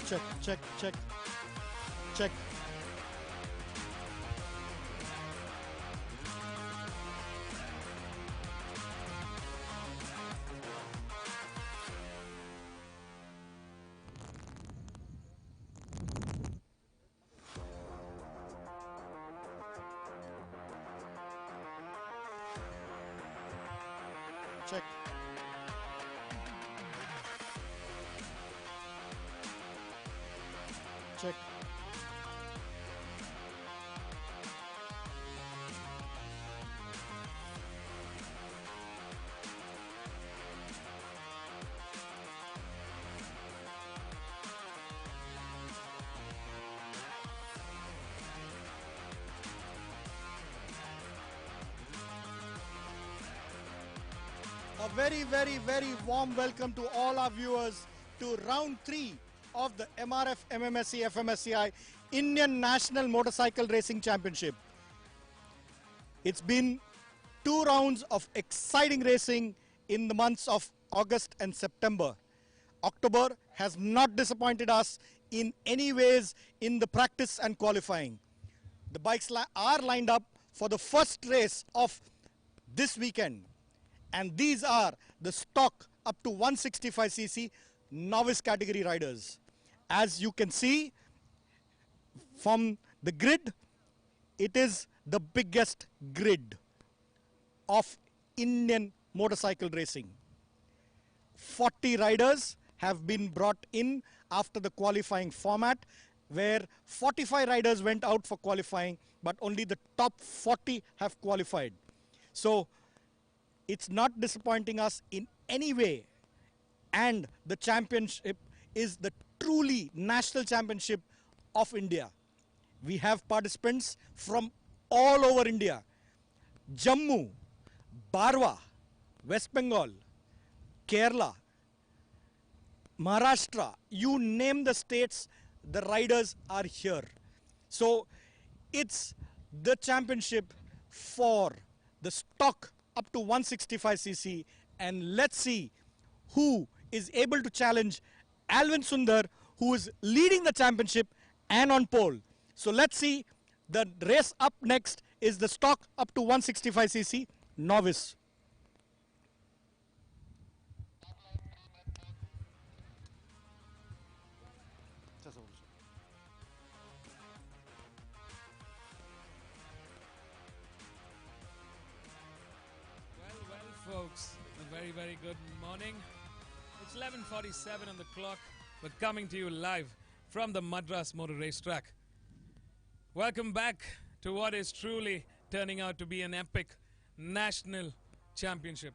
Check, check, check, check. Check. Check. A very, very, very warm welcome to all our viewers to round 3 of the MRF MMSC fmsci Indian National Motorcycle Racing Championship. It's been 2 rounds of exciting racing in the months of August and September. October has not disappointed us in any ways in the practice and qualifying. The bikes are lined up for the first race of this weekend. And these are the stock up to 165cc novice category riders. As you can see from the grid, it is the biggest grid of Indian motorcycle racing. 40 riders have been brought in after the qualifying format, where 45 riders went out for qualifying, but only the top 40 have qualified. So it's not disappointing us in any way, and the championship is the truly national championship of India. We have participants from all over India: Jammu, Barwa, West Bengal, Kerala, Maharashtra, you name the states, the riders are here. So it's the championship for the stock up to 165cc, and let's see who is able to challenge Alvin Sundar, who is leading the championship and on pole. So let's see. The race up next is the stock up to 165cc novice. Folks, a very, very good morning. It's 11:47 on the clock. We're coming to you live from the Madras Motor Racetrack. Welcome back to what is truly turning out to be an epic national championship.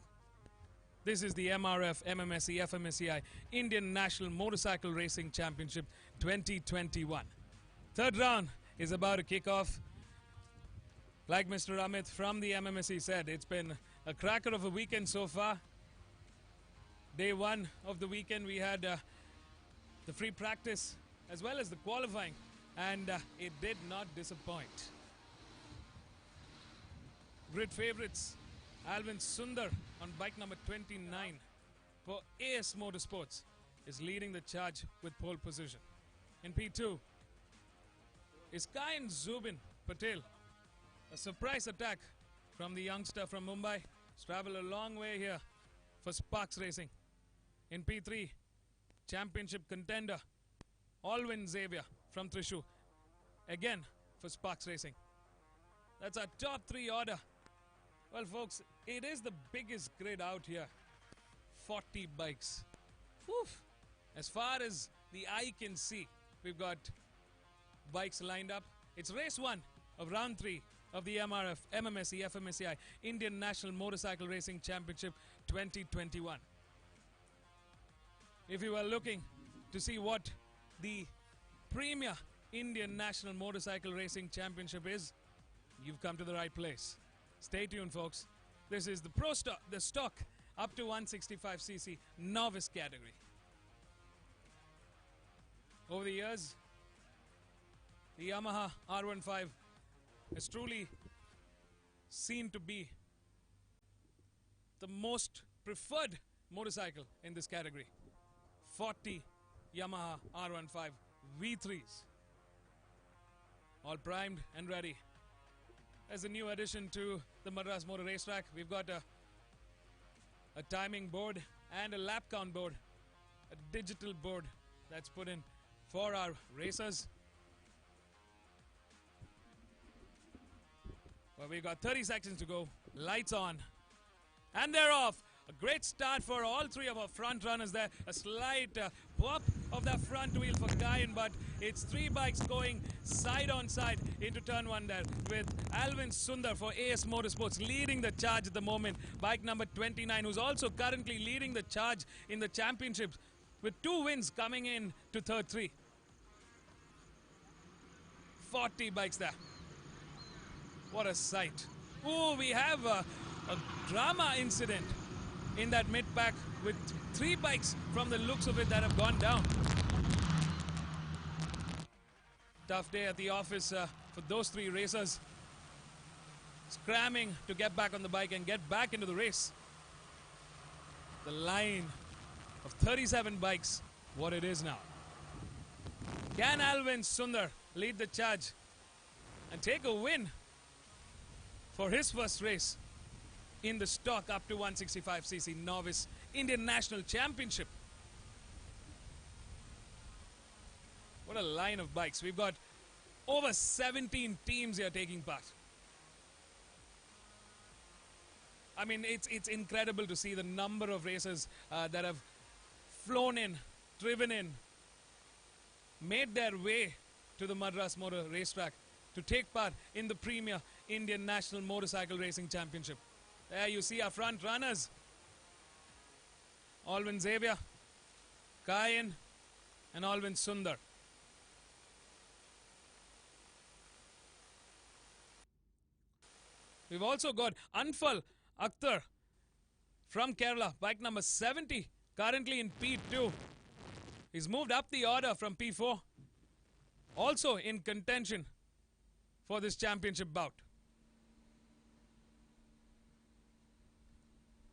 This is the MRF MMSC fmsci Indian National Motorcycle Racing Championship 2021. Third round is about to kick off. Like Mr. Amit from the MMSC said, it's been a cracker of a weekend so far. Day 1 of the weekend we had the free practice as well as the qualifying, and it did not disappoint. Grid favorites Alvin Sundar on bike number 29 for AS Motorsports is leading the charge with pole position. In P2 is Kayan Zubin Patel. A surprise attack from the youngster from Mumbai. He's traveled a long way here for Sparks Racing. In P3, championship contender Alvin Xavier from Thrissur, again for Sparks Racing. That's our top 3 order. Well, folks, it is the biggest grid out here. 40 bikes. Whew. As far as the eye can see, we've got bikes lined up. It's race 1 of round 3 of the MRF MMSC fmsci Indian National Motorcycle Racing Championship 2021. If you are looking to see what the premier Indian National Motorcycle Racing Championship is, you've come to the right place. Stay tuned, folks. This is the stock up to 165cc novice category. Over the years, the Yamaha R15 is truly seen to be the most preferred motorcycle in this category. 40 Yamaha R15 V3s. All primed and ready. As a new addition to the Madras Motor Racetrack, we've got a timing board and a lap count board, a digital board that's put in for our racers. Well, we've got 30 seconds to go. Lights on. And they're off. A great start for all three of our front runners there. A slight pop of that front wheel for Guyan, but it's three bikes going side on side into turn one there, with Alvin Sundar for AS Motorsports leading the charge at the moment. Bike number 29, who's also currently leading the charge in the championships, with 2 wins coming in to third three. 40 bikes there. What a sight. Oh, we have a drama incident in that mid-pack with 3 bikes from the looks of it that have gone down. Tough day at the office for those 3 racers. Scramming to get back on the bike and get back into the race. The line of 37 bikes, what it is now. Can Alvin Sundar lead the charge and take a win for his first race in the stock up to 165cc Novice Indian National Championship? What a line of bikes. We've got over 17 teams here taking part. I mean, it's incredible to see the number of racers that have flown in, driven in, made their way to the Madras Motor Racetrack to take part in the premier Indian National Motorcycle Racing Championship. There you see our front runners. Alvin Xavier, Guyan, and Alvin Sundar. We've also got Anfal Akhtar from Kerala, bike number 70, currently in P2. He's moved up the order from P4. Also in contention for this championship bout.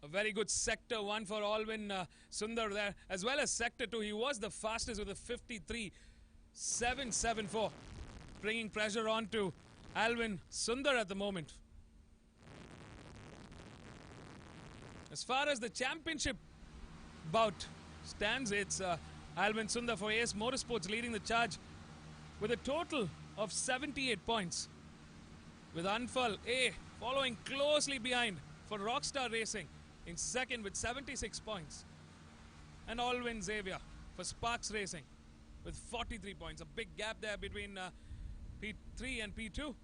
A very good Sector 1 for Alvin Sundar there, as well as Sector 2. He was the fastest with a 53.774, bringing pressure on to Alvin Sundar at the moment. As far as the championship bout stands, it's Alvin Sundar for AS Motorsports leading the charge with a total of 78 points, with Anfal A following closely behind for Rockstar Racing in second with 76 points, and Alvin Xavier for Sparks Racing with 43 points. A big gap there between P3 and P2,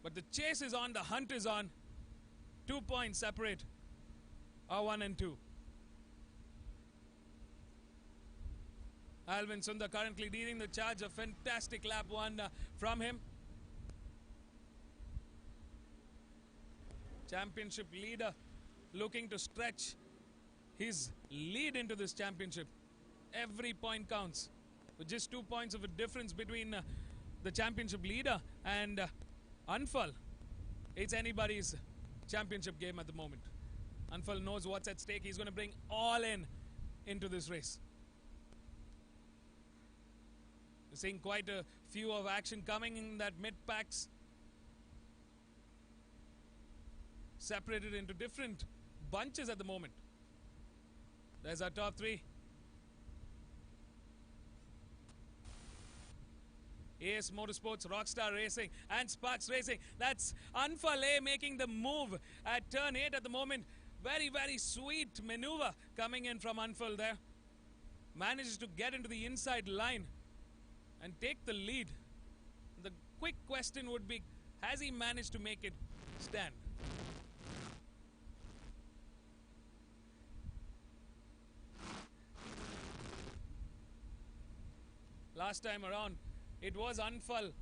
but the chase is on, the hunt is on. 2 points separate are 1 and 2. Alvin Sundar currently leading the charge. A fantastic lap 1 from him. Championship leader looking to stretch his lead into this championship. Every point counts. With just 2 points of a difference between the championship leader and Anfal, it's anybody's championship game at the moment. Anfal knows what's at stake. He's going to bring all in into this race. We're seeing quite a few of action coming in that mid-packs, separated into different bunches at the moment. There's our top 3. AS Motorsports, Rockstar Racing and Sparks Racing. That's Anfal A making the move at turn 8 at the moment. Very, very sweet maneuver coming in from Anfal there. Manages to get into the inside line and take the lead. The quick question would be, has he managed to make it stand? Last time around, it was Anfal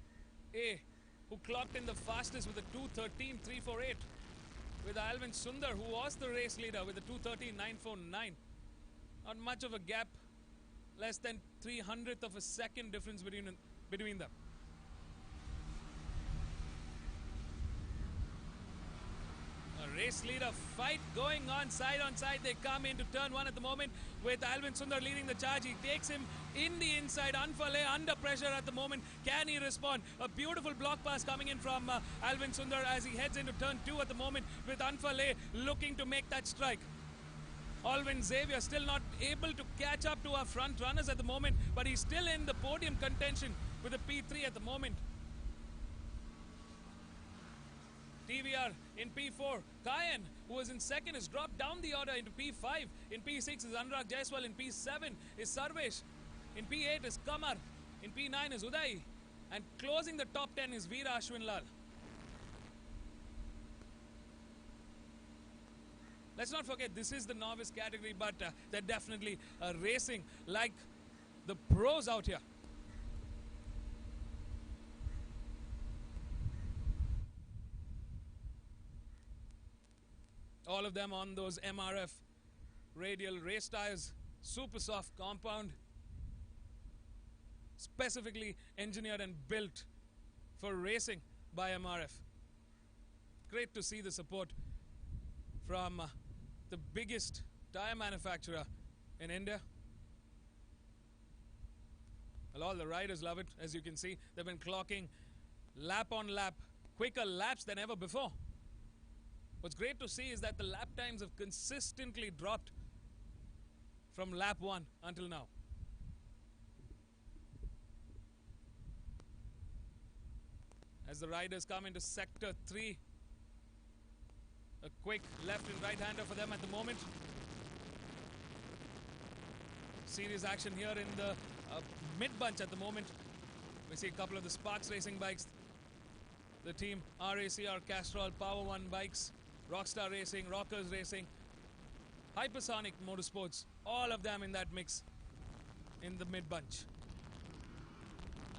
A who clocked in the fastest with a 2:13.348, with Alvin Sundar, who was the race leader, with a 2:13.949. Not much of a gap, less than 300th of a second difference between them. A race leader fight going on side. They come into turn 1 at the moment with Alvin Sundar leading the charge. He takes him in the inside. Anfale under pressure at the moment. Can he respond? A beautiful block pass coming in from Alvin Sundar as he heads into turn 2 at the moment with Anfale looking to make that strike. Alvin Xavier still not able to catch up to our front runners at the moment, but he's still in the podium contention with a P3 at the moment. TVR in P4. Kayan, who was in second, has dropped down the order into P5. In P6 is Anurag Jaiswal. In P7 is Sarvesh. In P8 is Kamar. In P9 is Uday. And closing the top 10 is Veera Ashwin Lal. Let's not forget, this is the novice category, but they're definitely racing like the pros out here. All of them on those MRF radial race tires, super soft compound, specifically engineered and built for racing by MRF. Great to see the support from the biggest tire manufacturer in India. Well, all the riders love it. As you can see, they've been clocking lap on lap, quicker laps than ever before. What's great to see is that the lap times have consistently dropped from lap 1 until now. As the riders come into sector 3, a quick left and right hander for them at the moment. Serious action here in the mid-bunch at the moment. We see a couple of the Sparks racing bikes. The team RACR Castrol Power One bikes. Rockstar Racing, Rockers Racing, Hypersonic Motorsports, all of them in that mix in the mid-bunch.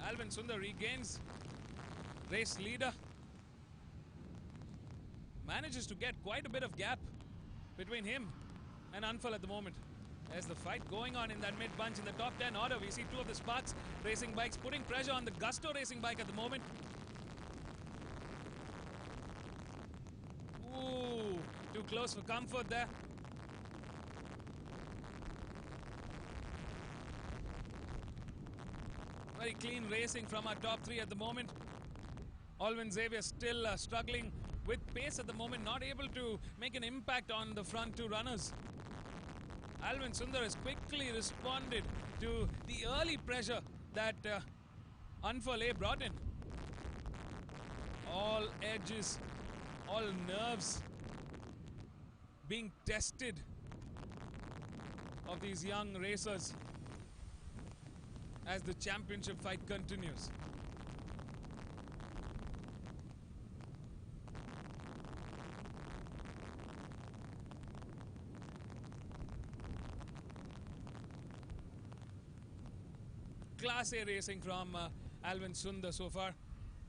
Alvin Sundar regains race leader. Manages to get quite a bit of gap between him and Anfal at the moment. There's the fight going on in that mid-bunch in the top 10 order. We see two of the Sparks racing bikes putting pressure on the Gusto racing bike at the moment. Ooh, too close for comfort there. Very clean racing from our top 3 at the moment. Alvin Xavier still struggling with pace at the moment, not able to make an impact on the front 2 runners. Alvin Sundar has quickly responded to the early pressure that Anfal brought in. All edges, all nerves being tested of these young racers as the championship fight continues. Class A racing from Alvin Sundar so far.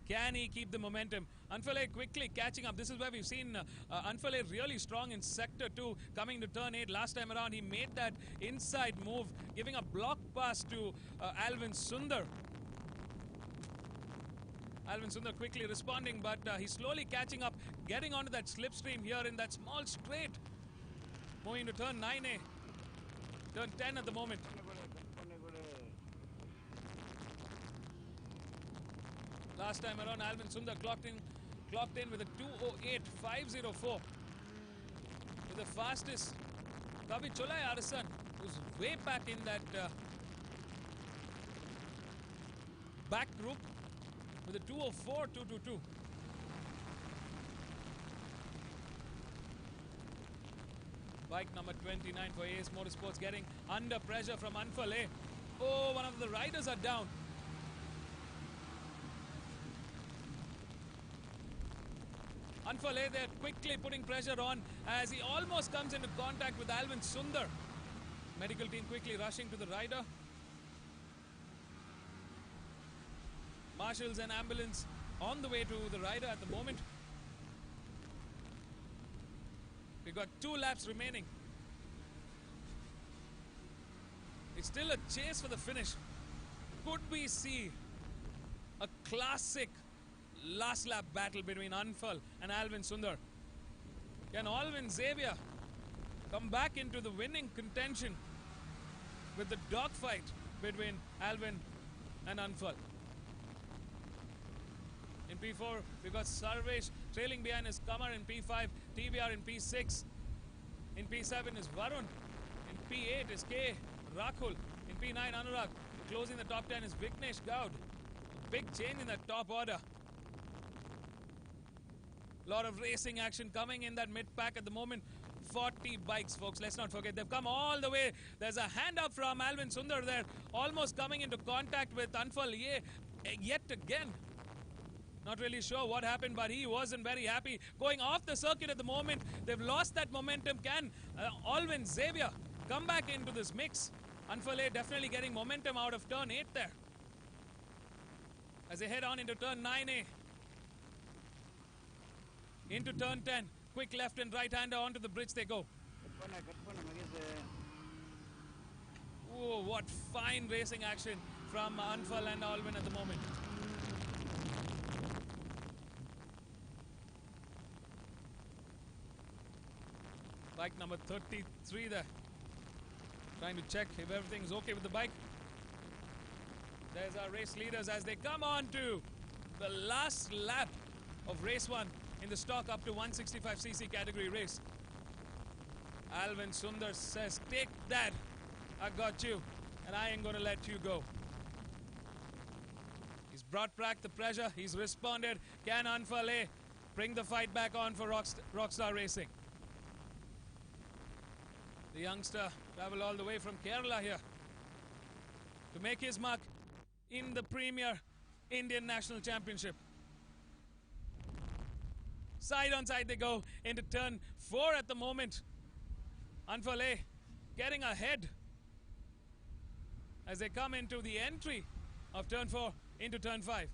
Can he keep the momentum? Anfale quickly catching up. This is where we've seen Anfale really strong in Sector 2 coming to turn 8. Last time around he made that inside move, giving a block pass to Alvin Sundar. Alvin Sundar quickly responding, but he's slowly catching up, getting onto that slipstream here in that small straight. Moving to turn 9A. Turn 10 at the moment. Last time around, Alvin Sundar clocked in with a 2:08.504. With the fastest, Kavi Cholai Arasan, who's way back in that back group with a 2:04.222. Bike number 29 for AS Motorsports getting under pressure from Anfale. Oh, one of the riders are down. Anfale there quickly putting pressure on as he almost comes into contact with Alvin Sundar. Medical team quickly rushing to the rider. Marshals and ambulance on the way to the rider at the moment. We've got 2 laps remaining. It's still a chase for the finish. Could we see a classic last lap battle between Anfal and Alvin Sundar? Can Alvin Xavier come back into the winning contention with the dogfight between Alvin and Anfal? In P4, we've got Sarvesh trailing behind his Kamar in P5, TVR in P6. In P7 is Varun. In P8 is K. Rakhul. In P9, Anurag. Closing the top 10 is Vignesh Gaud. A big change in that top order. Lot of racing action coming in that mid-pack at the moment. 40 bikes, folks. Let's not forget, they've come all the way. There's a hand up from Alvin Sundar there. Almost coming into contact with Anfal yet again. Not really sure what happened, but he wasn't very happy. Going off the circuit at the moment. They've lost that momentum. Can Alvin Xavier come back into this mix? Anfal definitely getting momentum out of turn 8 there. As they head on into turn 9A. Into turn 10. Quick left and right hander onto the bridge they go. Oh, what fine racing action from Anfal and Alvin at the moment. Bike number 33 there. Trying to check if everything's okay with the bike. There's our race leaders as they come on to the last lap of race 1 in the stock up to 165cc category race. Alvin Sundar says, take that, I got you, and I ain't gonna let you go. He's brought back the pressure, he's responded. Can Anfal bring the fight back on for Rockstar Racing? The youngster traveled all the way from Kerala here to make his mark in the Premier Indian National Championship. Side on side they go into turn 4 at the moment. Anfal getting ahead as they come into the entry of turn 4 into turn 5.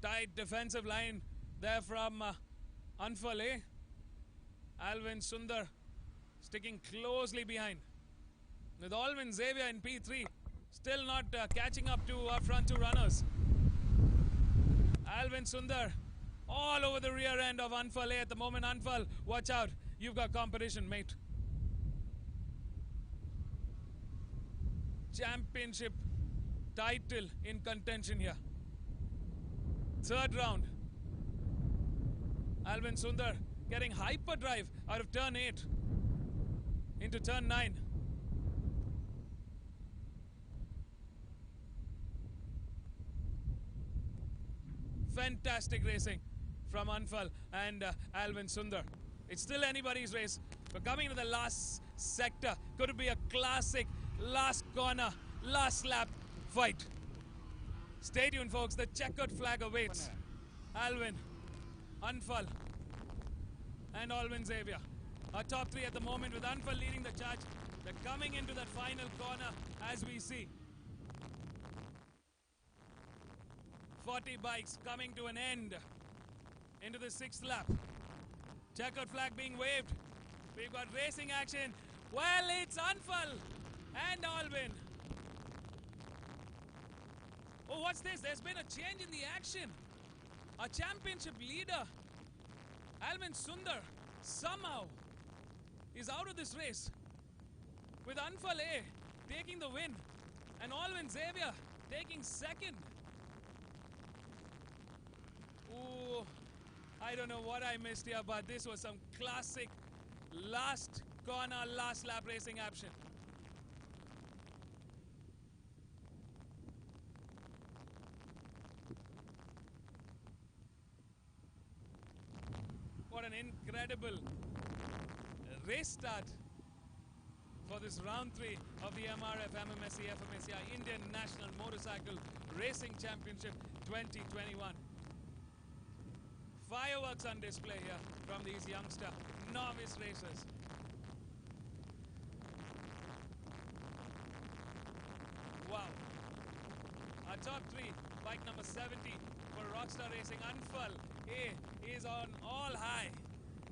Tight defensive line there from Anfal. Alvin Sundar sticking closely behind. With Alvin Xavier in P3 still not catching up to our front 2 runners. Alvin Sundar all over the rear end of Anfal at the moment. Anfal, watch out. You've got competition, mate. Championship title in contention here. 3rd round. Alvin Sundar getting hyperdrive out of turn 8 into turn 9. Fantastic racing from Anfal and Alvin Sundar. It's still anybody's race. We're coming to the last sector. Could be a classic last corner, last lap fight. Stay tuned, folks. The checkered flag awaits. Alvin, Anfal, and Alvin Xavier. Our top 3 at the moment with Anfal leading the charge. They're coming into that final corner as we see. 40 bikes coming to an end into the 6th lap. Checkered flag being waved. We've got racing action. Well, it's Anfal and Alvin. Oh, what's this? There's been a change in the action. Our championship leader, Alvin Sundar, somehow is out of this race. With Anfal taking the win and Alvin Xavier taking 2nd. Oh, I don't know what I missed here, but this was some classic last corner, last lap racing action. What an incredible race start for this round 3 of the MRF MMSC fmsci Indian National Motorcycle Racing Championship 2021. Fireworks on display here from these youngster novice racers. Wow. Our top 3, bike number 70 for Rockstar Racing. Anfal is on all high.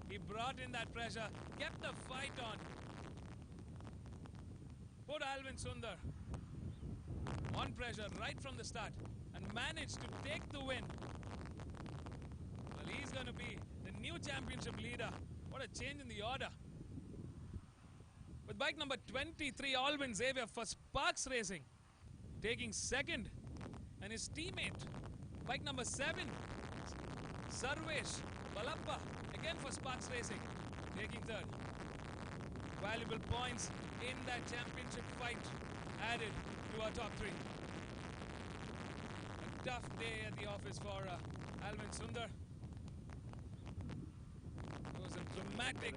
He brought in that pressure, kept the fight on. Put Alvin Sundar on pressure right from the start and managed to take the win. Well, he's going to be the new championship leader. What What a change in the order. With bike number 23, Alvin Xavier for Sparks Racing, taking second. And his teammate, bike number 7, Sarvesh Balappa, again for Sparks Racing, taking third. Valuable points in that championship fight added to our top 3. A tough day at the office for Alvin Sundar. It was a dramatic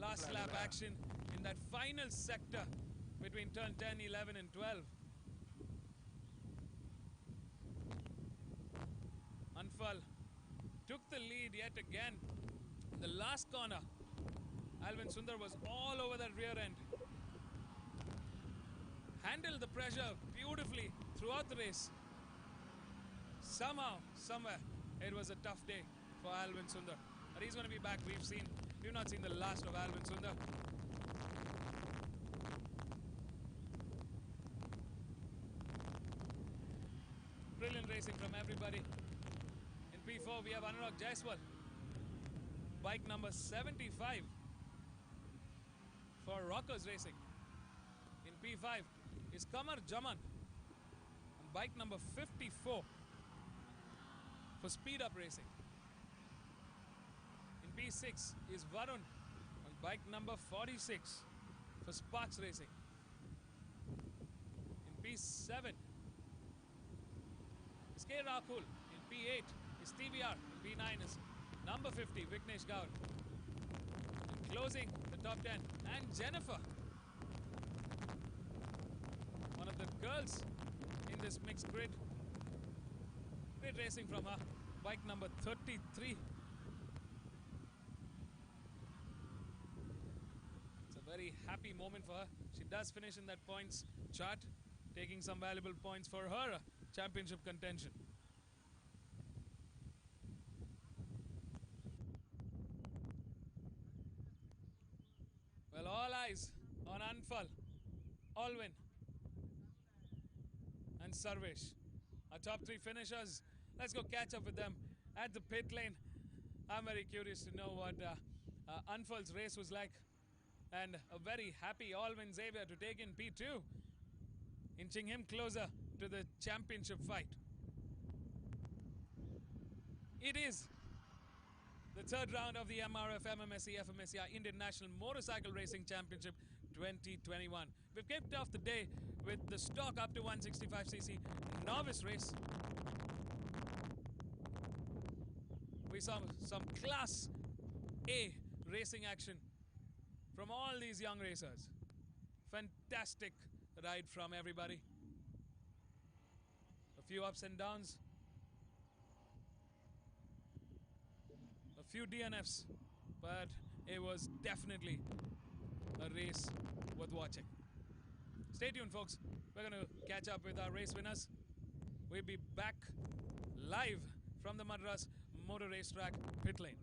last lap action in that final sector between turn 10, 11 and 12. Anfal took the lead yet again. In the last corner, Alvin Sundar was all over that rear end. Handled the pressure beautifully throughout the race. Somehow, somewhere, it was a tough day for Alvin Sundar. But he's going to be back. We've not seen the last of Alvin Sundar. Brilliant racing from everybody. In P4, we have Anurag Jaiswal. Bike number 75 for Rockers Racing. In P5 is Kamar Jaman. And bike number 54 for Speed Up Racing. In P6 is Varun on bike number 46 for Sparks Racing. In P7 is K. Rahul. In P8 is TVR. In P9 is number 50, Vignesh Gaur. And closing the top 10, and Jennifer, one of the girls in this mixed grid. Great racing from her. Bike number 33. It's a very happy moment for her. She does finish in that points chart, taking some valuable points for her championship contention. Well, all eyes on Anfal, Alvin and Sarvesh. Our top 3 finishers. Let's go catch up with them at the pit lane. I'm very curious to know what Anfal's race was like. And a very happy Alvin Xavier to take in P2, inching him closer to the championship fight. It is the third round of the MRF MMSC fmsci Indian National Motorcycle Racing Championship 2021. We've kicked off the day with the stock up to 165cc novice race. We saw some Class A racing action from all these young racers. Fantastic ride from everybody. A few ups and downs. A few DNFs, but it was definitely a race worth watching. Stay tuned, folks. We're going to catch up with our race winners. We'll be back live from the Madras Motor Racetrack pit lane.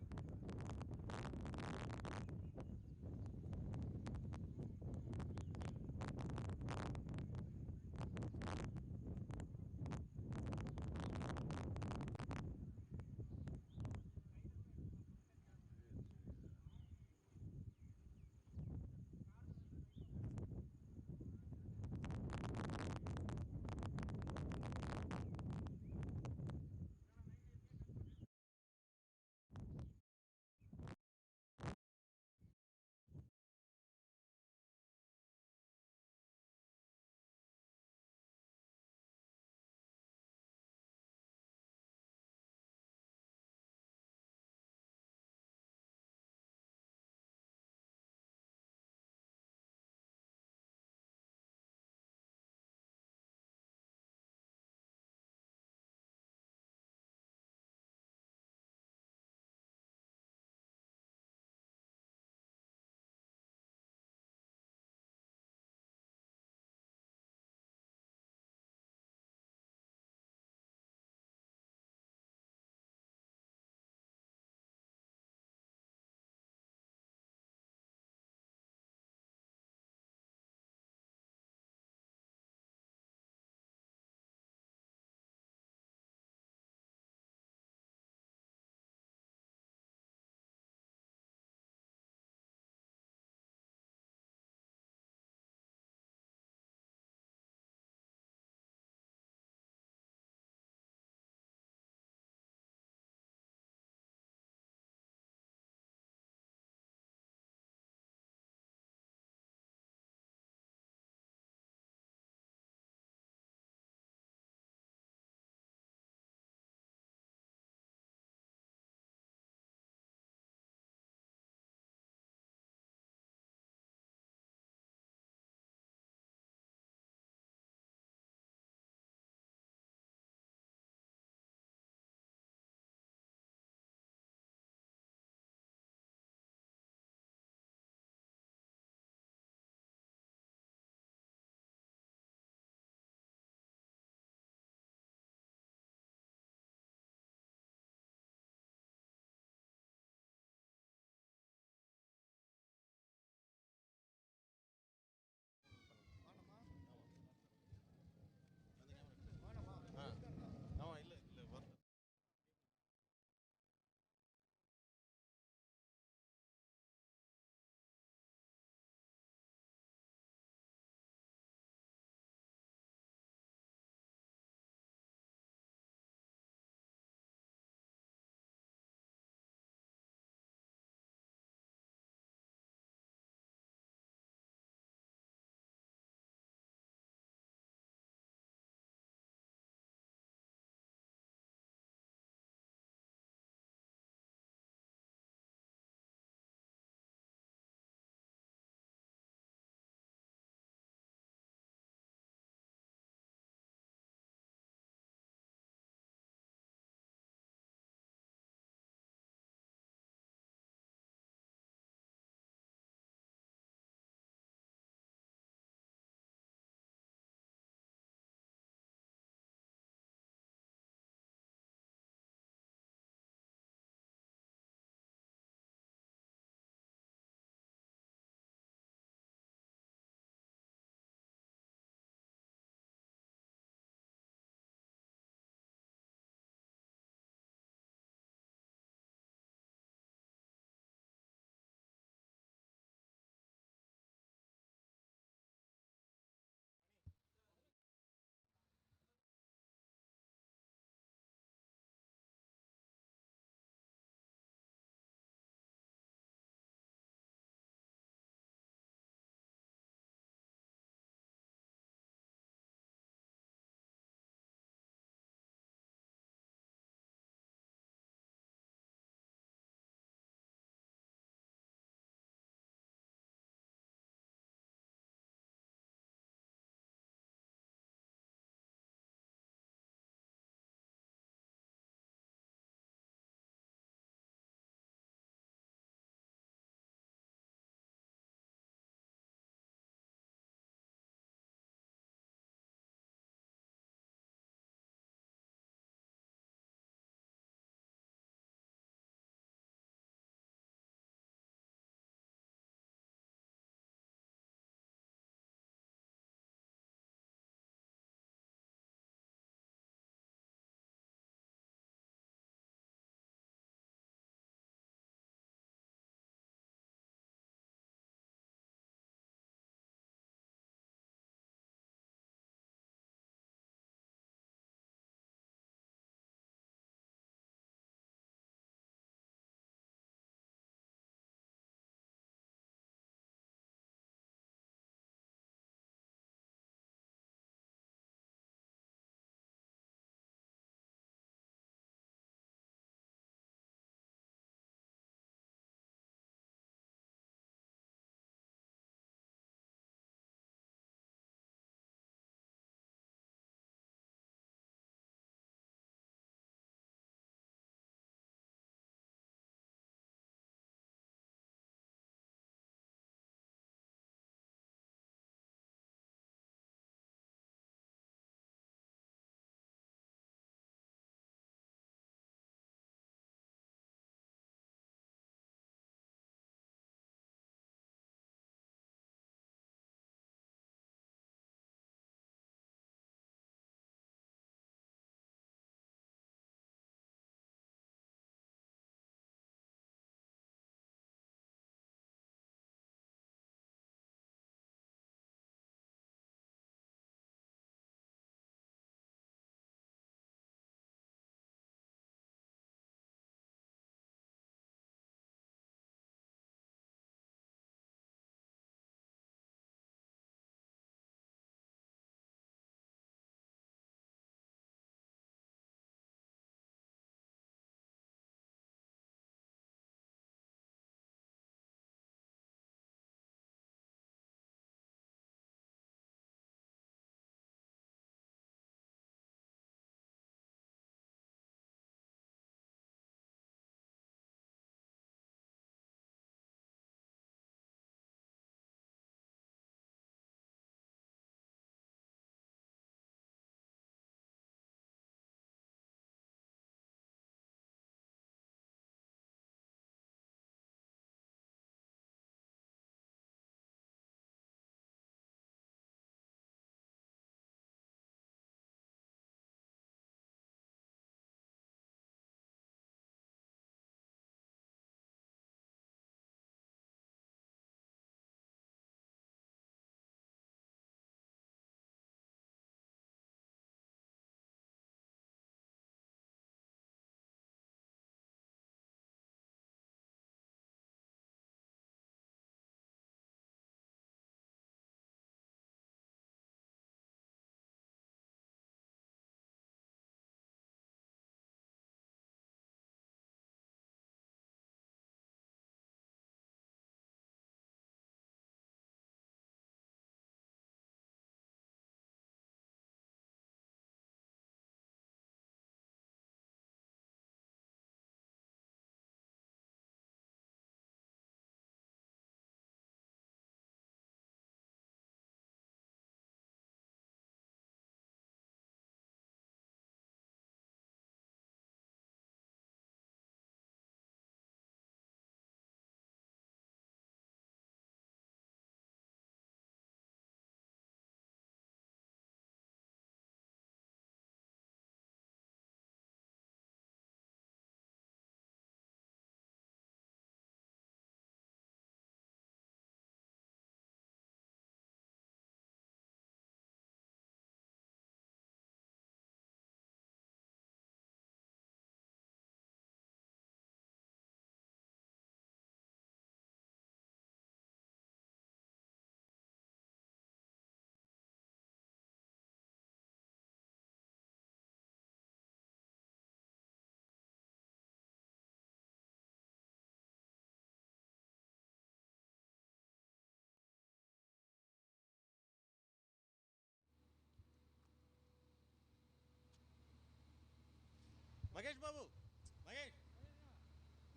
Magesh Babu,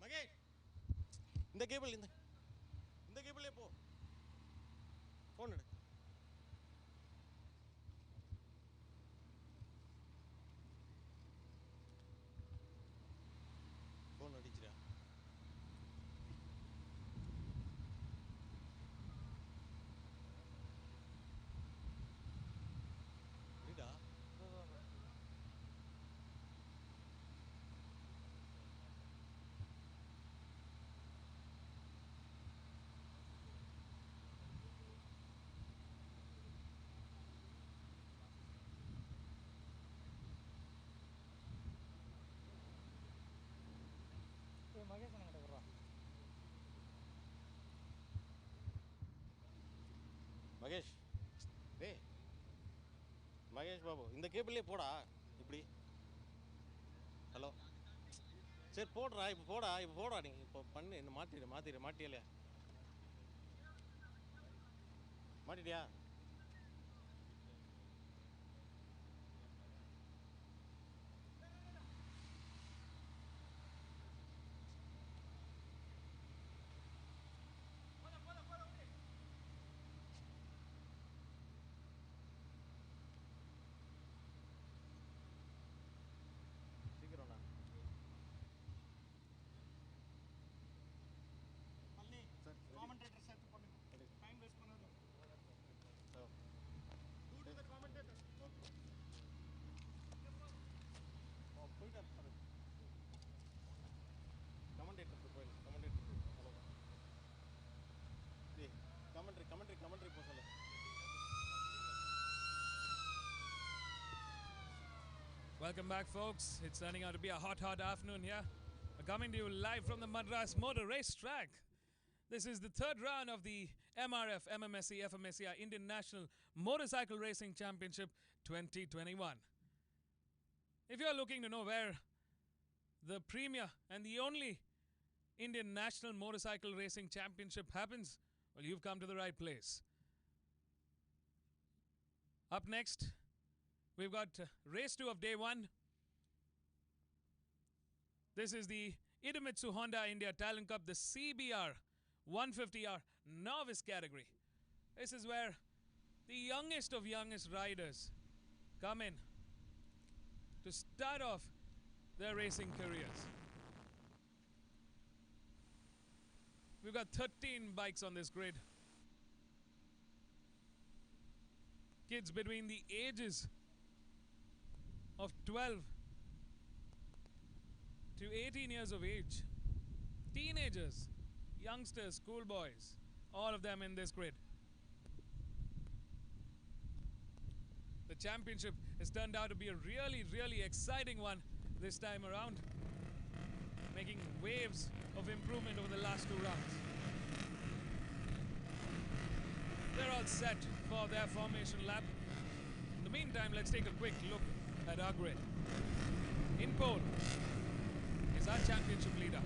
Magesh, இந்த cable இந்த கேபிளே போ. Phone எடு. Phone அடிச்சியா? அடிடா. மகேஷ் கிட்ட வர்றா. மகேஷ், டேய் மகேஷ் பாபு, இந்த கேபிள்லே போடா. இப்படி ஹலோ, சரி போடுறா, இப்போ போடா நீ இப்போ பண்ணு. என்ன மாட்டியலையா? மாட்டிட்டியா? சீக்கிரம்ண்ணா. மல்லி காமெண்டேட்டர் சேர்த்து பண்ணுங்க. டைம் வேஸ்ட் பண்ணாத. Go to the commentator. போயிட்டு கமெண்டேட்டர் போயிடு. ஹலோ டேய், கமெண்ட்ரி போ சொல்லு. Welcome back, folks. It's turning out to be a hot afternoon here. We're coming to you live from the Madras Motor Race Track. This is the third round of the MRF MMSC fmsci Indian National Motorcycle Racing Championship 2021. If you're looking to know where the premier and the only Indian National Motorcycle Racing Championship happens, well, you've come to the right place. Up next, we've got race 2 of day 1. This is the Idemitsu Honda India Talent Cup, the CBR 150R novice category. This is where the youngest of youngest riders come in to start off their racing careers. We've got 13 bikes on this grid. Kids between the ages of 12 to 18 years of age. Teenagers, youngsters, schoolboys, all of them in this grid. The championship has turned out to be a really exciting one this time around, making waves of improvement over the last 2 rounds. They're all set for their formation lap. In the meantime, let's take a quick look at our grid. In pole is our championship leader,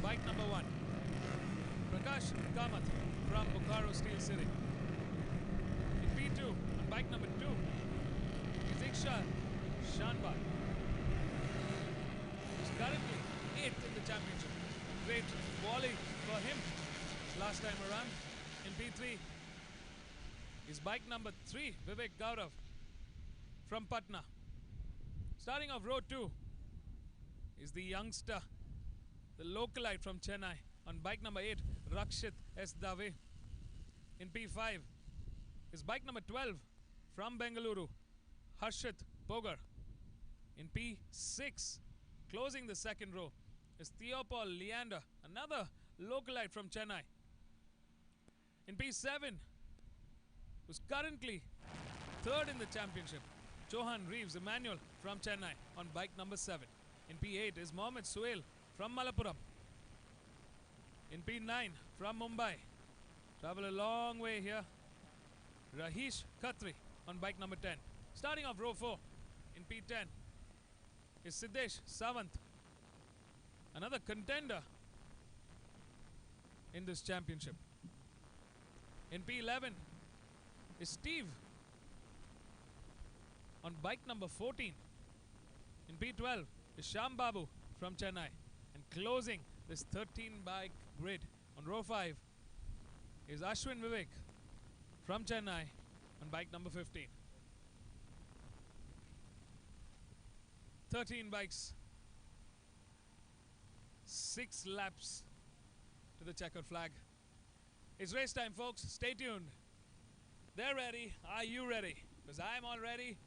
bike number 1, Prakash Kamath from Bokaro Steel City. In P2, on bike number 2, is Ikshal Shanbhai, who's currently 8th in the championship. Great volley for him last time around. In P3 is bike number 3, Vivek Gaurav from Patna. Starting off row 2 is the youngster, the localite from Chennai, on bike number 8, Rakshit S. Dave. In P5 is bike number 12 from Bengaluru, Harshit Bogar. In P6, closing the second row, is Theopal Leander, another localite from Chennai. In P7, who's currently 3rd in the championship, Johan Reeves Emmanuel from Chennai on bike number 7. In P8 is Mohammed Suhail from Malappuram. In P9 from Mumbai, travel a long way here, Rahish Khatri on bike number 10. Starting off row 4 in P10 is Siddesh Sawant, another contender in this championship. In P11 is Steve on bike number 14. In P12 is Sham Babu from Chennai. And closing this 13-bike grid on row 5 is Ashwin Vivek from Chennai on bike number 15. 13 bikes, 6 laps to the checkered flag. It's race time, folks. Stay tuned. They're ready. Are you ready? Because I'm all ready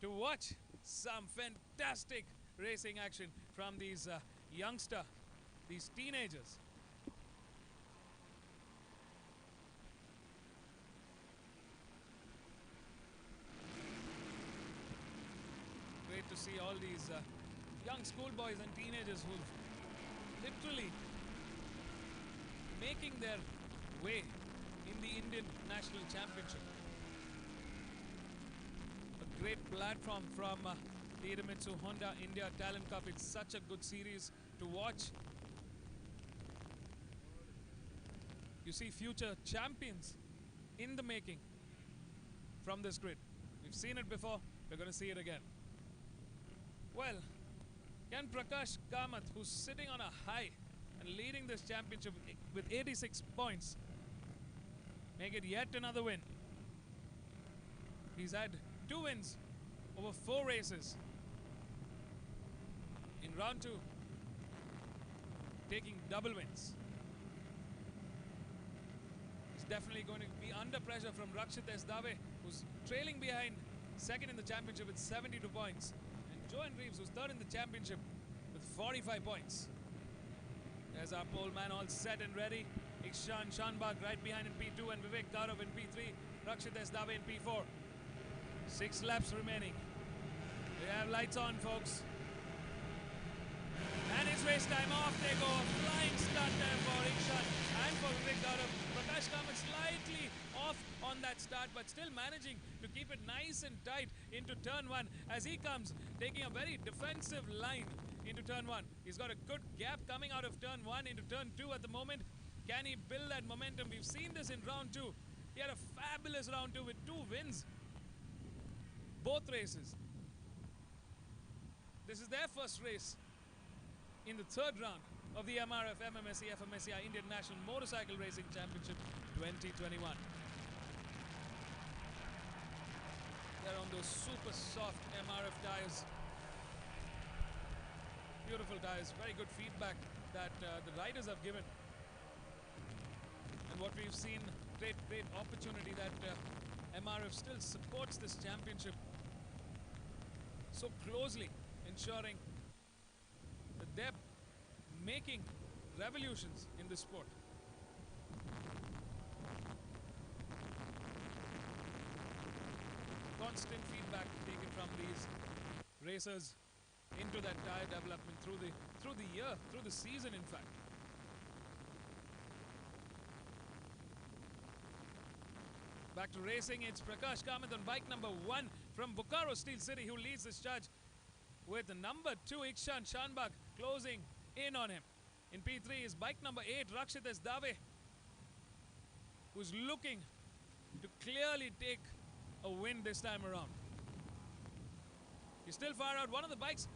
to watch some fantastic racing action from these these teenagers. Great to see all these young schoolboys and teenagers who've literally making their way in the Indian National Championship. A great platform from the Idemitsu Honda India Talent Cup. It's such a good series to watch. You see future champions in the making from this grid. We've seen it before, we're going to see it again. Well, can Prakash Kamath, who's sitting on a high and leading this championship with 86 points, make it yet another win? He's had 2 wins over 4 races. In round 2, taking double wins. He's definitely going to be under pressure from Rakshit Dave, who's trailing behind second in the championship with 72 points. And Johan Reeves, who's third in the championship with 45 points. There's our pole man all set and ready. Ikshan Shanbag right behind in P2 and Vivek Gaurav in P3. Rakshit Dave in P4. 6 laps remaining. We have lights on, folks. And it's race time. Off they go. Flying start there for Ikshan and for Vivek Gaurav. Prakash Kamath slightly off on that start, but still managing to keep it nice and tight into turn 1 as he comes, taking a very defensive line into turn 1. He's got a good gap coming out of turn 1 into turn 2 at the moment. Can he build that momentum? We've seen this in round 2. He had a fabulous round 2 with 2 wins. Both races. This is their first race in the 3rd round of the MRF MMSC fmsci Indian National Motorcycle Racing Championship 2021. They're on those super soft MRF tires. Beautiful tires, very good feedback that the riders have given. And what we've seen, great opportunity that MRF still supports this championship so closely, ensuring that they're making revolutions in this sport. Constant feedback taken from these racers into that tire development through the year, through the season, in fact. Back to racing, it's Prakash Kamath on bike number 1 from Bokaro Steel City who leads this charge with the number 2 Ikshan Shanbag closing in on him. In P3 is bike number 8 Rakshit Dave, who's looking to clearly take a win this time around. He's still far out. One of the bikes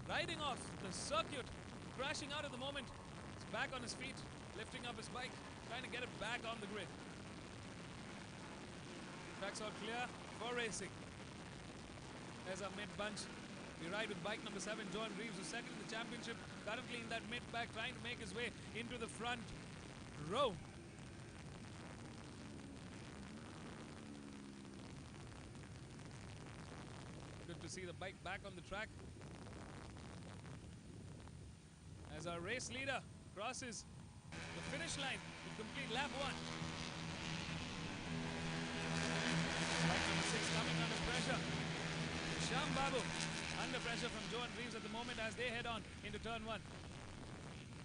riding off the circuit, crashing out at the moment. He's back on his feet, lifting up his bike, trying to get it back on the grid. Track's all clear for racing. There's our mid-bunch. We ride with bike number 7, Johan Reeves, who's second in the championship, currently in that mid-pack, trying to make his way into the front row. Good to see the bike back on the track. As our race leader crosses the finish line to complete lap 1. Bike number 6 coming under pressure. Sham Babu under pressure from Johan Reeves at the moment as they head on into turn 1.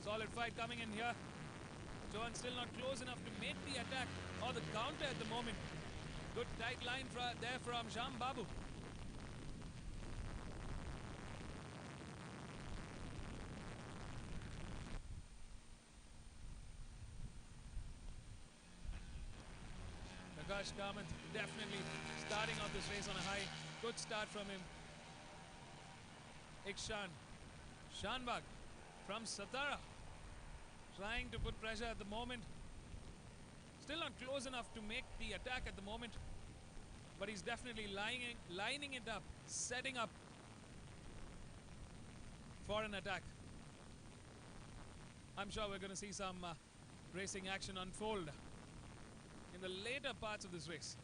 Solid fight coming in here. Johan still not close enough to make the attack or the counter at the moment. Good tight line there from Sham Babu. Prakash Kamath definitely starting off this race on a high. Good start from him. Ikshan Shanbag from Satara trying to put pressure at the moment. Still not close enough to make the attack at the moment, but he's definitely lining it up, setting up for an attack. I'm sure we're going to see some racing action unfold in the later parts of this race.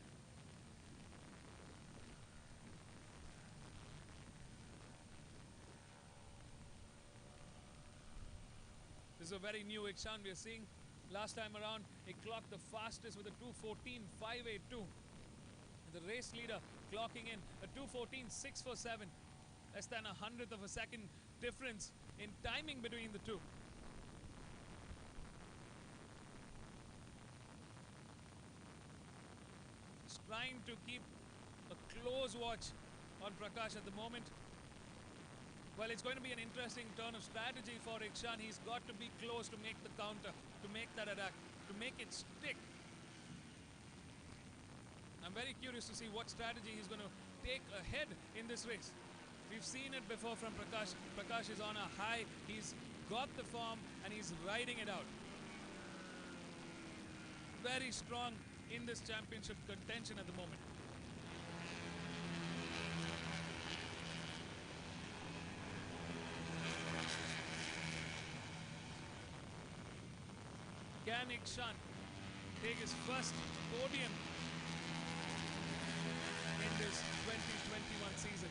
This is a very new Ikshan we are seeing. Last time around, he clocked the fastest with a 2:14.582. The race leader clocking in a 2:14.647. Less than 100th of a second difference in timing between the two. He's trying to keep a close watch on Prakash at the moment. Well, it's going to be an interesting turn of strategy for Ikshan. He's got to be close to make the counter, to make that attack, to make it stick. I'm very curious to see what strategy he's going to take ahead in this race. We've seen it before from Prakash. Prakash is on a high. He's got the form and he's riding it out. Very strong in this championship contention at the moment. Can Ikshan take his first podium in this 2021 season?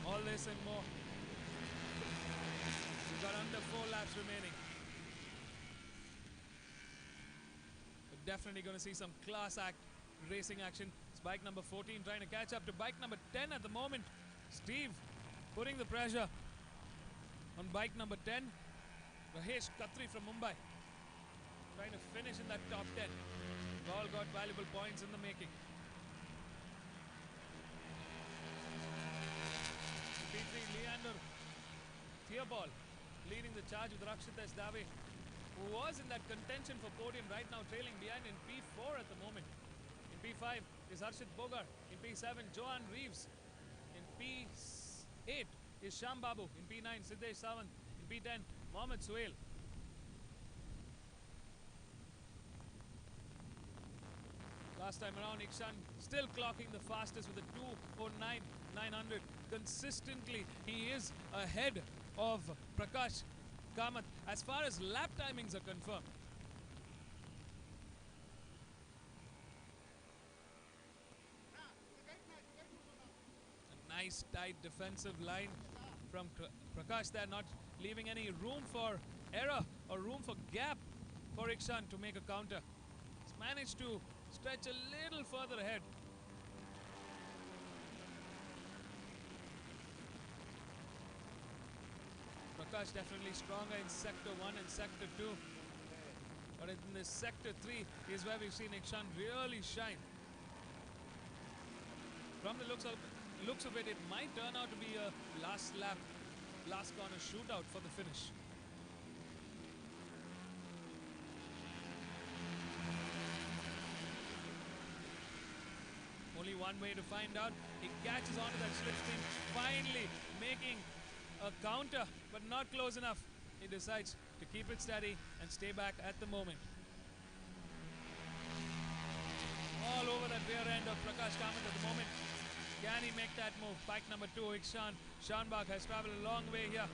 All this and more. We've got under 4 laps remaining. We're definitely going to see some class act racing action. It's bike number 14 trying to catch up to bike number 10 at the moment. Steve putting the pressure on bike number 10. Rahesh Khatri from Mumbai trying to finish in that top 10. We've all got valuable points in the making. P3 Leander Theobald leading the charge with Rakshitesh Dave, who was in that contention for podium, right now trailing behind in P4 at the moment. In P5 is Harshit Bogar. In P7, Johan Reeves. In P8 is Sham Babu. In P9, Siddesh Sawant. In P10, Mohammad Suhail. Last time around, Ikshan still clocking the fastest with a 2:09.900. Consistently, he is ahead of Prakash Kamath as far as lap timings are confirmed. A nice tight defensive line from Prakash there, not leaving any room for error or room for gap for Ikshan to make a counter. He's managed to stretch a little further ahead. Prakash definitely stronger in sector 1 and sector 2. But in this sector 3 is where we've seen Ikshan really shine. From the looks of it, it might turn out to be a last lap, last corner shootout for the finish. Only one way to find out. He catches onto that slipstream, finally making a counter, but not close enough. He decides to keep it steady and stay back at the moment. All over that rear end of Prakash Kamath at the moment. Can he make that move? Bike number 2, Ikshan Shanbag has traveled a long way here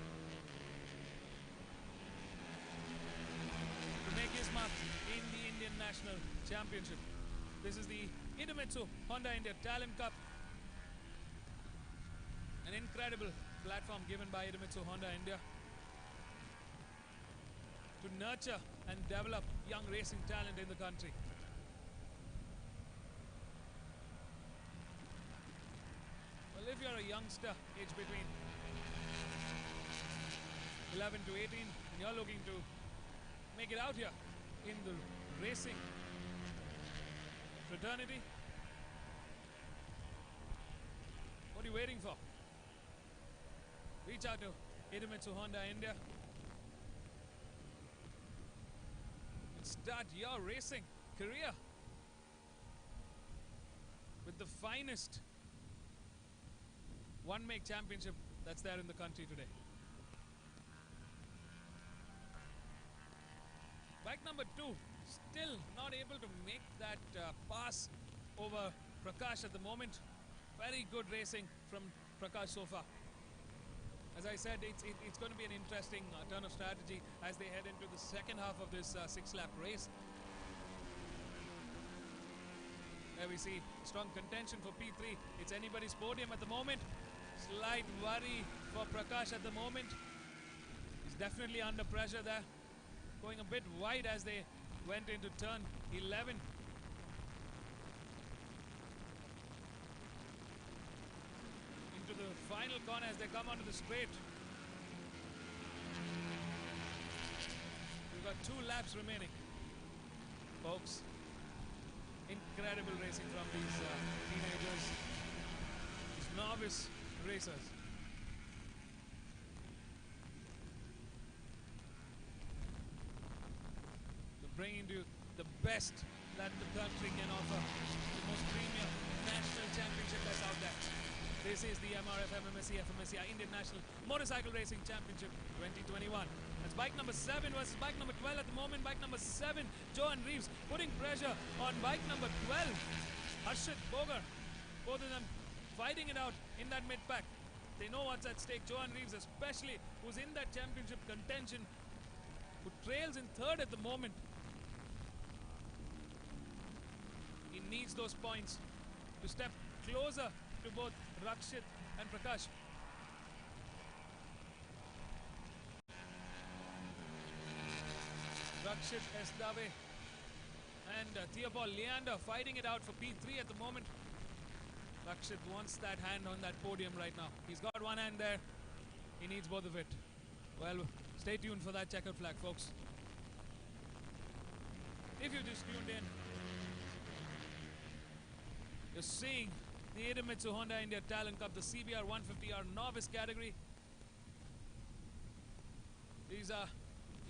to make his mark in the Indian National Championship. This is the Idemitsu Honda India Talent Cup. An incredible platform given by Idemitsu Honda India to nurture and develop young racing talent in the country. Well, if you're a youngster, aged between 11 to 18, and you're looking to make it out here in the racing fraternity, what are you waiting for? Reach out to Idemitsu Honda India and start your racing career with the finest one-make championship that's there in the country today. Bike number 2 still not able to make that pass over Prakash at the moment. Very good racing from Prakash so far. As I said, it's going to be an interesting turn of strategy as they head into the second half of this 6-lap race. There we see strong contention for P3. It's anybody's podium at the moment. Slight worry for Prakash at the moment. He's definitely under pressure there. Going a bit wide as they went into turn 11. Into the final corner as they come onto the straight. We've got 2 laps remaining, folks. Incredible racing from these teenagers, these novice racers. They're bringing you the best that the country can offer, the most premium national championship that's out there. This is the MRF MMSC fmsci Indian National Motorcycle Racing Championship 2021. That's bike number 7 versus bike number 12 at the moment. Bike number 7, Johan Reeves, putting pressure on bike number 12, Harshit Bogar. Both of them fighting it out in that mid-pack. They know what's at stake. Johan Reeves especially, who's in that championship contention, who trails in 3rd at the moment. He needs those points to step closer to both Rakshit and Prakash. Rakshit S. Dave and Theobald Leander fighting it out for P3 at the moment. Rakshit wants that hand on that podium right now. He's got one hand there. He needs both of it. Well, stay tuned for that checkered flag, folks. If you just tuned in, you're seeing the Idemitsu Honda India Talent Cup, the CBR 150R novice category. These are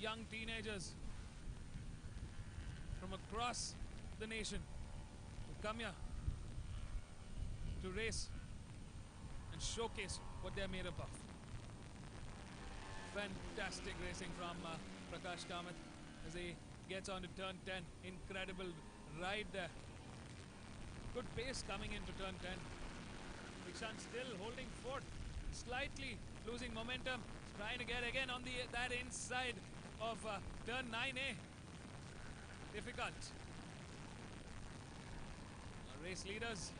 young teenagers from across the nation who come here to race and showcase what they're made up of. Fantastic racing from Prakash Kamath as he gets on to turn 10. Incredible ride there. Good pace coming into turn 10. Ishan still holding fort, slightly losing momentum, trying to get again on that inside of turn 9A. Difficult. Our race leaders.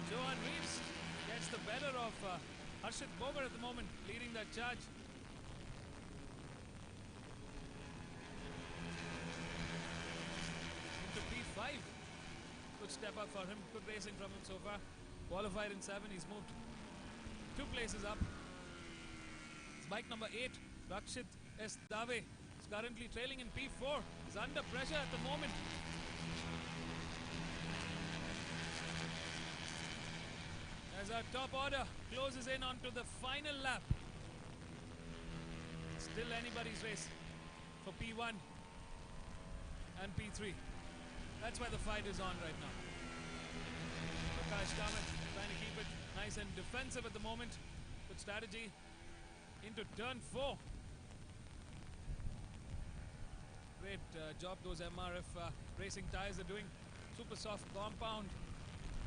Johan Reeves gets the better of Harshit Bogar at the moment, leading that charge. Into P5. Good step up for him, good racing from him so far. Qualified in 7, he's moved 2 places up. It's bike number 8, Rakshit S. Dave, is currently trailing in P4. He's under pressure at the moment. As our top order closes in onto the final lap. Still anybody's race for P1 and P3. That's why the fight is on right now. Prakash Kamath trying to keep it nice and defensive at the moment. Good strategy into turn 4. Great job those MRF racing tires are doing. Super soft compound,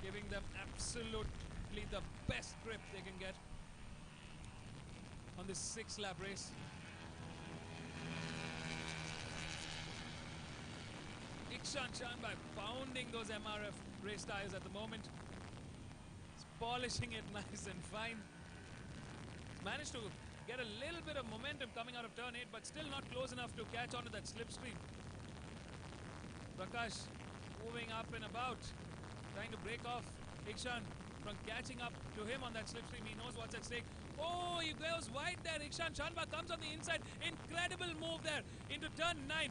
giving them absolutely the best grip they can get on this 6-lap race. Ikshan Shanbhai pounding those MRF race tires at the moment. He's polishing it nice and fine. He's managed to get a little bit of momentum coming out of turn 8, but still not close enough to catch onto that slipstream. Prakash moving up and about, trying to break off Ikshan from catching up to him on that slipstream. He knows what's at stake. Oh, he goes wide there. Ikshan Shanbhai comes on the inside. Incredible move there into turn 9.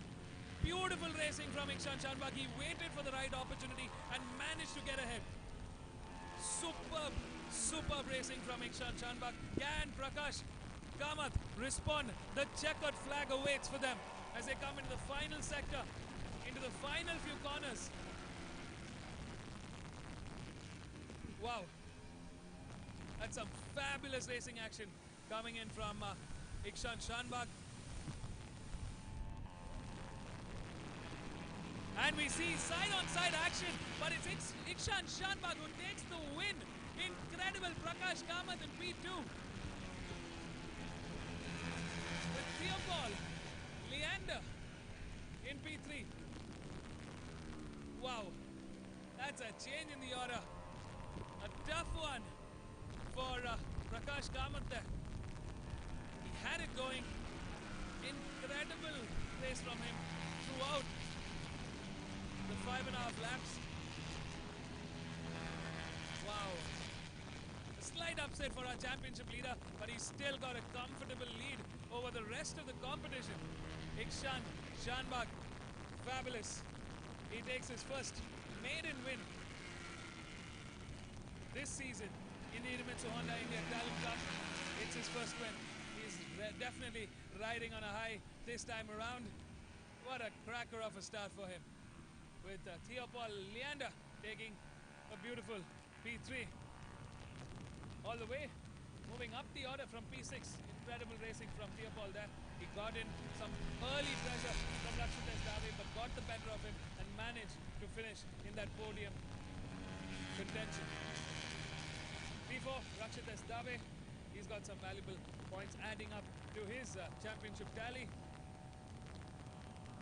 Beautiful racing from Ikshan Shanbhai. He waited for the right opportunity and managed to get ahead. Superb racing from Ikshan Shanbhai. Can Prakash Kamath respond? The checkered flag awaits for them as they come into the final sector, into the final few corners. Wow. That's some fabulous racing action coming in from Ikshan Shanbag. And we see side-on-side action, but it's Ikshan Shanbag who takes the win. Incredible Prakash Kamath in P2. With Theopal Leander in P3. Wow, that's a change in the order. A tough one for Prakash Kamath there. He had it going. Incredible race from him throughout the 5.5 laps. Wow. A slight upset for our championship leader, but he's still got a comfortable lead over the rest of the competition. Ikshan Shanbag, fabulous. He takes his first maiden win this season in the Idemitsu Honda India Talent Cup. It's his first win. He's definitely riding on a high this time around. What a cracker of a start for him. With Theopal Leander taking a beautiful P3. All the way, moving up the order from P6. Incredible racing from Theopal there. He got in some early pressure from Rakshatesh Dave, but got the better of him and managed to finish in that podium contention. P4, Rakshatesh Dave, he's got some valuable points adding up to his championship tally.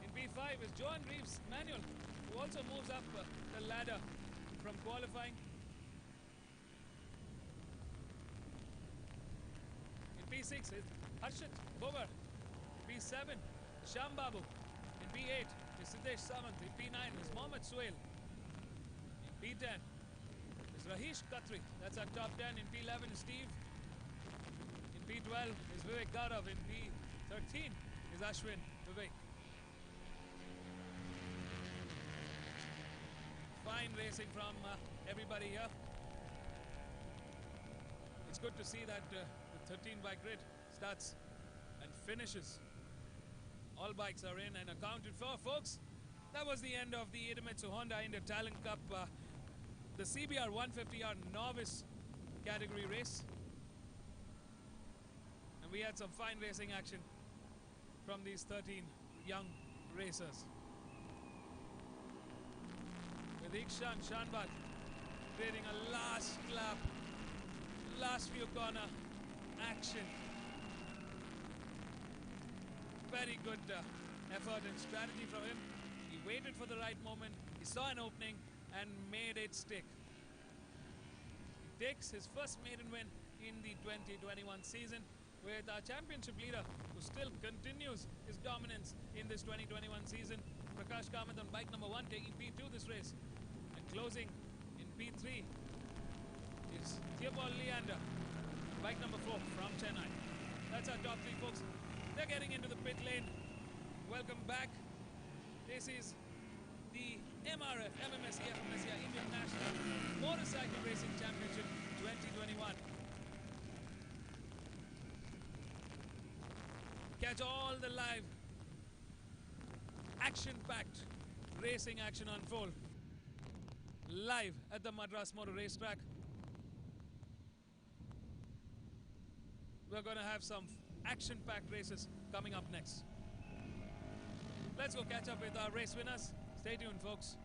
In P5 is Johan Reeves Manuel, who also moves up the ladder from qualifying. In P6 is Harshit Bogar. P7 is Sham Babu. In P8 is Siddesh Samant. In P9 is Mohammad Suhail. In P10 is Rahish Khatri. That's our top 10. In P11 is Steve. In P12 is Vivek Garav. In P13 is Ashwin Vivek. Fine racing from everybody here. It's good to see that the 13 bike grid starts and finishes. All bikes are in and accounted for, folks. That was the end of the Idemitsu Honda India Talent Cup, the CBR 150R novice category race. And we had some fine racing action from these 13 young racers. With Ikshan Shanbag creating a last lap, last few corner action. Very good effort and strategy from him. He waited for the right moment, he saw an opening and made it stick. He takes his first maiden win in the 2021 season with our championship leader who still continues his dominance in this 2021 season. Prakash Kamath on bike number 1 taking P2 this race. And closing in P3 is Theopal Leander, bike number 4 from Chennai. That's our top 3, folks. They're getting into the pit lane. Welcome back. This is the MRF MMSC fmsci Indian National Motorcycle Racing Championship 2021. Catch all the live action-packed racing action unfold live at the Madras Motor Racetrack. We're going to have some action-packed races coming up next. Let's go catch up with our race winners. Stay tuned, folks.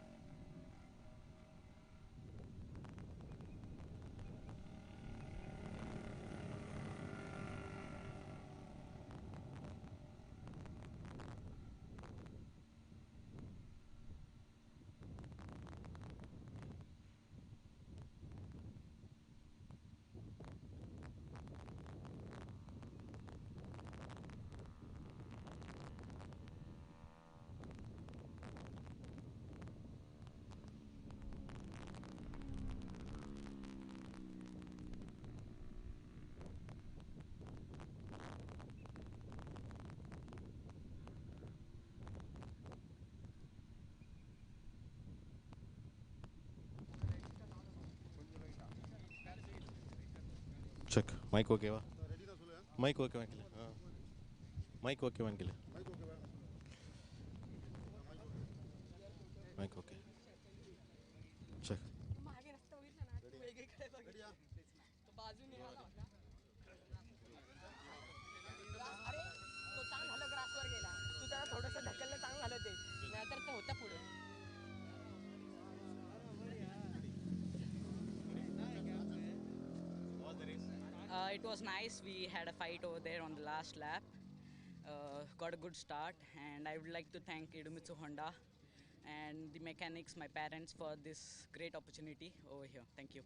Check. Mic okay va? Mic okay va kile? Mic okay va kile? Mic okay. Check. It was nice. We had a fight over there on the last lap. Got a good start, and I would like to thank Idemitsu Honda and the mechanics, my parents, for this great opportunity over here. Thank you.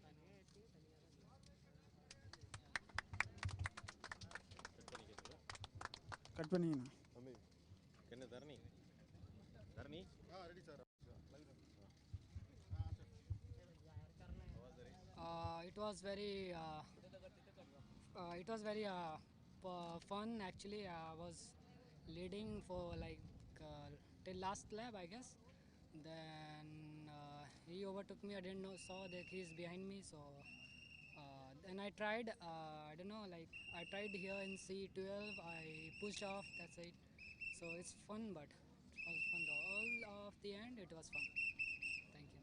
Cut பண்ணிங்கண்ணா. என்ன தரணி தரணி ready, sir. It was very fun actually. I was leading for like till last lap, I guess. Then he overtook me. I didn't saw that he's behind me, so then I tried. I don't know, like I tried here in C12. I pushed off. That's it. So it's fun, but it was fun though. All of the end, it was fun. Thank you.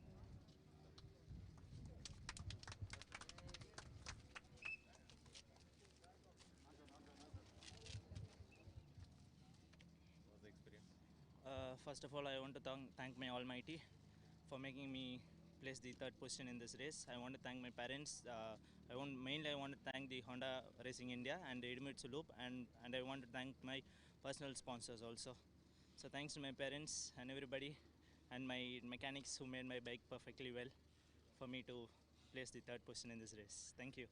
was the experience? First of all, I want to thank my Almighty for making me place the third position in this race. I want to thank my parents. I want to thank the Honda Racing India and the Idemitsu Loop, and I want to thank my personal sponsors also. So thanks to my parents and everybody, and my mechanics who made my bike perfectly well for me to place the third position in this race. Thank you.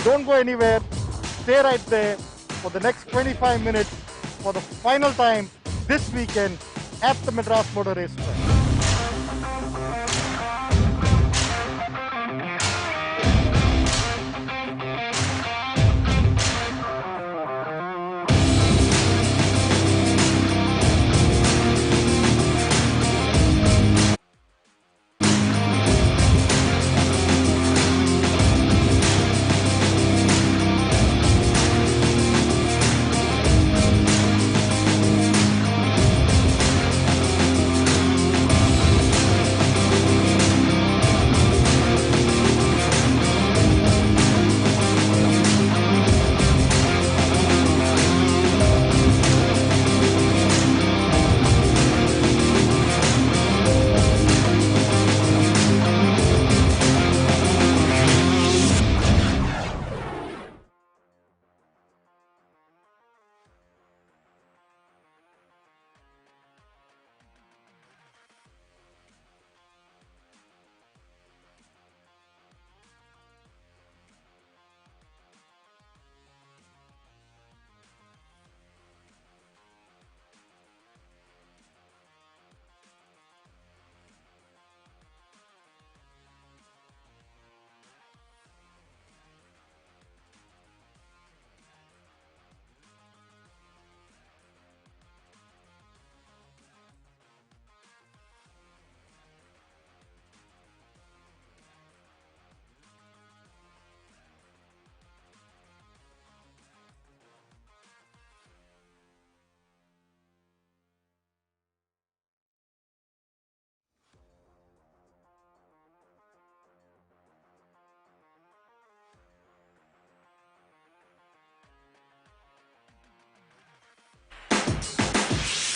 Don't go anywhere. Stay right there for the next 25 minutes for the final time this weekend at the Madras Motor Racetrack.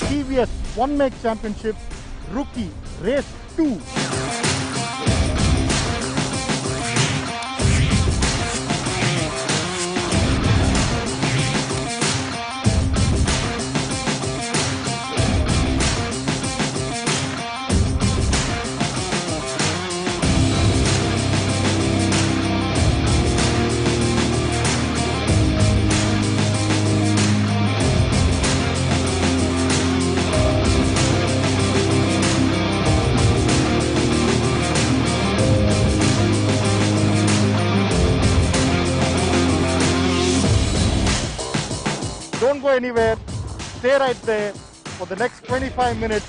TVS One Make Championship Rookie Race 2. Don't go anywhere. Stay right there for the next 25 minutes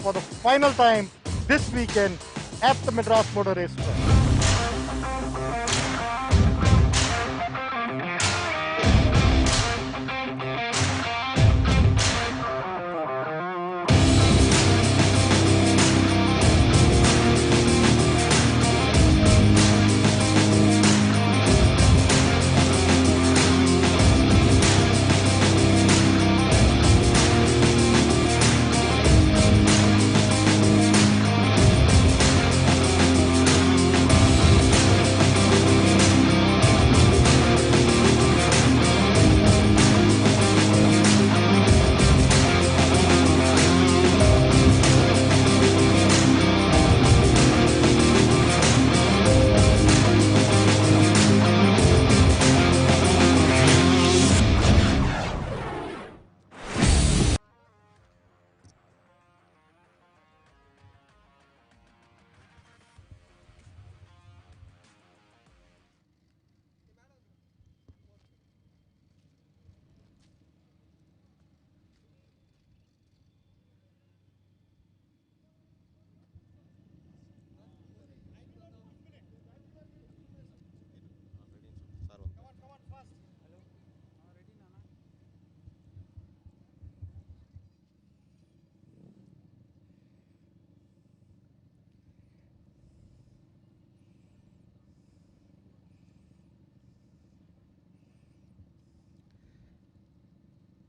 for the final time this weekend at the Madras Motor Racetrack.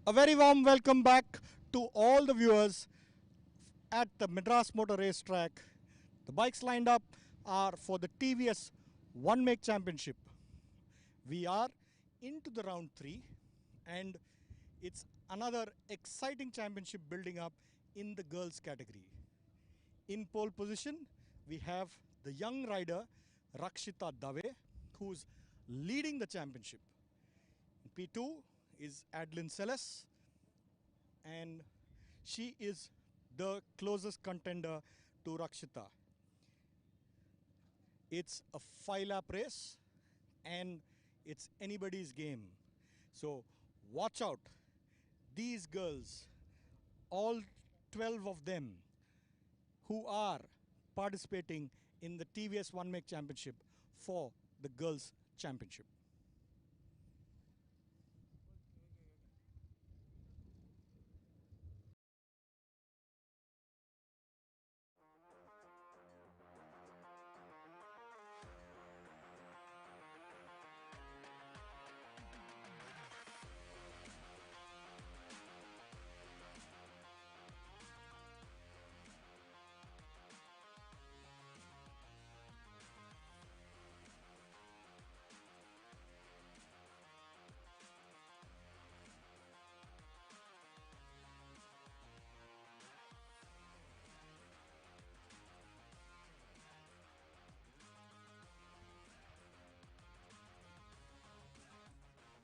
A very warm welcome back to all the viewers at the Madras Motor Racetrack. The bikes lined up are for the TVS One Make Championship. We are into the round 3 and it's another exciting championship building up in the girls category. In pole position, we have the young rider Rakshita Dave, who's leading the championship. In P2 is Adeline Celes, and she is the closest contender to Rakshita. It's a 5-lap race and it's anybody's game. So watch out. These girls, all 12 of them who are participating in the TVS One Make Championship for the girls championship.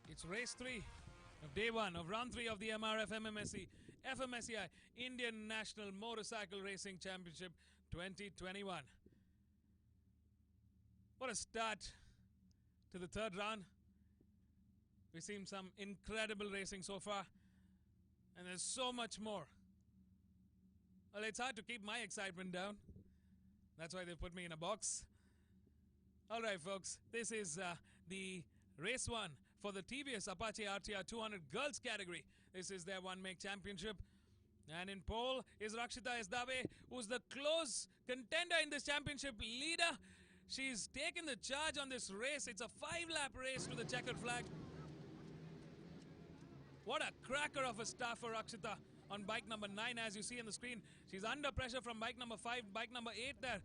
It's race 3 of day 1 of round 3 of the MRF MMSC fmsci Indian National Motorcycle Racing Championship 2021. What a start to the third round. We've seen some incredible racing so far, and there's so much more. Well, it's hard to keep my excitement down. That's why they put me in a box. All right, folks, this is the race 1 for the TVS Apache RTR 200 girls category. This is their One Make Championship. And in pole is Rakshita Dave, who's the close contender in this championship leader. She's taken the charge on this race. It's a 5-lap race to the checkered flag. What a cracker of a start for Rakshita. on bike number 9, as you see on the screen. She's under pressure from bike number 5, bike number 8 there,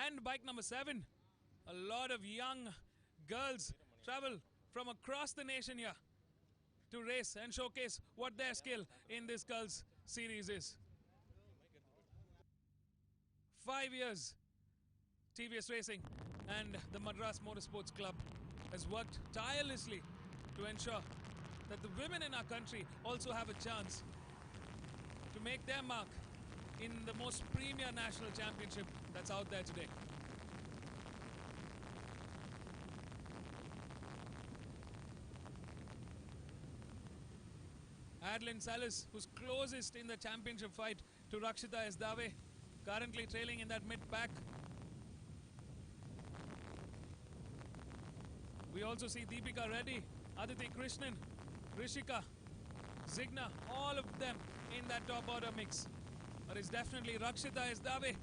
and bike number 7. A lot of young girls travel from across the nation here to race and showcase what their skill in this girls series is. 5 years TVS Racing and the Madras Motorsports Club has worked tirelessly to ensure that the women in our country also have a chance to make their mark in the most premier national championship that's out there today. Adeline Salis, who's closest in the championship fight to Rakshita Esdave, currently trailing in that mid-pack. We also see Deepika Reddy, Aditi Krishnan, Rishika, Zigna, all of them in that top order mix. But it's definitely Rakshita Esdave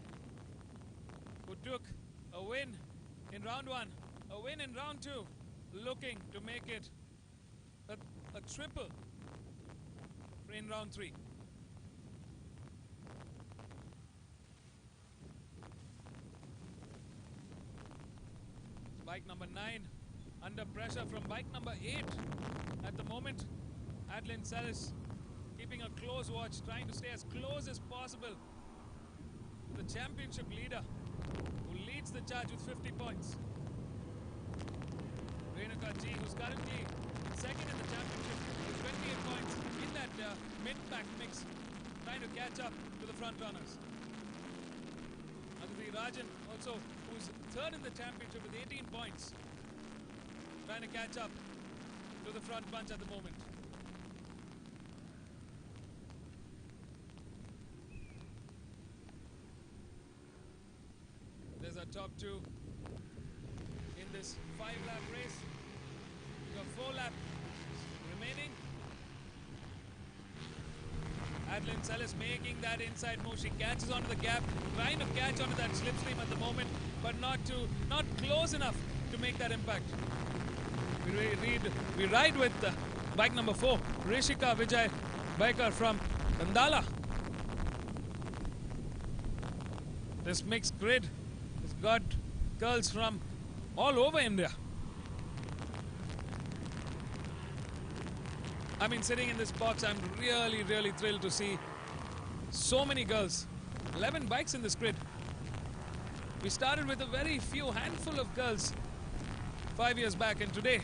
who took a win in round 1, a win in round 2, looking to make it a triple in round 3. Bike number 9 under pressure from bike number 8 at the moment. Adeline Salis keeping a close watch, trying to stay as close as possible to the championship leader who leads the charge with 50 points. Renuka G, who's currently second in the championship with 28 points in that mid-pack mix, trying to catch up to the front runners. Aditi Rajan also, who's third in the championship with 18 points, trying to catch up to the front bunch at the moment. There's our top 2 in this 5-lap race. We've got 4 laps remaining. Adeline Salis making that inside move. She catches onto the gap, trying to catch onto that slipstream at the moment, but not close enough to make that impact. We ride with bike number 4, Rishika Vijay biker from Kandala. This mixed grid has got girls from all over India. I mean, sitting in this box, I'm really thrilled to see so many girls. 11 bikes in this grid. We started with a very few handful of girls 5 years back, and today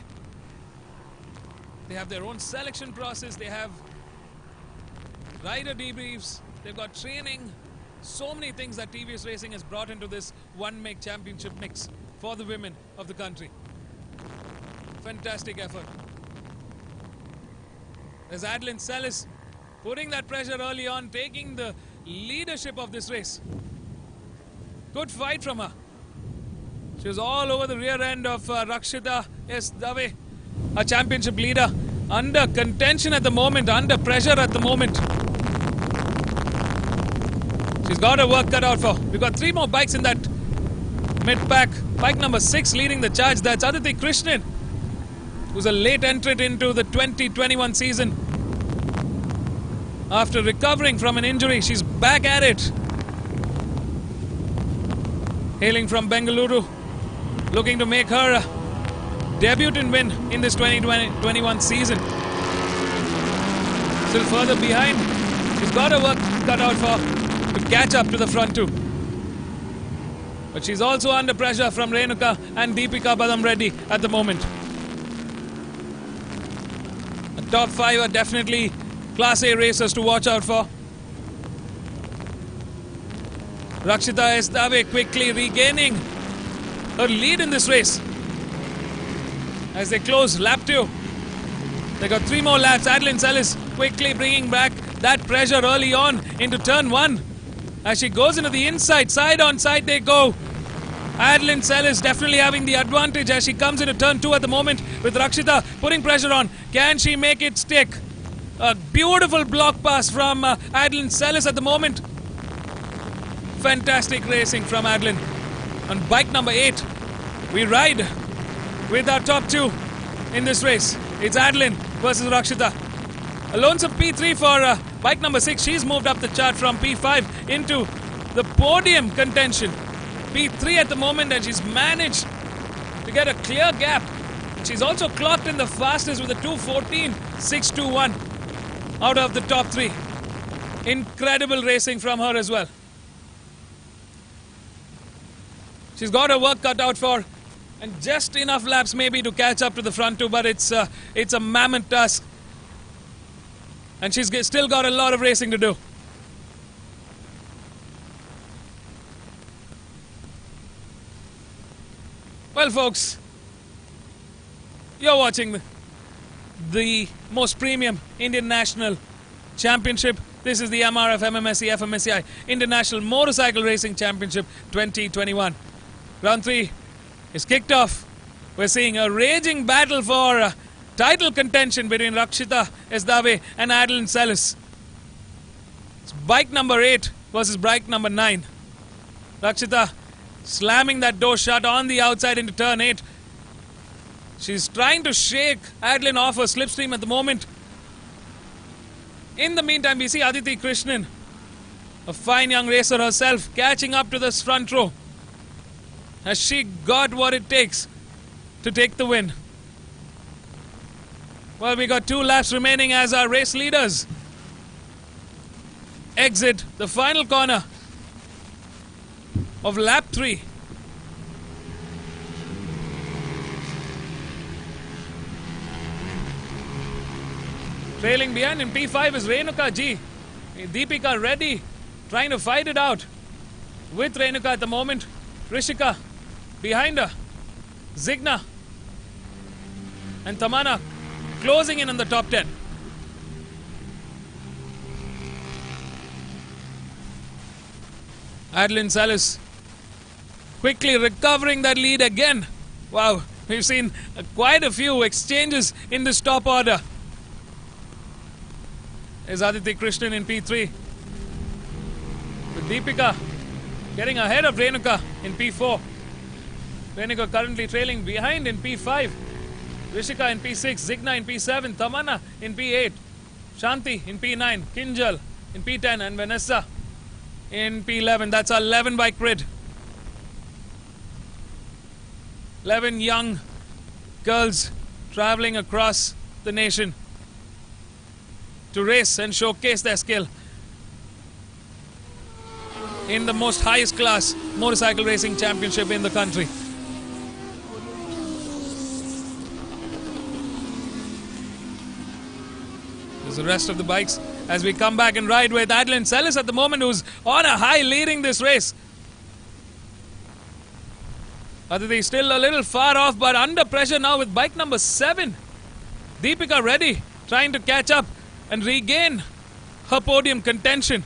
they have their own selection process, they have rider debriefs, they've got training, so many things that TVS Racing has brought into this one-make championship mix for the women of the country. Fantastic effort. There's Adeline Salis putting that pressure early on, taking the leadership of this race. Good fight from her. She was all over the rear end of Rakshita Esdave, a championship leader, under contention at the moment, under pressure at the moment. She's got her work cut out for. We've got 3 more bikes in that mid-pack. Bike number 6 leading the charge. That's Aditi Krishnan, who's a late entrant into the 2021 season. After recovering from an injury, she's back at it. Hailing from Bengaluru, looking to make her debut and win in this 2021 season. Still further behind. She's got her work cut out for to catch up to the front 2. But she's also under pressure from Renuka and Deepika Badam Reddy at the moment. The top 5 are definitely Class A racers to watch out for. Rakshita Esdave quickly regaining her lead in this race as they close lap 2. They got 3 more laps. Adeline Salis quickly bringing back that pressure early on into turn 1. As she goes into the inside, side on side they go. Adeline Salis definitely having the advantage as she comes into turn 2 at the moment, with Rakshita putting pressure on. Can she make it stick? A beautiful block pass from Adeline Salis at the moment. Fantastic racing from Adeline. On bike number 8, we ride with our top 2 in this race. It's Adeline versus Rakshita. A lonesome P3 for bike number 6. She's moved up the chart from P5 into the podium contention. P3 at the moment, and she's managed to get a clear gap. She's also clocked in the fastest with a 2:14.621 out of the top 3. Incredible racing from her as well. She's got her work cut out for, and just enough laps maybe to catch up to the front 2, but it's a mammoth task. And she's still got a lot of racing to do. Well, folks, you're watching the most premium Indian National Championship. This is the MRF MMSC fmsci International Motorcycle Racing Championship 2021. Round 3 is kicked off. We're seeing a raging battle for title contention between Rakshita Esdave and Adeline Sellis. It's bike number 8 versus bike number 9. Rakshita slamming that door shut on the outside into turn 8. She's trying to shake Adeline off her slipstream at the moment. In the meantime, we see Aditi Krishnan, a fine young racer herself, catching up to this front row. Has she got what it takes to take the win? Well, we got 2 laps remaining as our race leaders exit the final corner of lap 3. Trailing behind in P5 is Renuka G. Deepika ready, trying to fight it out with Renuka at the moment. Rishika behind her. Zigna and Tamana closing in on the top 10. Adeline Sellis quickly recovering that lead again. Wow, we've seen quite a few exchanges in this top order. Is Aditi Krishnan in P3. With Deepika getting ahead of Renuka in P4. Renuka currently trailing behind in P5. Rishika in P6, Zigna in P7, Tamana in P8, Shanti in P9, Kinjal in P10 and Vanessa in P11. That's our 11 bike grid. 11 young girls traveling across the nation to race and showcase their skill in the most highest class motorcycle racing championship in the country. There's the rest of the bikes as we come back and ride with Adeline Sellis at the moment, who's on a high leading this race. Aditi still a little far off, but under pressure now with bike number 7. Deepika ready, trying to catch up and regain her podium contention.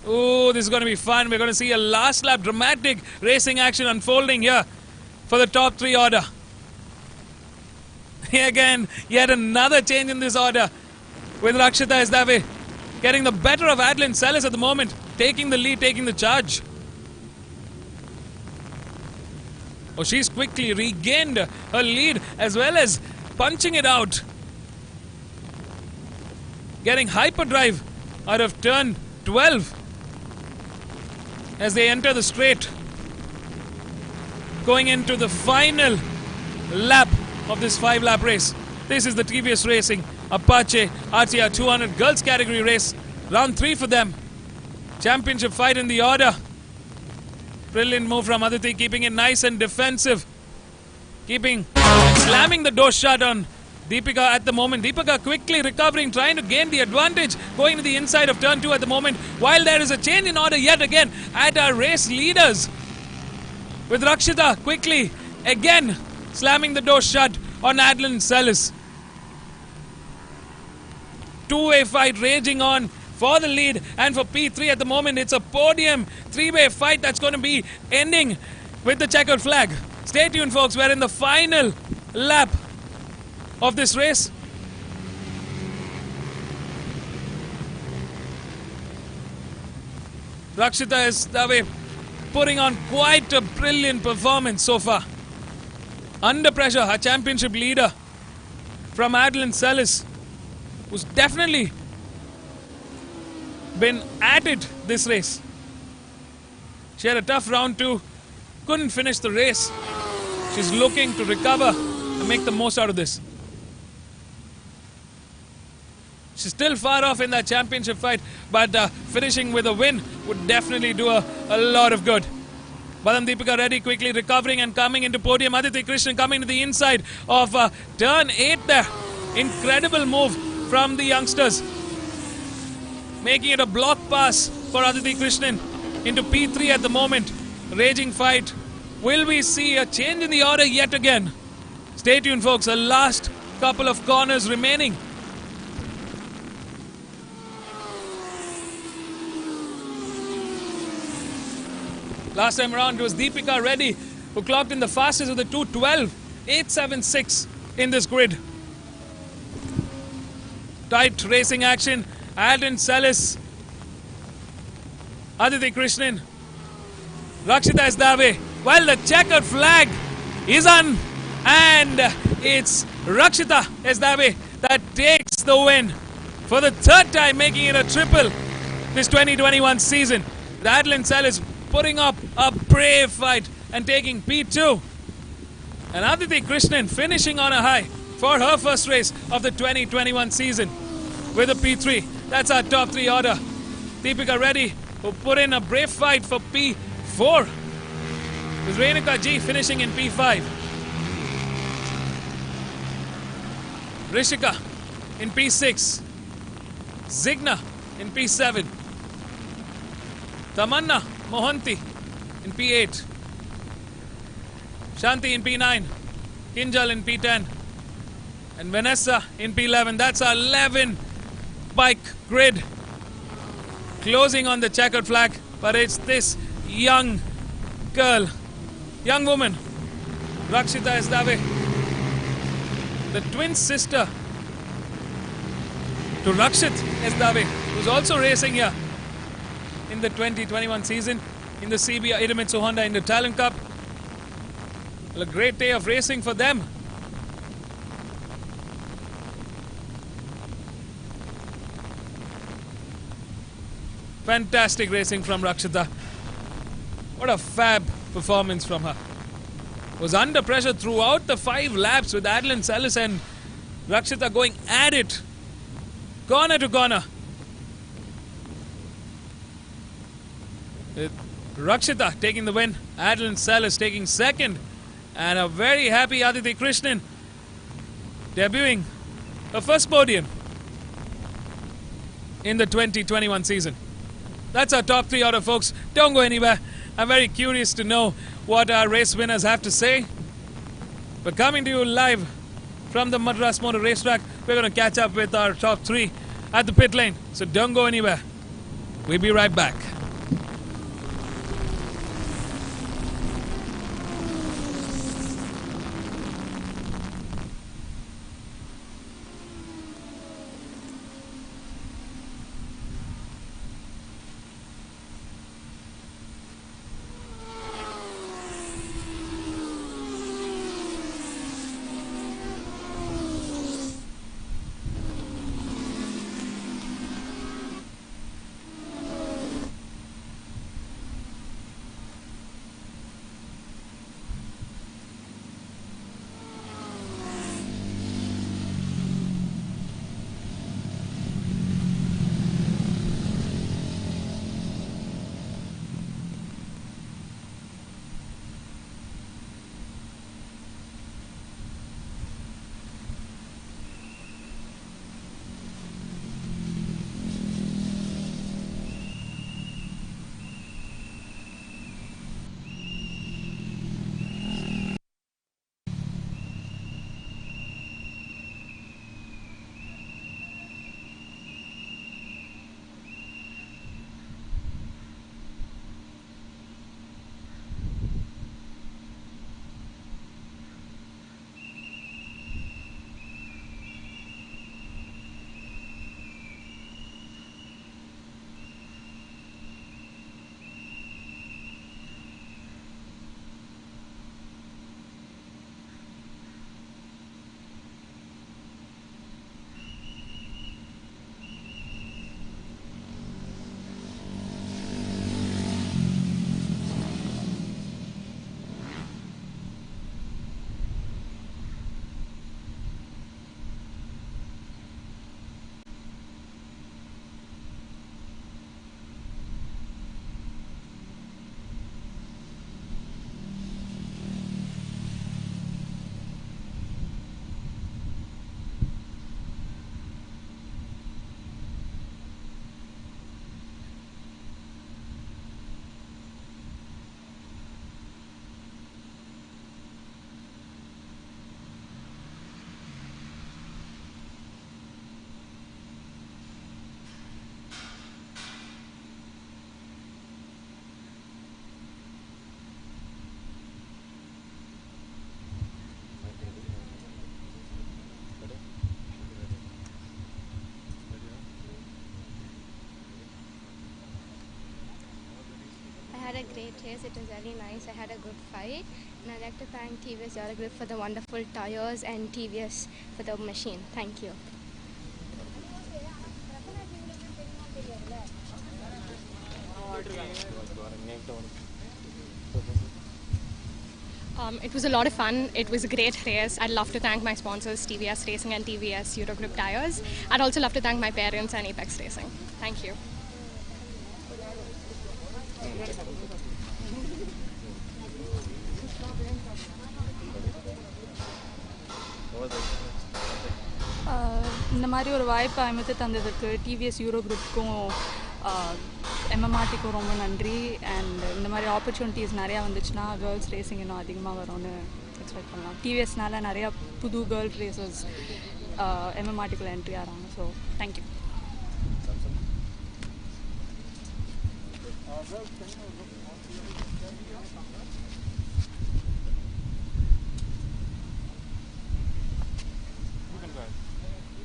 Oh, this is going to be fun. We're going to see a last lap dramatic racing action unfolding here for the top 3 order. Again, yet another change in this order with Rakshita Esdave getting the better of Adeline Sellis at the moment, taking the lead, taking the charge. Oh, she's quickly regained her lead as well as punching it out. Getting hyperdrive out of turn 12 as they enter the straight. Going into the final lap of this 5-lap race. This is the TVS Racing Apache RTR 200 girls category race. Round 3 for them. Championship fight in the order. Brilliant move from Aditi, keeping it nice and defensive. Slamming the door shut on Deepika at the moment. Deepika quickly recovering, trying to gain the advantage, going to the inside of turn 2 at the moment, while there is a change in order yet again at our race leaders. With Rakshita quickly, again, slamming the door shut on Adeline Sellis. Two-way fight raging on for the lead, and for P3 at the moment, it's a podium 3-way fight that's going to be ending with the checkered flag. Stay tuned, folks. We're in the final lap of this race. Rakshita is putting on quite a brilliant performance so far. Under pressure, her championship leader from Adeline Sellis who's definitely been at it this race. She had a tough round 2, couldn't finish the race. She's looking to recover and make the most out of this. She's still far off in that championship fight, but finishing with a win would definitely do a lot of good. Badam Deepika Reddy quickly recovering and coming into podium. Aditi Krishnan coming to the inside of turn 8 there. Incredible move from the youngsters. Making it a block pass for Aditi Krishnan into P3 at the moment. Raging fight. Will we see a change in the order yet again? Stay tuned, folks. The last couple of corners remaining. Last time around it was Deepika Reddy who clocked in the fastest with the 2:12, 8:76 in this grid. Tight racing action. Alden Sellis, Aditi Krishnan, Rakshita Esdave. Well, the checkered flag is on, and it's Rakshita Esdave that takes the win for the third time, making it a triple this 2021 season. Adeline Sellis putting up a brave fight and taking P2. And Aditi Krishnan finishing on a high for her first race of the 2021 season with a P3. That's our top 3 order. Deepika Reddy, who put in a brave fight for P4. With Renuka G finishing in P5. Rishika in P6. Zigna in P7. Tamanna Mohanty in P8. Shanti in P9. Kinjal in P10. And Vanessa in P11. That's our 11 bike grid. Closing on the checkered flag. But it's this young girl, young woman, Rakshita Esdave, the twin sister to Rakshit Esdave, who's also racing here in the 2021 season in the CB Idemitsu Honda in the Talent Cup. Well, a great day of racing for them. Fantastic racing from Rakshita. What a fab performance from her. Was under pressure throughout the 5 laps with Adeline Sellis and Rakshita going at it, corner to corner. With Rakshita taking the win, Adeline Sellis taking second, and a very happy Aditi Krishnan debuting her first podium in the 2021 season. That's our top 3 order, folks. Don't go anywhere. I'm very curious to know what our race winners have to say. We're coming to you live from the Madras Motor Racetrack. We're going to catch up with our top 3 at the pit lane. So don't go anywhere. We'll be right back. a great race. It was very nice. I had a good fight. And I'd like to thank TVS Eurogroup for the wonderful tires and TVS for the machine. Thank you. It was a lot of fun. It was a great race. I'd love to thank my sponsors, TVS Racing and TVS Eurogroup Tires. I'd also love to thank my parents and Apex Racing. Thank you. இந்த மாதிரி ஒரு வாய்ப்பை அமைத்து தந்ததுக்கு TVS euro குரூப்புக்கும் எம்எம்ஆர்டிக்கும் ரொம்ப நன்றி. And இந்த மாதிரி opportunities நிறையா வந்துச்சுன்னா கேர்ள்ஸ் ரேசிங் இன்னும் அதிகமாக வரும்னு எக்ஸ்பெக்ட் பண்ணலாம். டிவிஎஸ்னால நிறையா புது கேர்ள் ரேசர்ஸ் எம்எம்ஆர்டிக்குள்ள என்ட்ரி ஆகிறாங்க. So thank you.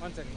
One second.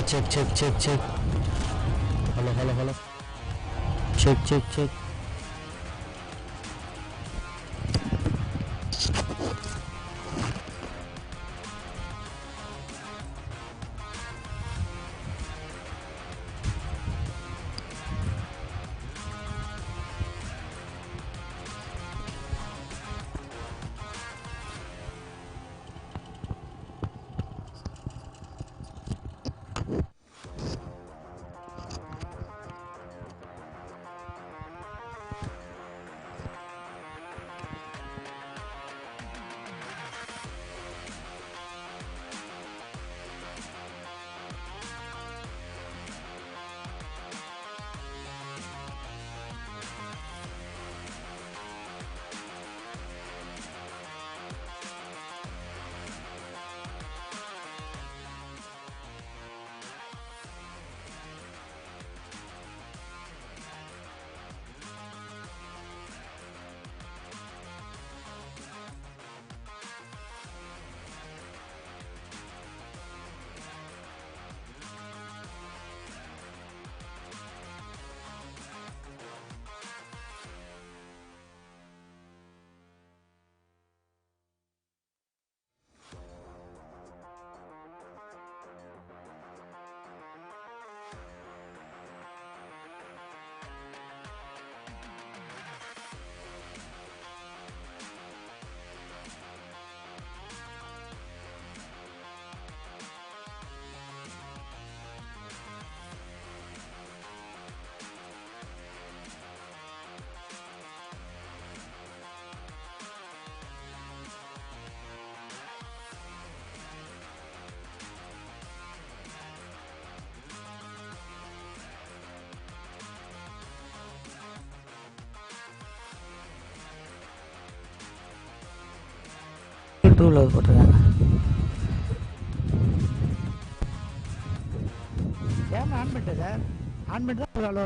check. Hello. Check. ட்ரூல போட்டுருக்காங்க. கேமரா ஆன் பண்ணிட்டேன் சார். ஆன் பண்ணிட்டு தான் allow.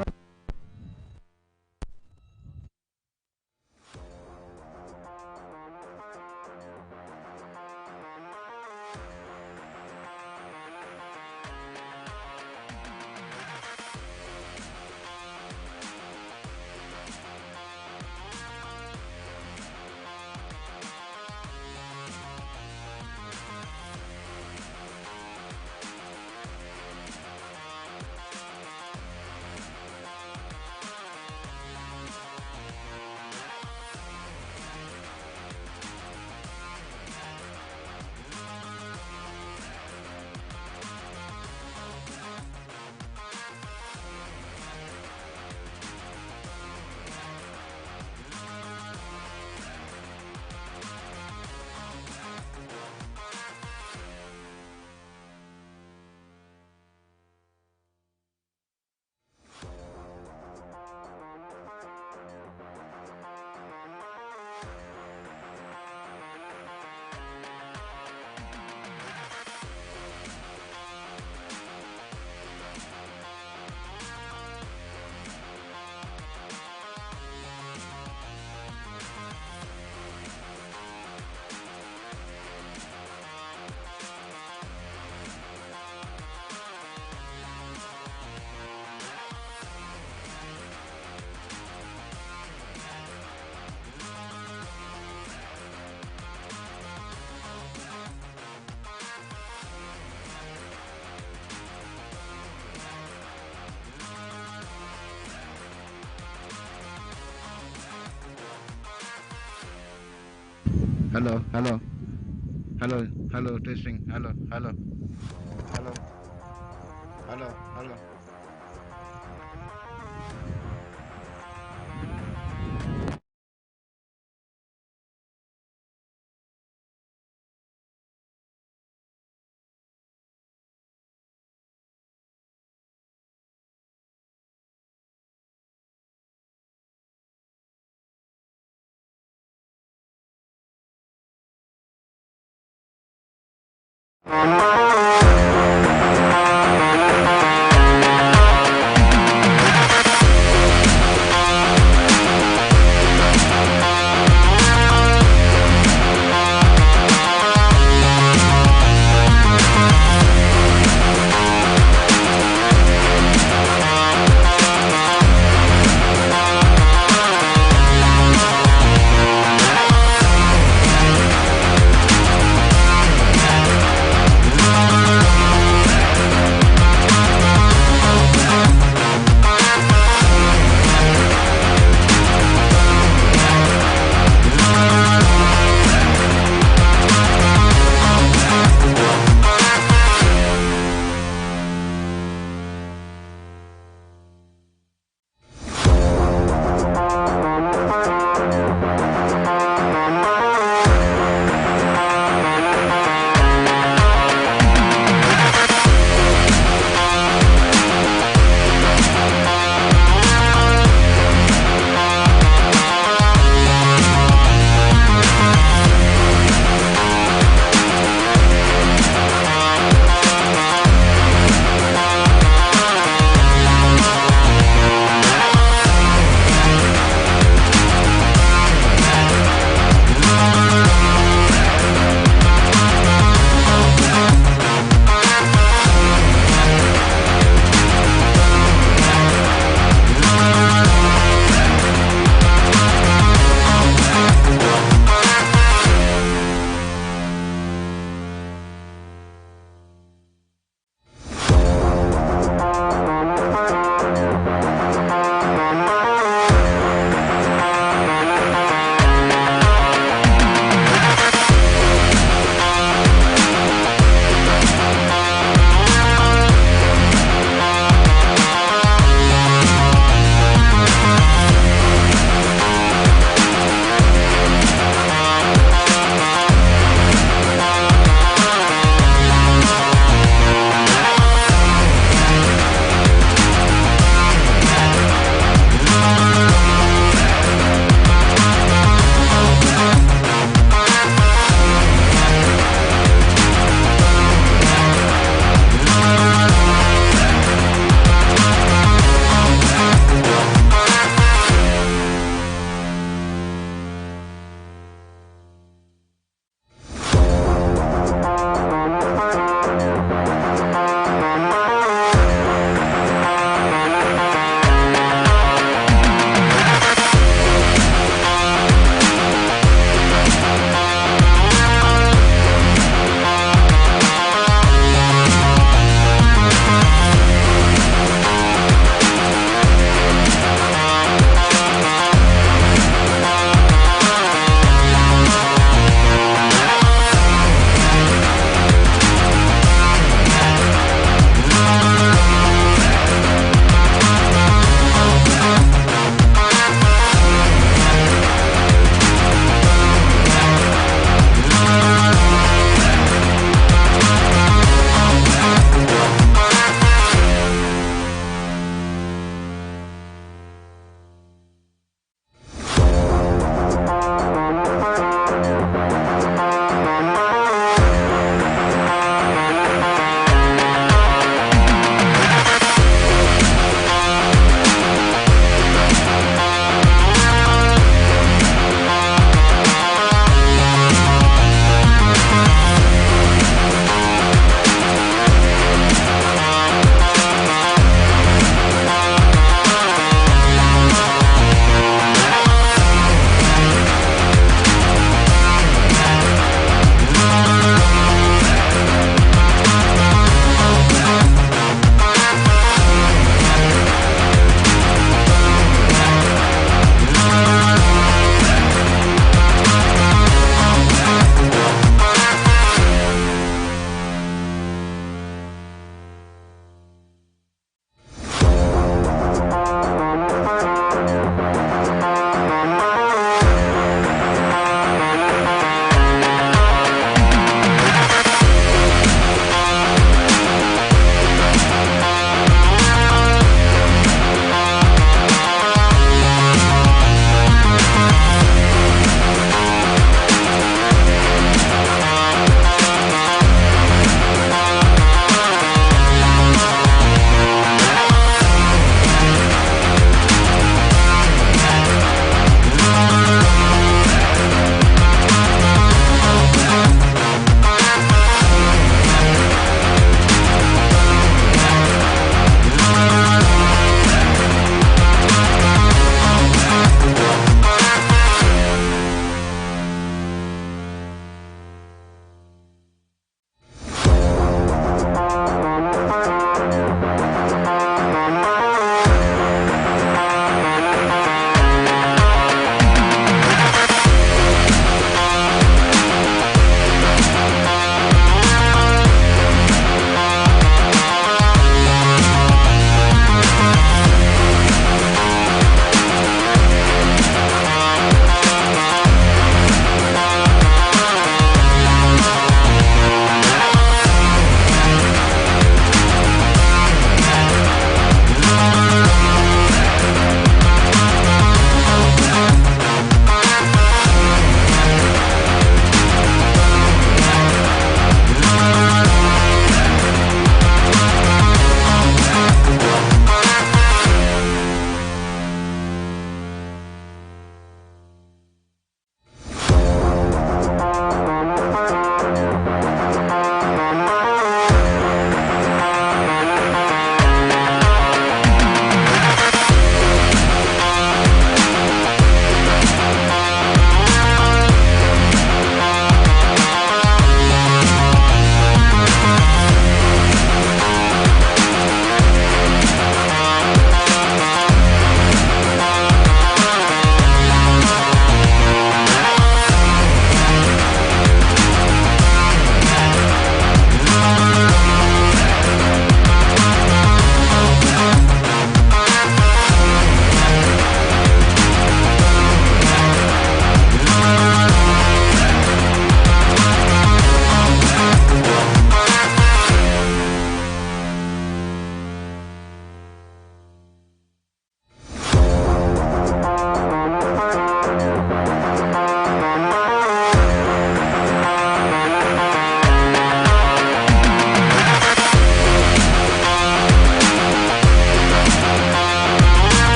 Hello, testing. Hello.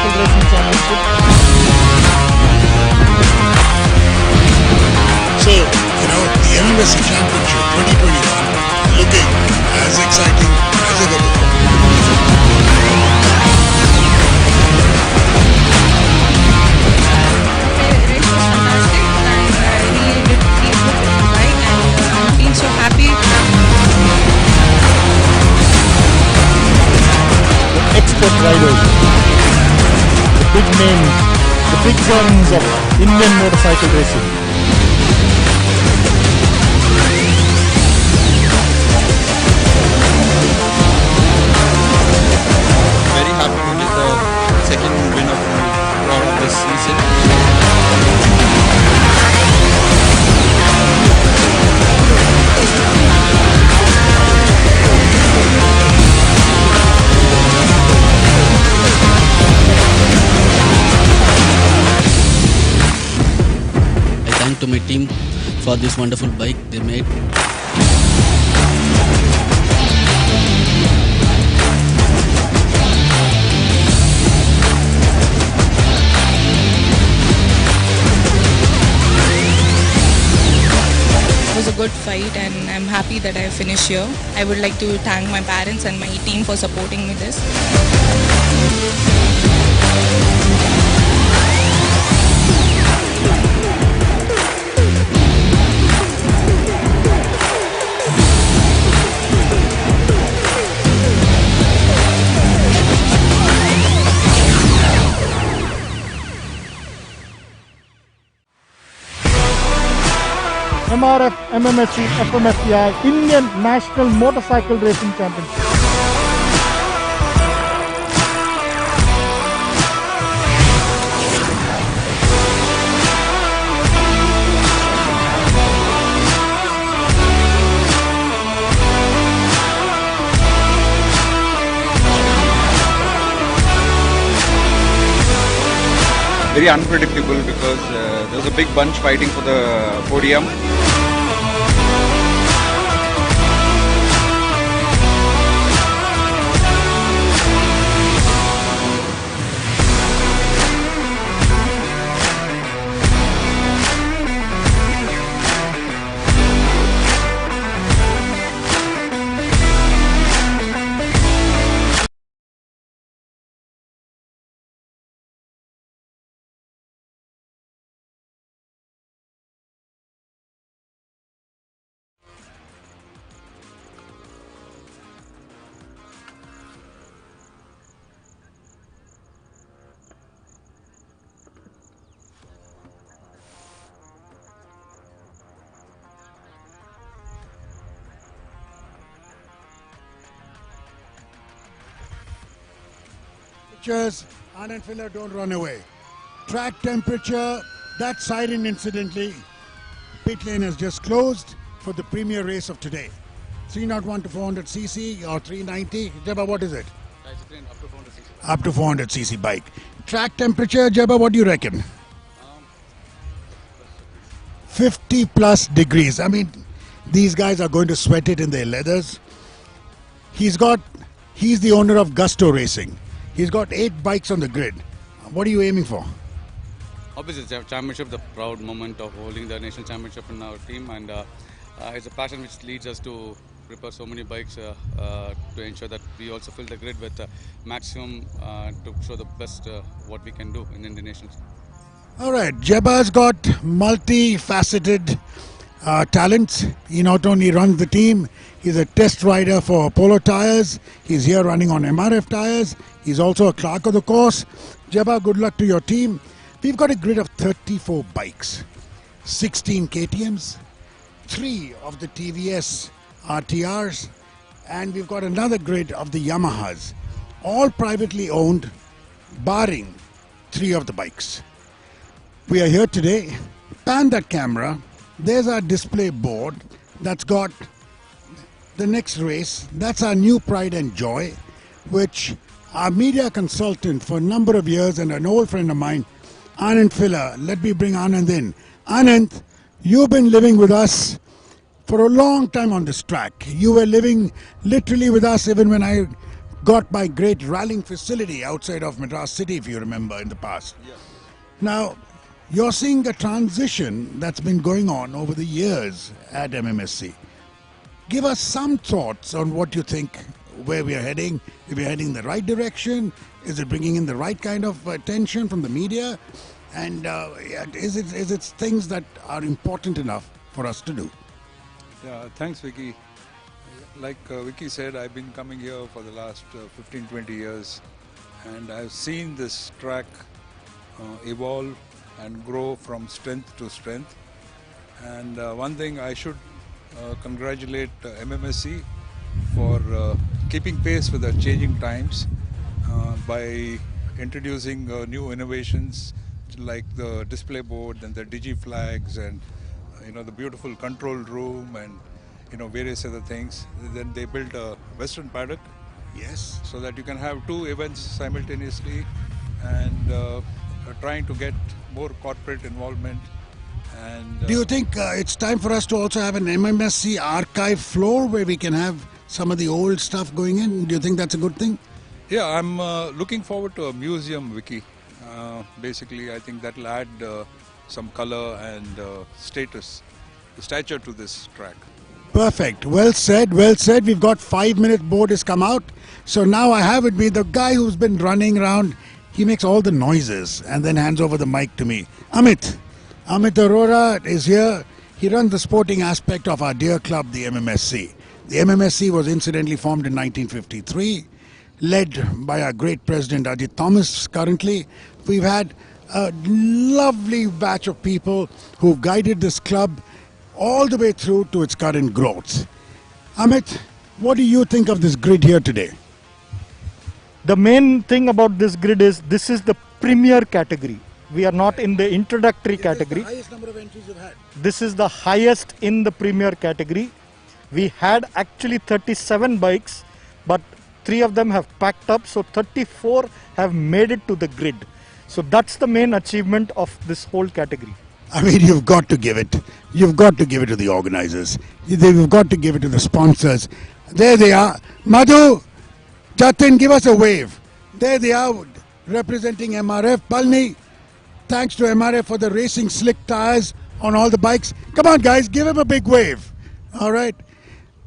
Motorcycle Racing Championship. So, the MMSC Championship 2021 looking as exciting as ever before. So happy. The expert riders, the big names, the big guns of Indian motorcycle racing. Very happy to get the second win of this season. To my team for this wonderful bike they made. It was a good fight and I'm happy that I finished here. I would like to thank my parents and my team for supporting me this. MRF MMSC fmsci Indian National Motorcycle Racing Championship. Very unpredictable because there was a big bunch fighting for the podium. Pictures, Anand Filler, don't run away. Track temperature, that siren incidentally, pit lane has just closed for the premier race of today. 301 to 400cc or 390, Jabba, what is it? Up to 400cc. Up to 400cc bike. Track temperature, Jabba, what do you reckon? 50 plus degrees. I mean, these guys are going to sweat it in their leathers. He's the owner of Gusto Racing. He's got 8 bikes on the grid. What are you aiming for? Obviously, the championship, the proud moment of holding the national championship in our team, and it's a passion which leads us to prepare so many bikes to ensure that we also fill the grid with maximum to show the best what we can do in Indian nations. All right, Jabba's got multifaceted talents. He not only runs the team, he's a test rider for Polo tires. He's here running on MRF tires. He's also a clerk of the course. Jabba, good luck to your team. We've got a grid of 34 bikes, 16 KTMs, 3 of the TVS RTRs, and we've got another grid of the Yamahas, all privately owned, barring 3 of the bikes. We are here today. Pan that camera. There's our display board that's got the next race. That's our new pride and joy, which our media consultant for a number of years and an old friend of mine, Anand Filler. Let me bring Anand in. Anand, you've been living with us for a long time on this track. You were living literally with us even when I got my great rallying facility outside of Madras city, if you remember, in the past. Yes. Now, you're seeing a transition that's been going on over the years at MMSC. Give us some thoughts on what you think, where we are heading. If we're heading in the right direction, is it bringing in the right kind of attention from the media? And is it things that are important enough for us to do? Yeah, thanks, Vicky. Like Vicky said, I've been coming here for the last 15-20 years, and I've seen this track evolve and grow from strength to strength. And one thing I should congratulate MMSC for keeping pace with the changing times by introducing new innovations like the display board and the digi flags and the beautiful control room and various other things. Then they built a Western paddock. Yes. So that you can have two events simultaneously, and trying to get more corporate involvement. And do you think it's time for us to also have an MMSC archive floor where we can have some of the old stuff going in? Do you think that's a good thing? Yeah, I'm looking forward to a museum, Vicky. Basically, I think that'll add some color and stature to this track. Perfect. Well said. Well said. We've got 5-minute board has come out. So now I have with me the guy who's been running around. He makes all the noises and then hands over the mic to me. Amit Arora is here. He runs the sporting aspect of our dear club, the MMSC. The MMSC was incidentally formed in 1953, led by our great president Ajit Thomas currently. We've had a lovely batch of people who've guided this club all the way through to its current growth. Amit, what do you think of this grid here today? The main thing about this grid is this is the premier category. We are not in the introductory category. This is the highest number of entries you've had. This is the highest in the premier category. We had actually 37 bikes, but 3 of them have packed up, so 34 have made it to the grid. So that's the main achievement of this whole category. I mean, you've got to give it. You've got to give it to the organizers. You've got to give it to the sponsors. There they are. Madhu, Jatin, give us a wave. There they are, representing MRF. Palni, thanks to MRF for the racing slick tires on all the bikes. Come on, guys, give him a big wave. All right.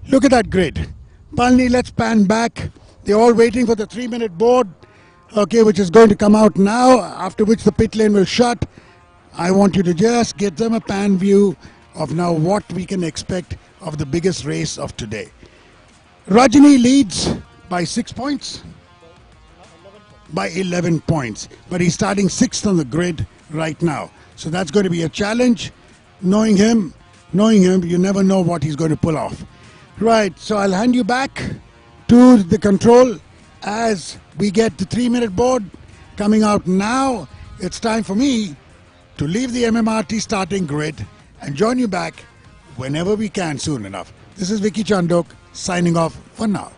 Look at that grid. Palni, let's pan back. They're all waiting for the 3-minute board, okay, which is going to come out now, after which the pit lane will shut. I want you to just get them a pan view of now what we can expect of the biggest race of today. Rajani leads by 6 points. By 11 points. But he's starting 6th on the grid right now. So that's going to be a challenge. Knowing him, you never know what he's going to pull off. Right, so I'll hand you back to the control as we get the 3-minute board coming out now. It's time for me to leave the MMRT starting grid and join you back whenever we can soon enough. This is Vicky Chandok signing off for now.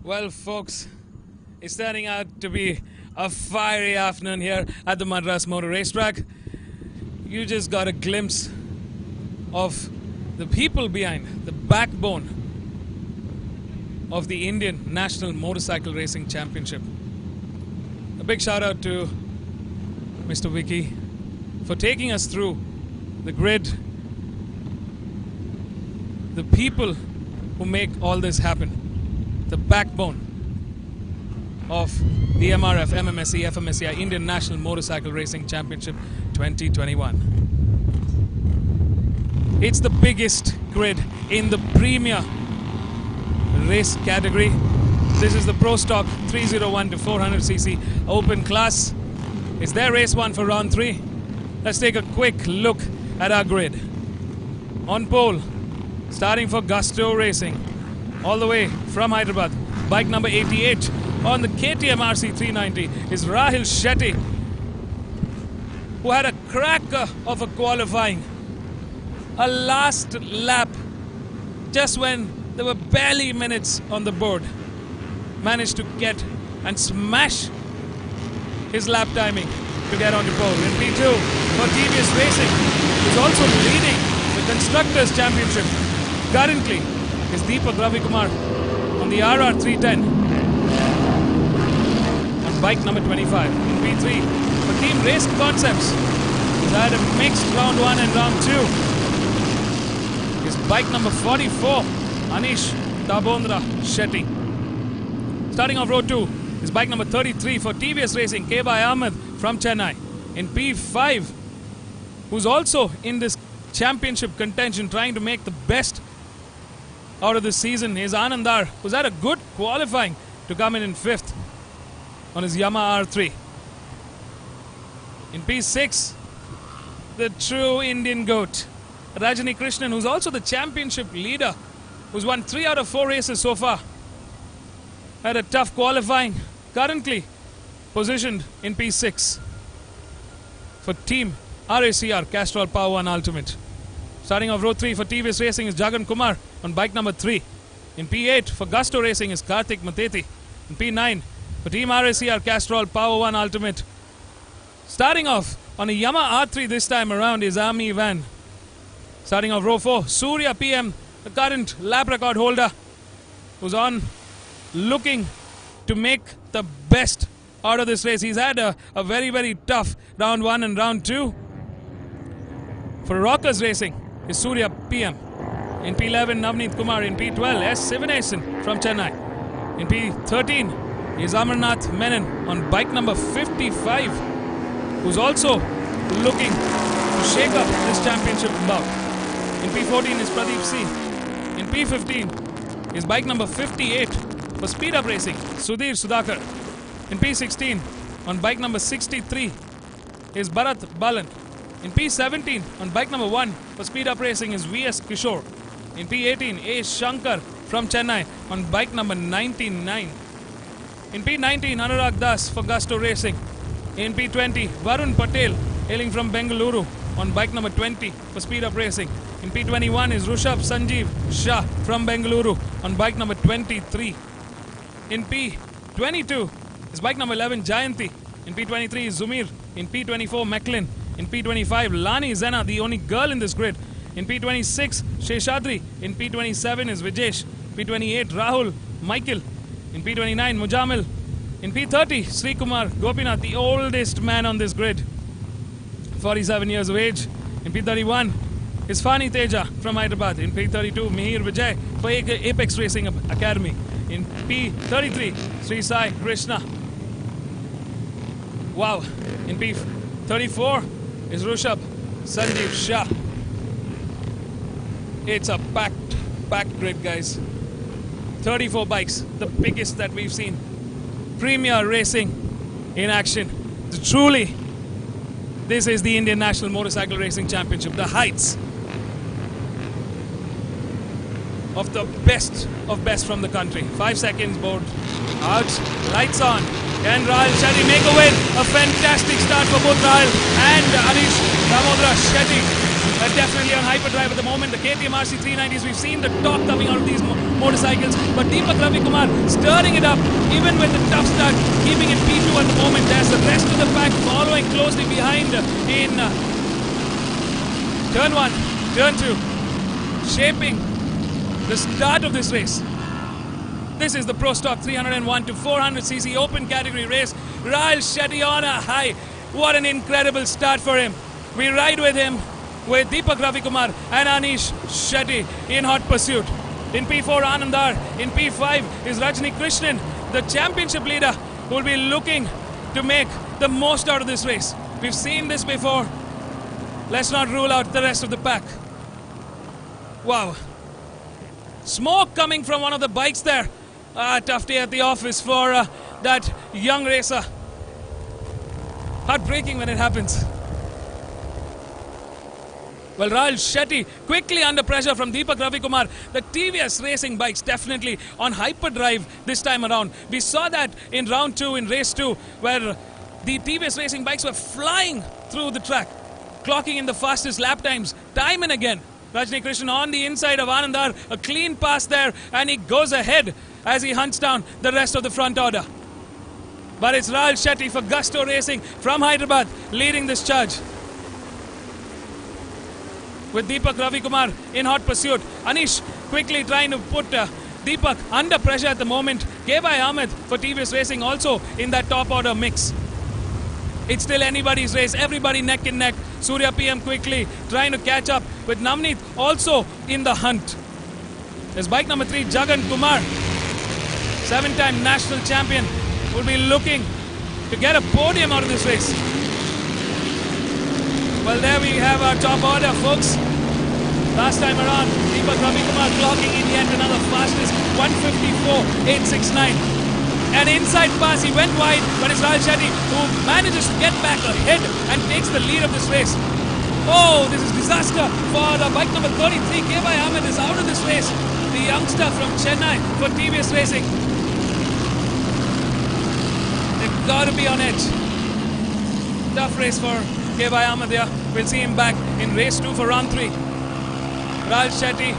Well, folks, it's turning out to be a fiery afternoon here at the Madras Motor Racetrack. You just got a glimpse of the people behind the backbone of the Indian National Motorcycle Racing Championship. A big shout out to Mr. Vicky for taking us through the grid, the people who make all this happen, the backbone of the MRF MMSC fmsci Indian National Motorcycle Racing Championship 2021. It's the biggest grid in the premier race category. This is the Pro Stock 301 to 400cc open class. It's their race one for round 3. Let's take a quick look at our grid. On pole, starting for Gusto Racing, all the way from Hyderabad, bike number 88 on the KTM RC 390 is Rahil Shetty, who had a cracker of a qualifying. A last lap, just when there were barely minutes on the board, managed to get and smash his lap timing to get onto pole. In P2 for TVS Racing, is also leading the Constructors' Championship. Currently is Deepak Ravikumar on the RR 310 on bike number 25. In P3 for Team Race Concepts, who's had a mixed round 1 and round 2, is bike number 44, Anish Dabondra Shetty. Starting off row 2 is bike number 33 for TVS Racing, K.Y. Ahmed from Chennai. In P5, who's also in this championship contention, trying to make the best out of this season, is Anandar, who's had a good qualifying to come in 5th on his Yamaha R3. In P6, the true Indian GOAT, Rajani Krishnan, who's also the championship leader, who's won 3 out of 4 races so far. Had a tough qualifying, currently positioned in P6 for Team RACR Castrol Power One Ultimate. Starting off row 3 for TVS Racing is Jagan Kumar on bike number 3. In P8 for Gusto Racing is Karthik Mateti. In P9 for Team RACR Castrol Power One Ultimate, starting off on a Yamaha R3 this time around, is Ami Van. Starting off row 4, Surya PM, the current lap record holder, who's on looking to make the best out of this race. He's had a very, very tough round 1 and round 2. For Rockers Racing is Surya PM. In P11, Navneet Kumar. In P12, S. Sivanesan from Chennai. In P13 is Amarnath Menon on bike number 55, who's also looking to shake up this championship bout. In P14 is Pradeep C. In P15 is bike number 58 for Speed Up Racing, Sudhir Sudhakar. In P16 on bike number 63 is Bharat Balan. In P17 on bike number 1 for Speed Up Racing is VS Kishore. In P18 A. Shankar from Chennai on bike number 99. In P19 Anurag Das for Gusto Racing. In P20 Varun Patel hailing from Bengaluru on bike number 20 for Speed Up Racing. In P21 is Rushabh Sanjeev Shah from Bengaluru on bike number 23. In P22 is bike number 11 Jayanti. In P23 is Zumir. In P24 Macklin. In P25 Lani Zena, the only girl in this grid. In P26 Sheshadri. In P27 is Vijesh. P28 Rahul Michael. In P29 Mujamil. In P30 Sri Kumar Gopinath, the oldest man on this grid, 47 years of age. In P31 is Fani Teja from Hyderabad. In P32 Mihir Vijay for Apex Racing Academy. In P33 Sri Sai Krishna. Wow. In P34 is Rushabh Sanjeev Shah. It's a packed grid, guys. 34 bikes, the biggest that we've seen. Premier racing in action. Truly, this is the Indian National Motorcycle Racing Championship. The heights of the best of best from the country. 5 seconds board out, lights on. Can Rahil Shetty make a win? A fantastic start for both Rahil and Anish Damodra Shetty. Definitely on hyperdrive at the moment. The KTM RC 390s, we've seen the top coming out of these motorcycles, but Deepak Ravikumar stirring it up even with the tough start, keeping it P2 at the moment. There's the rest of the pack following closely behind in turn 1, turn 2, shaping the start of this race. This is the Pro Stock 301 to 400cc open category race. Rahil Shetty on a high. What an incredible start for him. We ride with him with Deepak Ravikumar and Anish Shetty in hot pursuit. In P4, Anandar. In P5 is Rajni Krishnan, the championship leader, who will be looking to make the most out of this race. We've seen this before. Let's not rule out the rest of the pack. Wow. Smoke coming from one of the bikes there. Tough day at the office for that young racer. Heartbreaking when it happens. Well, Rahul Shetty quickly under pressure from Deepak Ravikumar. The TVS racing bikes definitely on hyperdrive this time around. We saw that in round 2 in race 2, where the TVS racing bikes were flying through the track, clocking in the fastest lap times time and again. Rajni Krishnan on the inside of Anandar, a clean pass there, and he goes ahead as he hunts down the rest of the front order. But it's Rahul Shetty for Gusto Racing from Hyderabad leading this charge, with Deepak Ravikumar in hot pursuit. Anish quickly trying to put Deepak under pressure at the moment. Kebai Ahmed for TVS Racing also in that top order mix. It's still anybody's race, everybody neck and neck. Surya PM quickly trying to catch up with Navneet also in the hunt. There's bike number 3, Jagan Kumar, 7-time national champion, will be looking to get a podium out of this race. Well, there we have our top order, folks. Last time around, Deepak Ravikumar clocking in yet another fastest 154.869. An inside pass, he went wide, but it's Rahul Shetty who manages to get back ahead and takes the lead of this race. Oh, this is disaster for bike number 33. Kebai Ahmed is out of this race. The youngster from Chennai for TVS Racing. They've got to be on edge. Tough race for Kebai Ahmed here. We'll see him back in race 2 for round 3. Rahul Shetty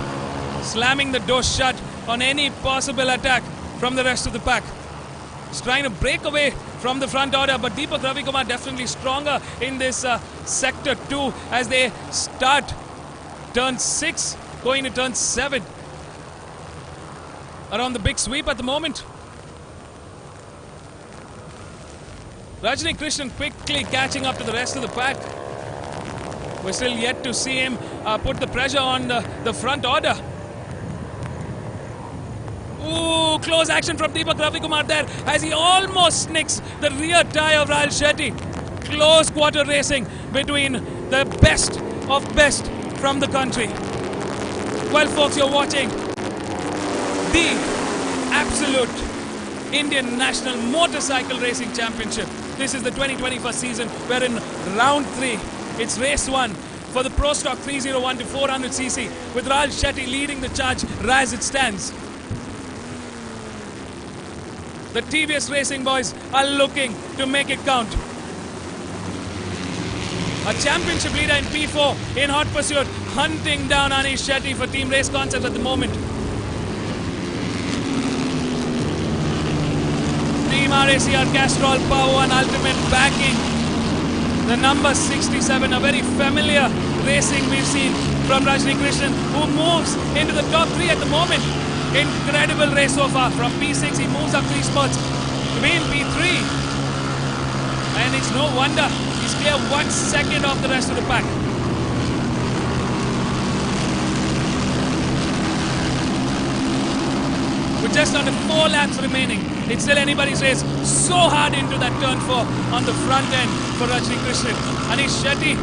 slamming the door shut on any possible attack from the rest of the pack. He's trying to break away from the front order, but Deepak Ravikumar definitely stronger in this sector 2 as they start turn 6 going to turn 7. Around the big sweep at the moment. Rajni Krishnan quickly catching up to the rest of the pack. We're still yet to see him put the pressure on the front order. Ooh, close action from Deepak Ravikumar there as he almost snicks the rear tyre of Rahul Shetty. Close quarter racing between the best of best from the country. Well, folks, you're watching the absolute Indian National Motorcycle Racing Championship. This is the 2021 season. We're in round 3. It's race 1 for the Pro Stock 301 to 400cc with Rahul Shetty leading the charge as it stands. The TVS Racing boys are looking to make it count. A championship leader in P4 in hot pursuit, hunting down Anish Shetty for Team Race Concept at the moment. Team RACR Castrol Power and Ultimate backing the number 67, a very familiar racing we've seen from Rajni Krishnan, who moves into the top 3 at the moment. Incredible race so far. From P6 he moves up 3 spots to be in P3, and it's no wonder he's clear 1 second off the rest of the pack. With just under 4 laps remaining, it's still anybody's race. So hard into that turn 4 on the front end for Rajni Krishnan. Anish Shetty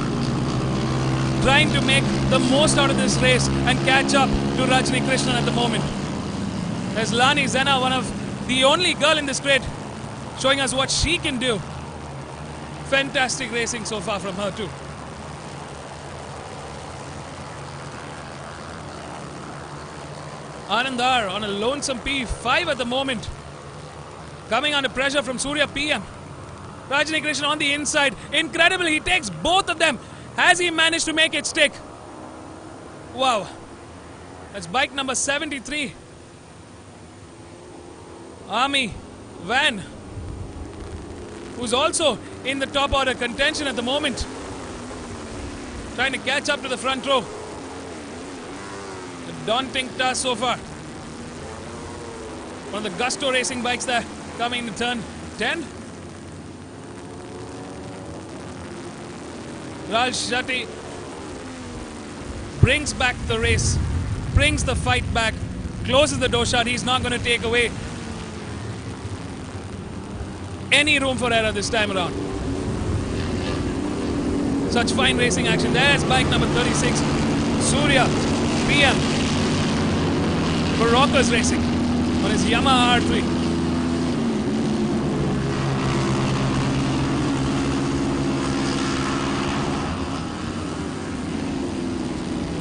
trying to make the most out of this race and catch up to Rajni Krishnan at the moment. There's Lani Zena, one of the only girl in this grade, showing us what she can do. Fantastic racing so far from her too. Anandar on a lonesome P5 at the moment. Coming under pressure from Surya PM. Rajni Krishnan on the inside. Incredible, he takes both of them. Has he managed to make it stick? Wow. That's bike number 73. Army Van, who's also in the top order contention at the moment. Trying to catch up to the front row. A daunting task so far. One of the Gusto racing bikes there coming to turn 10. Rahul Shetty brings back the race, brings the fight back, closes the door shut. He's not going to take away any room for error this time around. Such fine racing action. There's bike number 36, Surya PM for Rockers Racing on his Yamaha R3.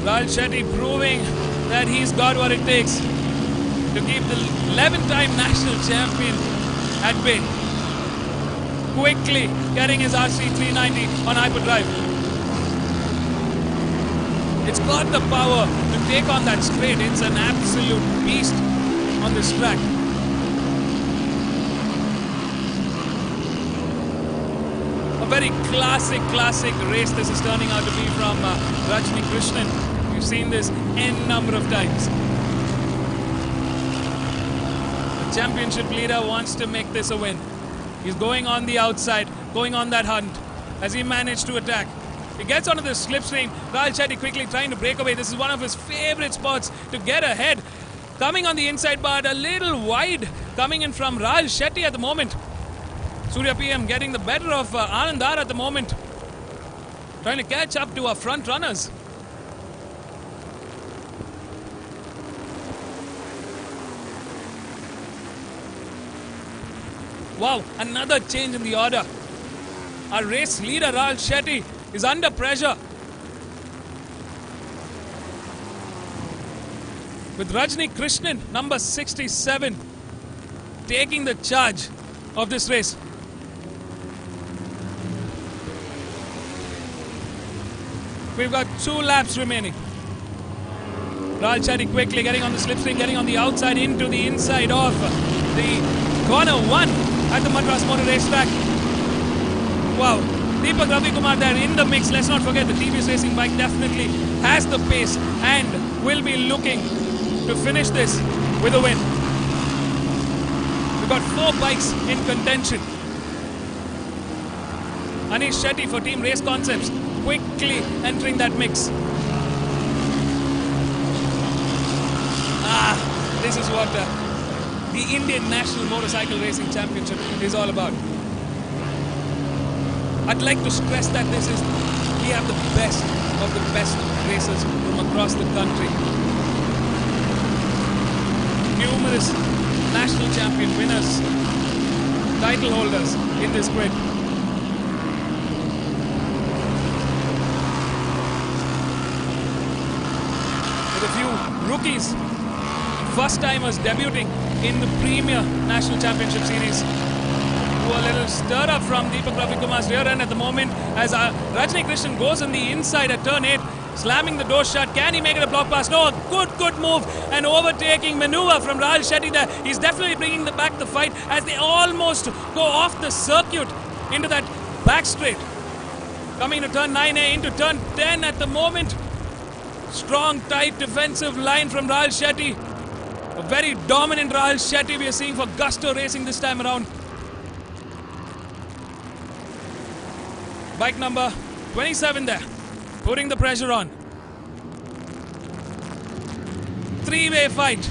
Rahul Shetty proving that he's got what it takes to keep the 11-time national champion at bay. Quickly getting his RC 390 on hyperdrive. It's got the power to take on that straight. It's an absolute beast on this track. A very classic race this is turning out to be from Rajni Krishnan. We've seen this n number of times. The championship leader wants to make this a win. He's going on the outside, going on that hunt as he managed to attack. He gets onto the slipstream. Rahul Shetty quickly trying to break away. This is one of his favorite spots to get ahead. Coming on the inside, but a little wide coming in from Rahul Shetty at the moment. Surya PM getting the better of Anandar at the moment. Trying to catch up to our front runners. Wow, another change in the order. Our race leader Rahul Shetty is under pressure. With Rajni Krishnan, number 67, taking the charge of this race. We've got 2 laps remaining. Rahul Shetty quickly getting on the slipstream, getting on the outside into the inside of the corner 1 at the Madras Motor Racetrack. Wow, Deepak Ravi Kumar there in the mix. Let's not forget the TVS Racing bike definitely has the pace and will be looking to finish this with a win. We've got 4 bikes in contention. Anish Shetty for Team Race Concepts quickly entering that mix. This is what the Indian National Motorcycle Racing Championship is all about. I'd like to stress that we have the best of the best racers from across the country. Numerous national champion winners, title holders in this grid. With a few rookies, first-timers debuting in the Premier National Championship Series. A little stir up from Deepak Ravi Kumar's rear end at the moment as Rajni Krishnan goes on the inside at turn 8, slamming the door shut. Can he make it a block pass? No, good move and overtaking maneuver from Rahul Shetty there. He's definitely bringing back the fight as they almost go off the circuit into that back straight. Coming to turn 9A into turn 10 at the moment. Strong, tight defensive line from Rahul Shetty. A very dominant Rahul Shetty we are seeing for Gusto Racing this time around. Bike number 27 there, putting the pressure on. 3-way fight.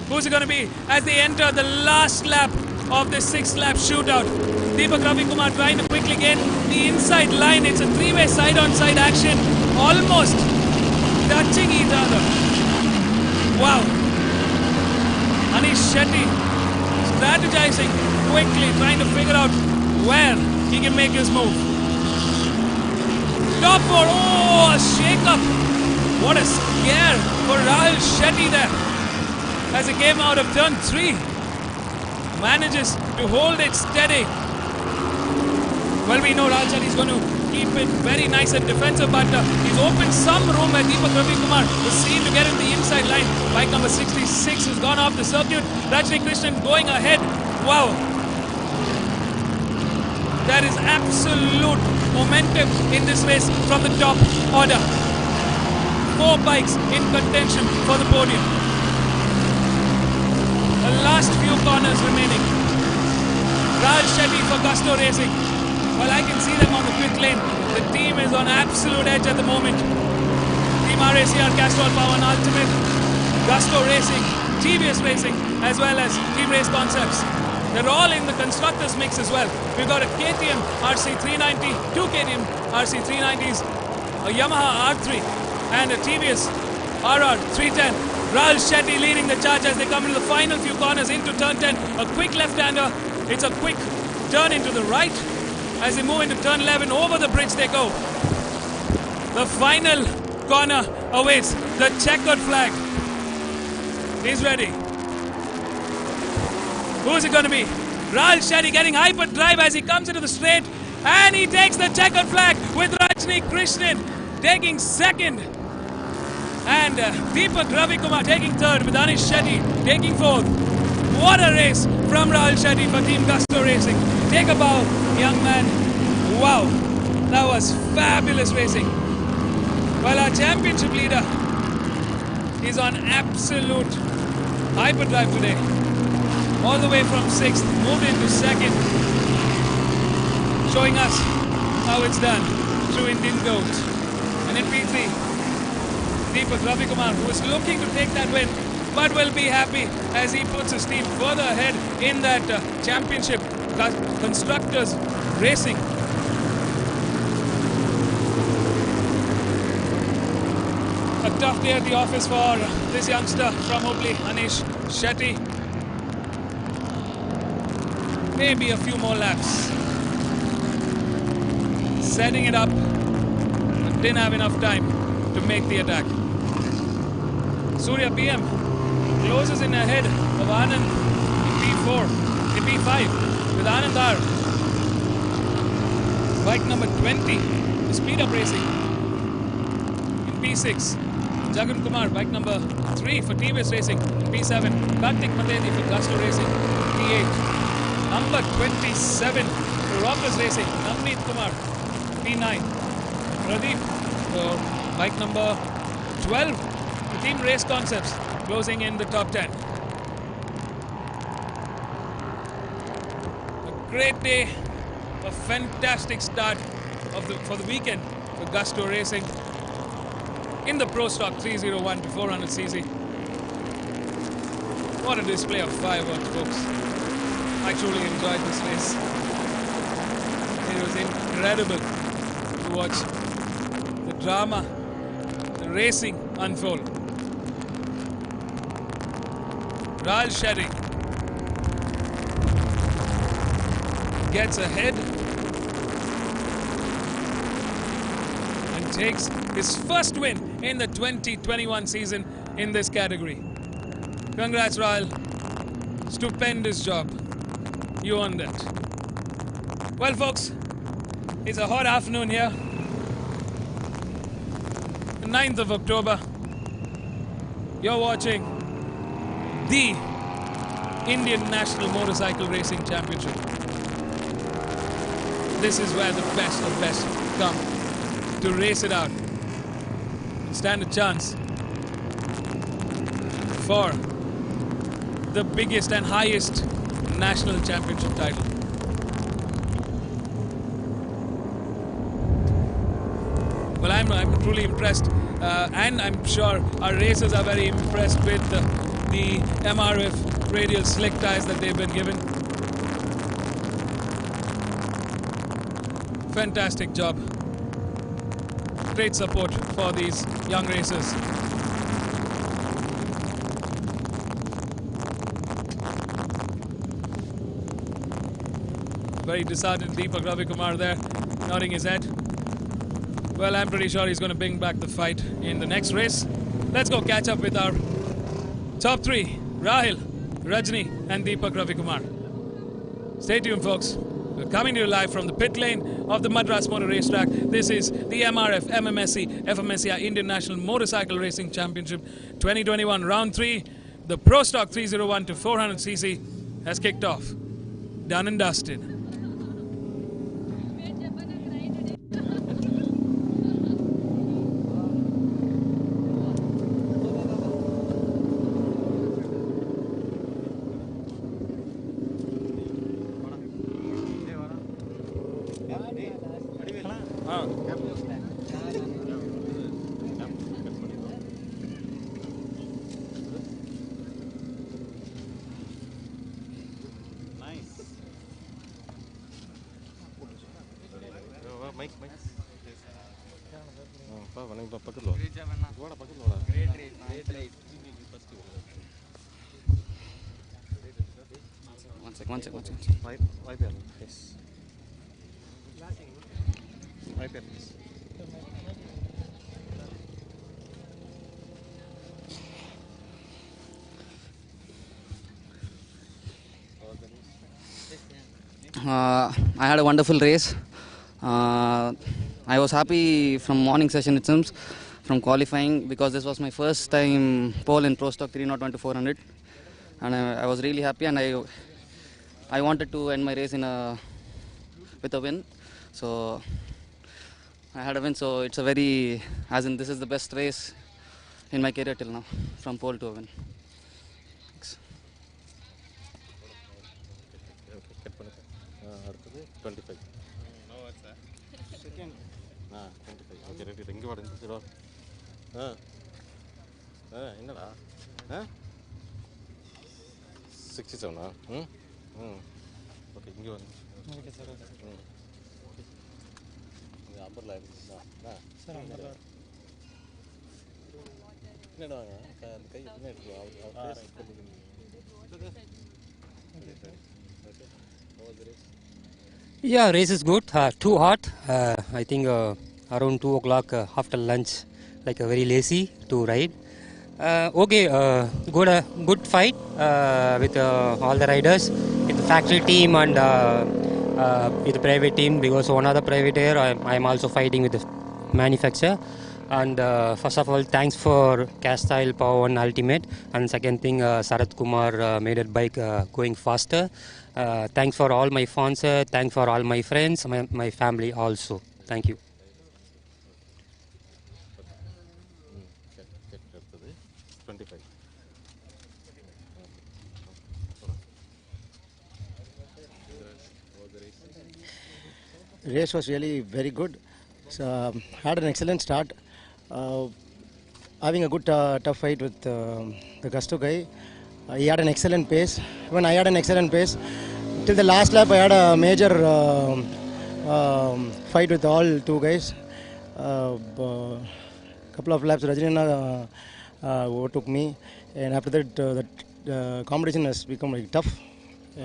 Who's it going to be as they enter the last lap of this 6th lap shootout? Deepak Ravi Kumar trying to quickly get the inside line. It's a 3-way side-on-side action, almost touching each other. Wow. Anish Shetty strategizing quickly, trying to figure out where he can make his move. Top 4, oh, a shake-up. What a scare for Rahul Shetty there as he came out of turn 3. Manages to hold it steady. Well, we know Rahul Shetty is going to keep it very nice and defensive, but he's opened some room where Deepak Ravi Kumar was seen to get in the inside line. Bike number 66 has gone off the circuit. Rajni Krishnan going ahead. Wow. There is absolute momentum in this race from the top order. 4 bikes in contention for the podium. The last few corners remaining. Rahul Shetty for Gusto Racing. Well, I can see them on the pit lane. The team is on absolute edge at the moment. Team MRACR, Castrol Power and Ultimate, Gusto Racing, TVS Racing, as well as Team Race Concepts. They're all in the constructors mix as well. We've got a KTM RC390, two KTM RC390s, a Yamaha R3, and a TVS RR310. Rahul Shetty leading the charge as they come into the final few corners into turn 10. A quick left-hander. It's a quick turn into the right. As they move into turn 11, over the bridge they go. The final corner awaits. The checkered flag is ready. Who is it going to be? Rahul Shetty getting hyperdrive as he comes into the straight, and he takes the checkered flag with Rajni Krishnan taking second, and Deepak Ravikumar taking third, with Anish Shetty taking fourth. What a race from Rahul Shetty for Team Gusto Racing. Take a bow, young man. Wow, that was fabulous racing. Well, our championship leader is on absolute hyperdrive today. All the way from 6th, moved into 2nd, showing us how it's done through Indian Gold. And in P3, Deepak Ravikumar, who is looking to take that win, but will be happy as he puts his team further ahead in that championship constructors racing. A tough day at the office for this youngster from Hubli, Anish Shetty. Maybe a few more laps. Setting it up, but didn't have enough time to make the attack. Surya PM closes in ahead of Anand in P5 with Anand R. Bike number 20, the Speed Up Racing. In P6, Jagan Kumar, bike number 3 for TVS Racing. P7, Kartik Matedi for Gusto Racing. P8. Number 27 for Rockers Racing, Navneet Kumar, P9. Pradeep for bike number 12 for Team Race Concepts, closing in the top 10. A great day, a fantastic start for the weekend for Gusto Racing in the Pro Stock 301 to 400cc. What a display of fireworks, folks. I truly enjoyed this race. It was incredible to watch the drama, the racing unfold. Rahul Shetty gets ahead and takes his first win in the 2021 season in this category. Congrats, Rahul. Stupendous job. You earned it. Well, folks, it's a hot afternoon here. The 9th of October. You're watching the Indian National Motorcycle Racing Championship. This is where the best of best come to race it out and stand a chance for the biggest and highest national championship title. Well, I'm truly impressed, and I'm sure our racers are very impressed with the MRF radial slick tires that they've been given. Fantastic job. Great support for these young racers. Very disheartened Deepak Ravikumar there, nodding his head. Well, I'm pretty sure he's going to bring back the fight in the next race. Let's go catch up with our top 3, Rahul, Rajni and Deepak Ravikumar. Stay tuned, folks. We're coming to you live from the pit lane of the Madras Motor Racetrack. This is the MRF MMSC fmsci Indian National Motorcycle Racing Championship 2021 Round 3. The Pro Stock 301 to 400cc has kicked off. Done and dusted. பக்கத்தில் வாடா பக்கத்தில் வாடா. One sec. Wipe your face. Wipe your face. I had a wonderful race. I was happy from morning session itself, from qualifying, because this was my first time pole in Pro Stock 301 to 400, and I was really happy, and I wanted to end my race with a win. So I had a win. So it's a very, as in this is the best race in my career till now, from pole to a win. Thanks. அடுத்தது 25. Second 25. Okay ready. இங்கே வாட இந்த side என்னடா 67 okay இங்கே வந்து okay sir okay இந்த umbrella sir umbrella என்னடா அந்த கை என்ன எடுத்து Yeah, race is good. Too hot. I think around 2 o'clock after lunch, like very lazy to ride. Okay, good fight with all the riders, with the factory team and with the private team, because one of the private here I am also fighting with the manufacturer. And first of all, thanks for Castile Power One Ultimate. And second thing, Sarath Kumar made a bike going faster. Thanks for all my sponsors. Thanks for all my friends, my family also. Thank you. அடுத்தது 25. Race was really very good. So, had an excellent start. Having a good tough fight with the Gusto guy. He had an excellent pace. When I had an excellent pace, till the last lap I had a major fight with all two guys. Couple of laps Rajnina overtook me, and after that the competition has become like tough.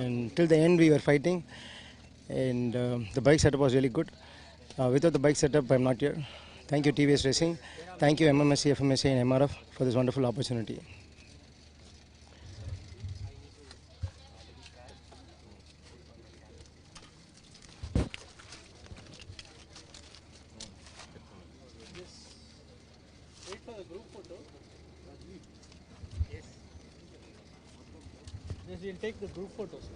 And till the end we were fighting, and the bike setup was really good. Without the bike setup I'm not here. Thank you TVS Racing. Thank you MMSC, FMSci and MRF for this wonderful opportunity. Wait for the group photo. Yes. Yes, we'll take the group photos.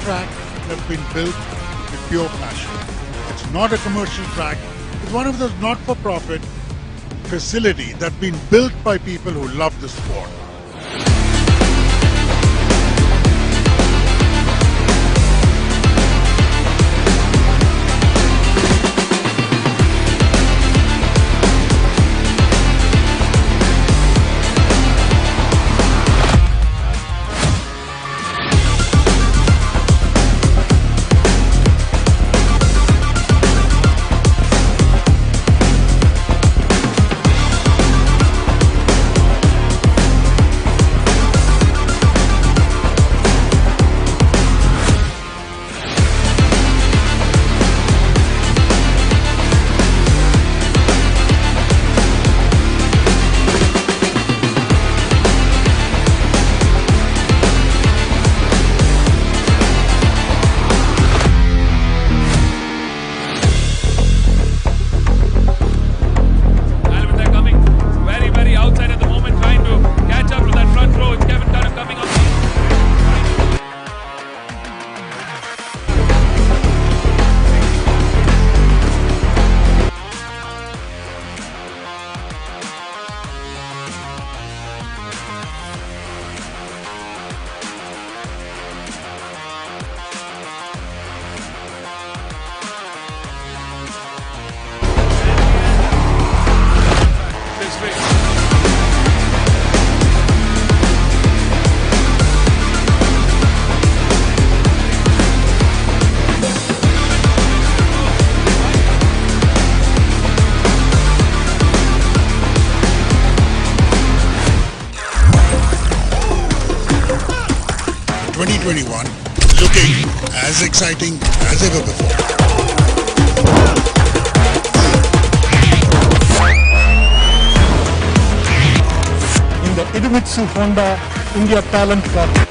track that's been built with pure passion. It's not a commercial track. It's one of those not-for-profit facilities that's been built by people who love the sport. Looking as exciting as ever before. In the Idemitsu Honda India Talent Cup.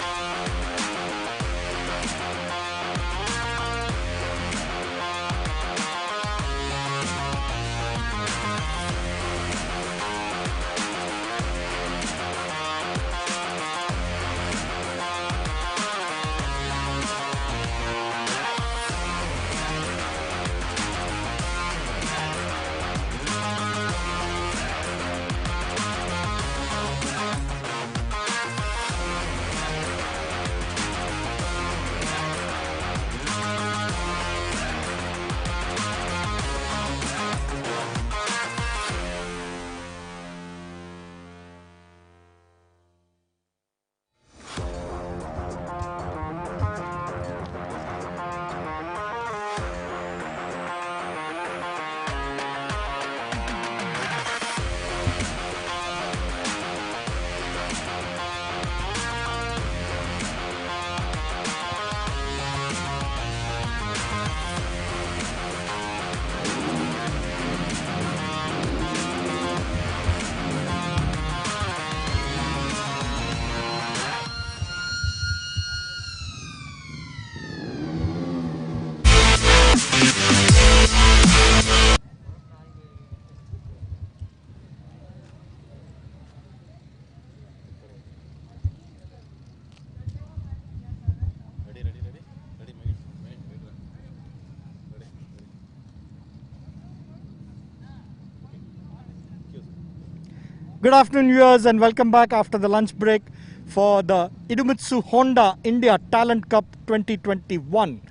Good afternoon, viewers, and welcome back after the lunch break for the Idemitsu Honda India Talent Cup 2021.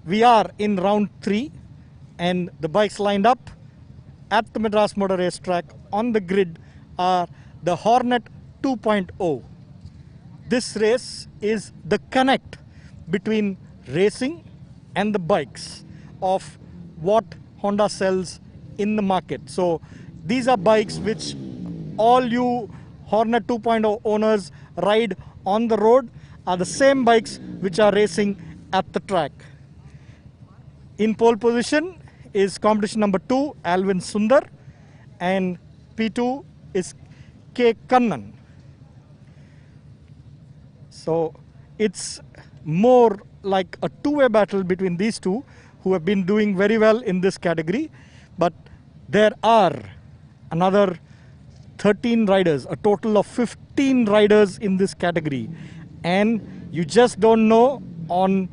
We are in round 3 and the bikes lined up at the Madras Motor Racetrack on the grid are the Hornet 2.0. This race is the connect between racing and the bikes of what Honda sells in the market. So these are bikes which all you Hornet 2.0 owners ride on the road are the same bikes which are racing at the track. In pole position is competition number 2, Alvin Sundar, and P2 is K. Kannan. So it's more like a two-way battle between these two who have been doing very well in this category, but there are another 13 riders, a total of 15 riders in this category, and you just don't know on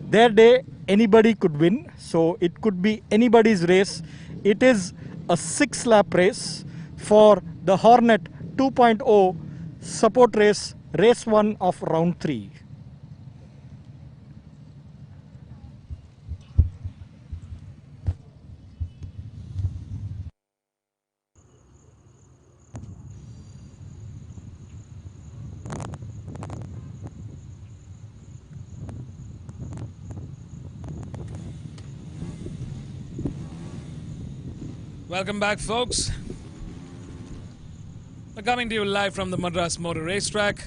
their day, anybody could win. So it could be anybody's race. It is a 6-lap race for the Hornet 2.0 support race, race 1 of round 3. Welcome back, folks. We're coming to you live from the Madras Motor Racetrack.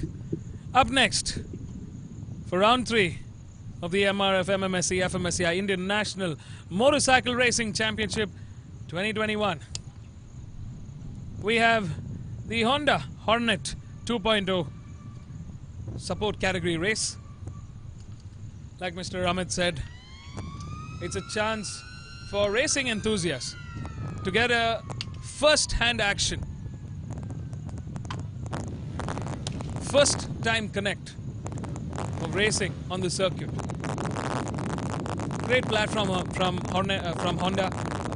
Up next, for round 3 of the MRF MMSC fmsci Indian National Motorcycle Racing Championship 2021, we have the Honda Hornet 2.0 support category race. Like Mr. Amit said, it's a chance for racing enthusiasts to get a first-hand action, first-time connect of racing on the circuit. Great platform from Honda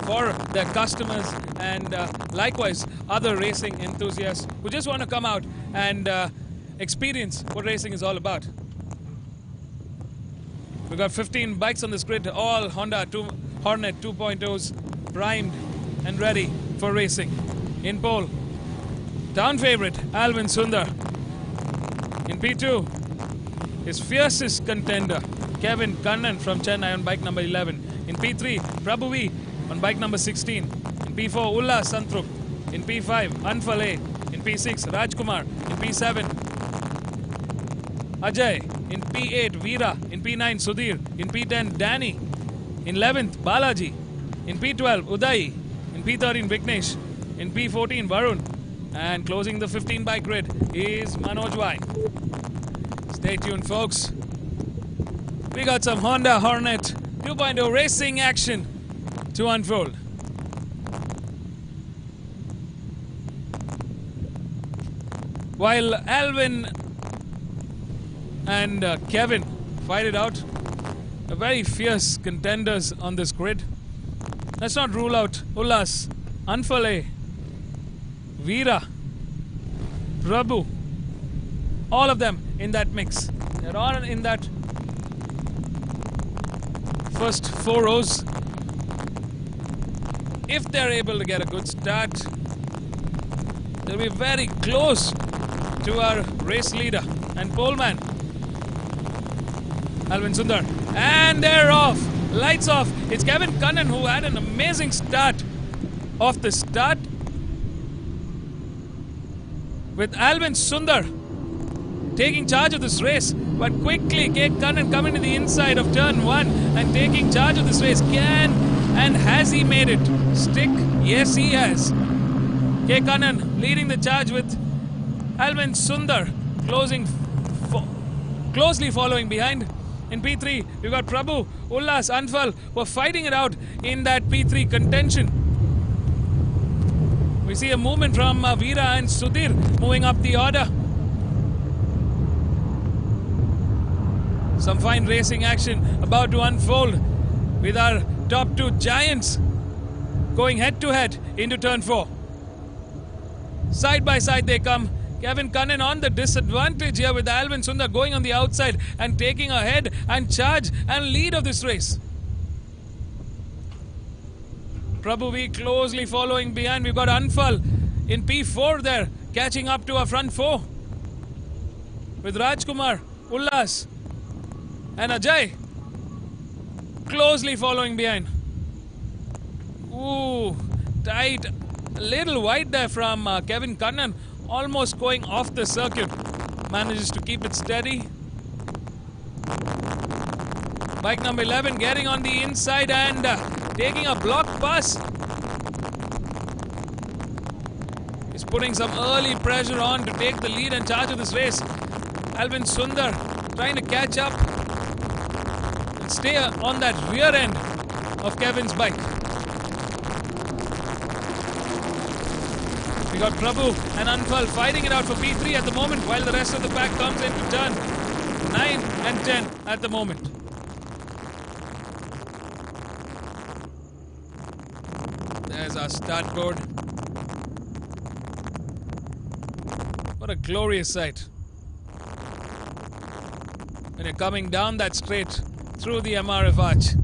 for their customers and likewise other racing enthusiasts who just want to come out and experience what racing is all about. We've got 15 bikes on this grid, all Honda Hornet 2.0s, primed and ready for racing. In pole, town favorite Alvin Sundar. In P2, his fiercest contender Kevin Kannan from Chennai on bike number 11. In P3, Prabhu V on bike number 16. In P4, Ulla Santruk. In P5, Anfale. In P6, Rajkumar. In P7, Ajay. In P8, Veera. In P9, Sudhir. In P10, Danny. In 11th, Balaji. In P12, Uday. In P13, Vignesh. In P14, Varun. And closing the 15 bike grid is Manoj Y. Stay tuned, folks. We got some Honda Hornet 2.0 racing action to unfold. While Alvin and Kevin fight it out, a very fierce contenders on this grid. Let's not rule out Ullas, Anfale, Veera, Prabhu, all of them in that mix. They're all in that first 4 rows. If they're able to get a good start, they'll be very close to our race leader and poleman, Alvin Sundar. And they're off. Lights off. It's Kevin Kannan who had an amazing start off the start, with Alvin Sundar taking charge of this race. But quickly, K. Kannan coming to the inside of turn 1 and taking charge of this race. Has he made it stick? Yes, he has. K. Kannan leading the charge with Alvin Sundar closely following behind. In P3, we've got Prabhu, Ullas, Anfal who are fighting it out in that P3 contention. We see a movement from Veera and Sudhir moving up the order. Some fine racing action about to unfold with our top 2 giants going head to head into turn 4. Side by side they come. Kevin Kannan on the disadvantage here with Alvin Sundar going on the outside and taking ahead and charge and lead of this race. Prabhu V closely following behind. We've got Anfal in P4 there, catching up to our front 4. With Rajkumar, Ullas and Ajay closely following behind. Ooh, tight. A little wide there from Kevin Kannan. Almost going off the circuit. Manages to keep it steady. Bike number 11 getting on the inside and taking a block pass. He's putting some early pressure on to take the lead and charge of this race. Alvin Sundar trying to catch up and stay on that rear end of Kevin's bike. We got Prabhu and Anfal fighting it out for P3 at the moment, while the rest of the pack comes into turn 9 and 10 at the moment. our start board. What a glorious sight. When you're coming down that straight through the MRF arch.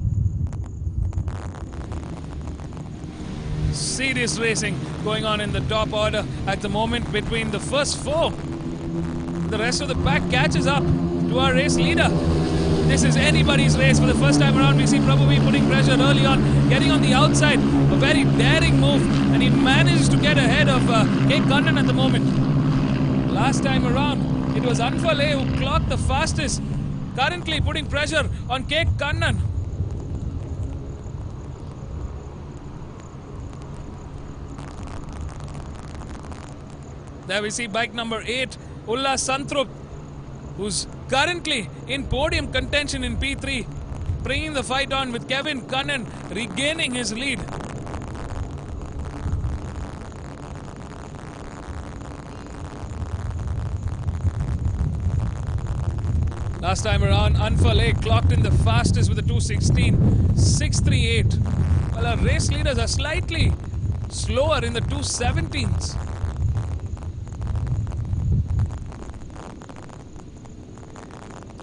Serious racing going on in the top order at the moment between the first four. The rest of the pack catches up to our race leader. This is anybody's race. For the first time around, we see Prabhuvi putting pressure early on, getting on the outside. A very daring move, and he managed to get ahead of K. Kannan at the moment. Last time around, it was Anfale who clocked the fastest. Currently putting pressure on K. Kannan. There we see bike number 8, Ulla Santrup, who's currently in podium contention in P3, bringing the fight on with Kevin Kannan regaining his lead. Last time around, Anfale clocked in the fastest with a 2:16, 6:38. Well, our race leaders are slightly slower in the 2:17s.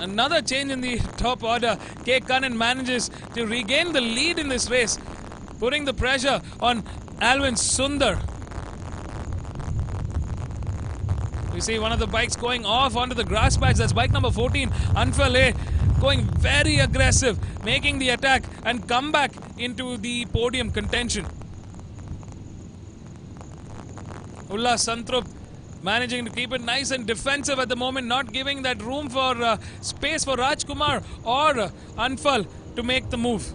Another change in the top order. K. Kannan manages to regain the lead in this race, putting the pressure on Alvin Sundar. We see one of the bikes going off onto the grass patch. That's bike number 14, Anfale, going very aggressive, making the attack and come back into the podium contention. Ulla Santrup managing to keep it nice and defensive at the moment, not giving that room for space for Rajkumar or Anfal to make the move.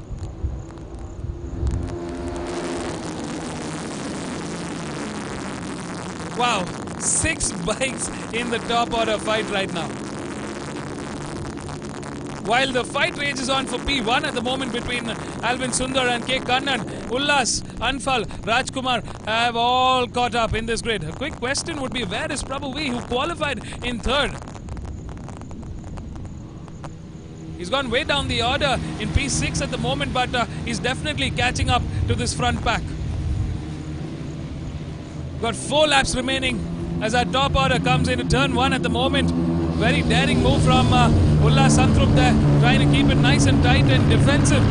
Wow, 6 bikes in the top order fight right now. While the fight rages on for P1 at the moment between Alvin Sundar and K. Kannan, Ullas, Anfal, Rajkumar have all caught up in this grid. A quick question would be, where is Prabhuvi, who qualified in 3rd? He's gone way down the order in P6 at the moment, but he's definitely catching up to this front pack. Got 4 laps remaining as our top order comes into turn 1 at the moment. Very daring move from Ulla Santrup there, trying to keep it nice and tight and defensive.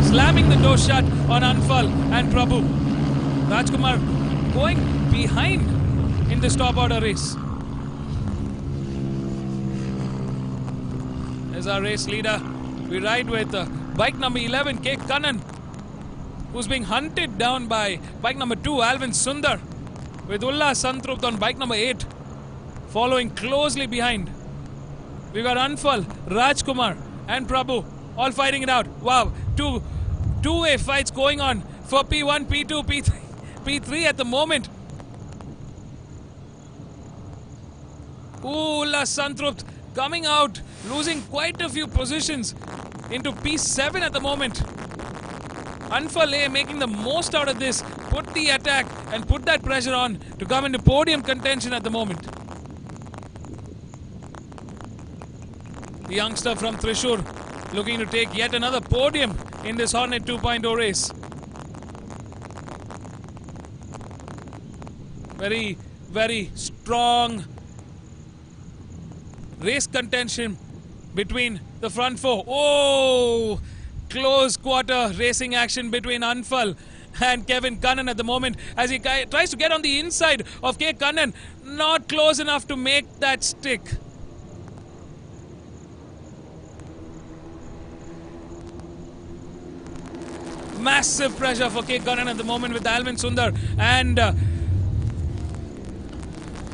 Slamming the door shut on Anfal and Prabhu. Rajkumar going behind in this top order race. There's our race leader. We ride with bike number 11, K. Kannan, who's being hunted down by bike number 2, Alvin Sundar, with Ulla Santrup on bike number 8, following closely behind. We got Anfal, Rajkumar and Prabhu all fighting it out. Wow, two-way fights going on for P1, P2, P3 at the moment. Ulla Santrup coming out, losing quite a few positions into P7 at the moment. Anfale making the most out of this, put the attack and put that pressure on to come into podium contention at the moment. The youngster from Thrissur looking to take yet another podium in this Hornet 2.0 race. Very, very strong race contention between the front 4. Oh! Close quarter racing action between Anfal and Kevin Kannan at the moment as he tries to get on the inside of K. Kannan. Not close enough to make that stick. Massive pressure for K. Kannan at the moment with Alvin Sundar and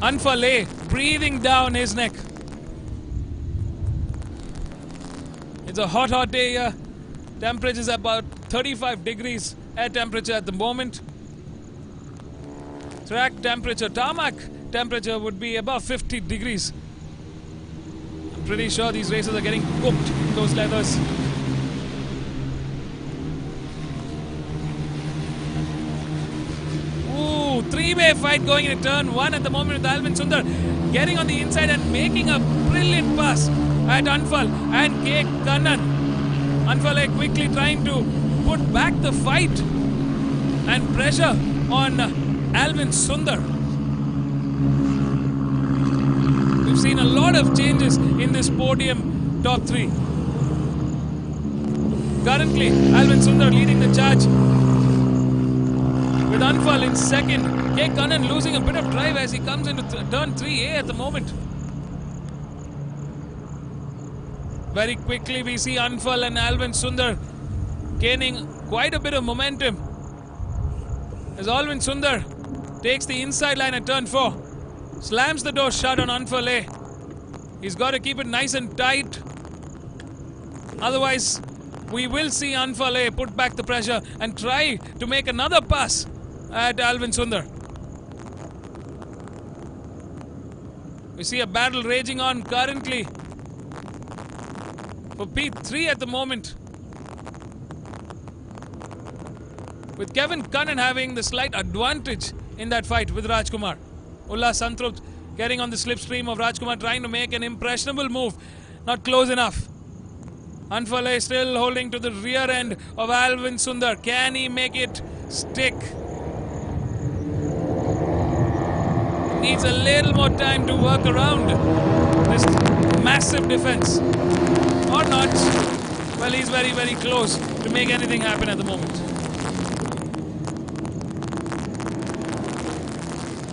Anfale breathing down his neck. It's a hot, hot day here. Temperature is about 35 degrees air temperature at the moment. Track temperature, tarmac temperature would be above 50 degrees. I'm pretty sure these racers are getting cooked in those leathers. Ooh, 3-way fight going into turn 1 at the moment with Alvin Sundar getting on the inside and making a brilliant pass at Anfal and K. Kannan. Anfale quickly trying to put back the fight and pressure on Alvin Sundar. We've seen a lot of changes in this podium top 3. Currently, Alvin Sundar leading the charge with Anfal in second. K. Kannan losing a bit of drive as he comes into turn 3A at the moment. Very quickly we see Anfal and Alvin Sundar gaining quite a bit of momentum as Alvin Sundar takes the inside line at turn 4. Slams the door shut on Anfal A. He's got to keep it nice and tight. Otherwise, we will see Anfal A put back the pressure and try to make another pass at Alvin Sundar. We see a battle raging on currently for P3 at the moment, with Kevin Kannan having the slight advantage in that fight with Rajkumar. Ullah Santrupt getting on the slipstream of Rajkumar, trying to make an impressionable move. Not close enough. Anfal A still holding to the rear end of Alvin Sundar. Can he make it stick? Needs a little more time to work around this massive defense. Or not. Well, he's very, very close to make anything happen at the moment.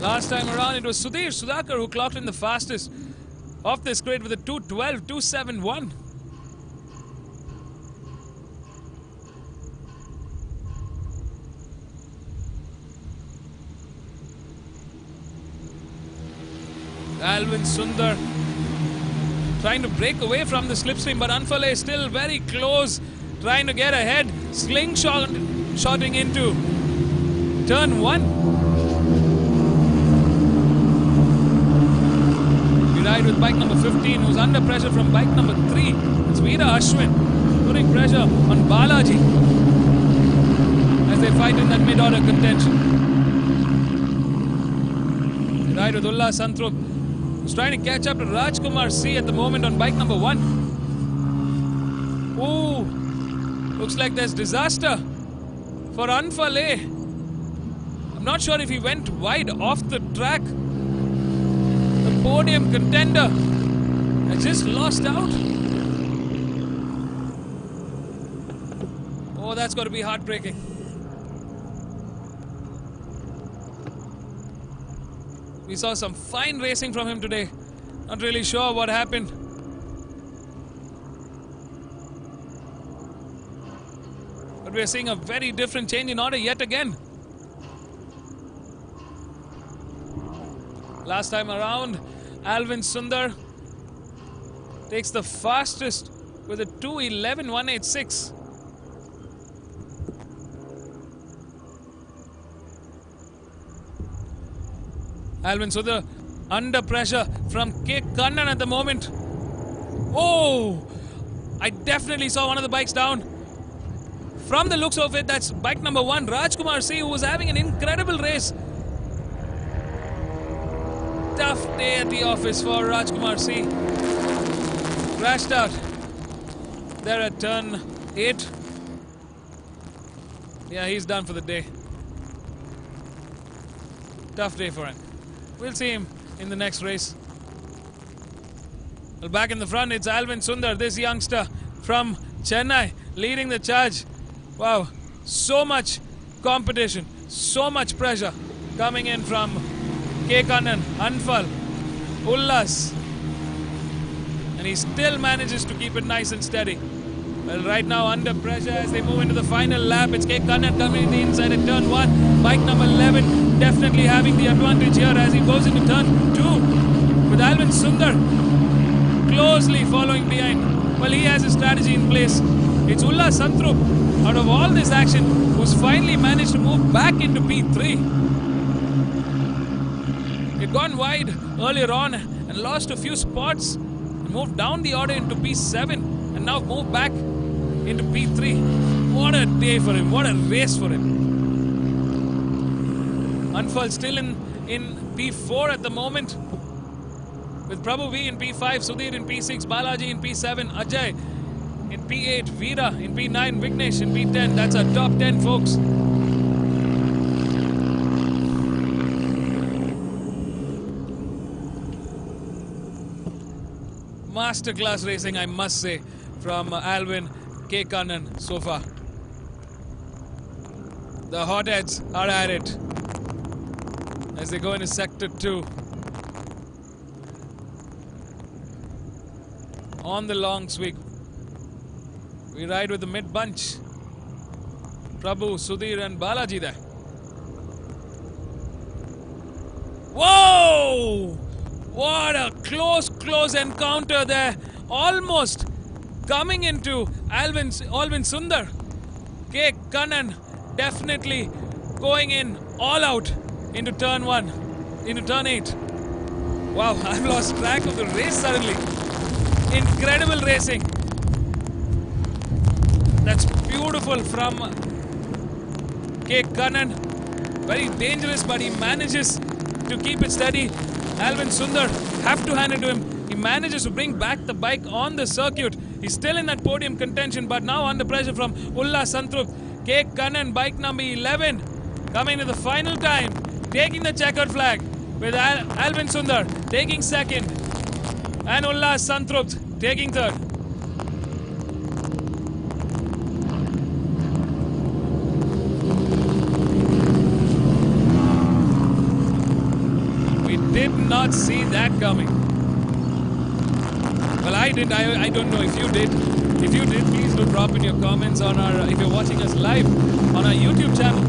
Last time around, it was Sudhir Sudhakar who clocked in the fastest off this grid with a 2:12.271. Alvin Sundar trying to break away from the slipstream, but Anfal A is still very close, trying to get ahead, slingshotting into turn 1. We ride with bike number 15, who's under pressure from bike number 3. It's Veera Ashwin putting pressure on Balaji as they fight in that mid-order contention. We ride with Ullah Santrup, who's trying to catch up to Rajkumar C at the moment on bike number 1. Ooh, looks like there's disaster for Anfal A. I'm not sure if he went wide off the track. The podium contender has just lost out. Oh, that's got to be heartbreaking. We saw some fine racing from him today. Not really sure what happened. But we are seeing a very different change in order yet again. Last time around, Alvin Sundar takes the fastest with a 2:11.186. Alvin Sundar under pressure from K. Kannan at the moment. Oh! I definitely saw one of the bikes down. From the looks of it, that's bike number 1, Rajkumar C, who was having an incredible race. Tough day at the office for Rajkumar C. Crashed out there at turn 8. Yeah, he's done for the day. Tough day for him. We'll see him in the next race. Well, back in the front, it's Alvin Sundar, this youngster from Chennai, leading the charge. Wow, so much competition, so much pressure coming in from K. Kannan, Anfal, Ullas. And he still manages to keep it nice and steady. Well, right now under pressure as they move into the final lap. It's K. Kannan coming in the inside at turn 1. Bike number 11 definitely having the advantage here as he goes into turn 2. With Alvin Sundar closely following behind. Well, he has a strategy in place. It's Ullah Santrup, out of all this action, who's finally managed to move back into P3. He'd gone wide earlier on and lost a few spots. Moved down the order into P7 and now moved back into P3. What a day for him. What a race for him. Anfal still in P4 at the moment. With Prabhu V in P5, Sudhir in P6, Balaji in P7, Ajay in P8, Veera in P9, Vignesh in P10. That's our top 10, folks. masterclass racing, I must say, from Alvin K. Kannan so far. The hotheads are at it as they go into Sector 2. On the long sweep, we ride with the mid bunch. Prabhu, Sudhir and Balaji there. Whoa! What a close encounter there. Almost coming into Alvin Sundar. K. Kannan definitely going in all out into turn 1, into turn 8. Wow, I've lost track of the race suddenly. Incredible racing. That's beautiful from K. Kannan. Very dangerous, but he manages to keep it steady. Alvin Sundar, have to hand it to him. He manages to bring back the bike on the circuit. He's still in that podium contention, but now under pressure from Ulla Santrup. K. Kannan, bike number 11, coming to the final time, taking the checkered flag with Alvin Sundar taking second and Ulla Santrup taking third. We did not see that coming. Well, I did. I don't know if you did. If you did, please do drop in your comments on our, if you're watching us live on our YouTube channel.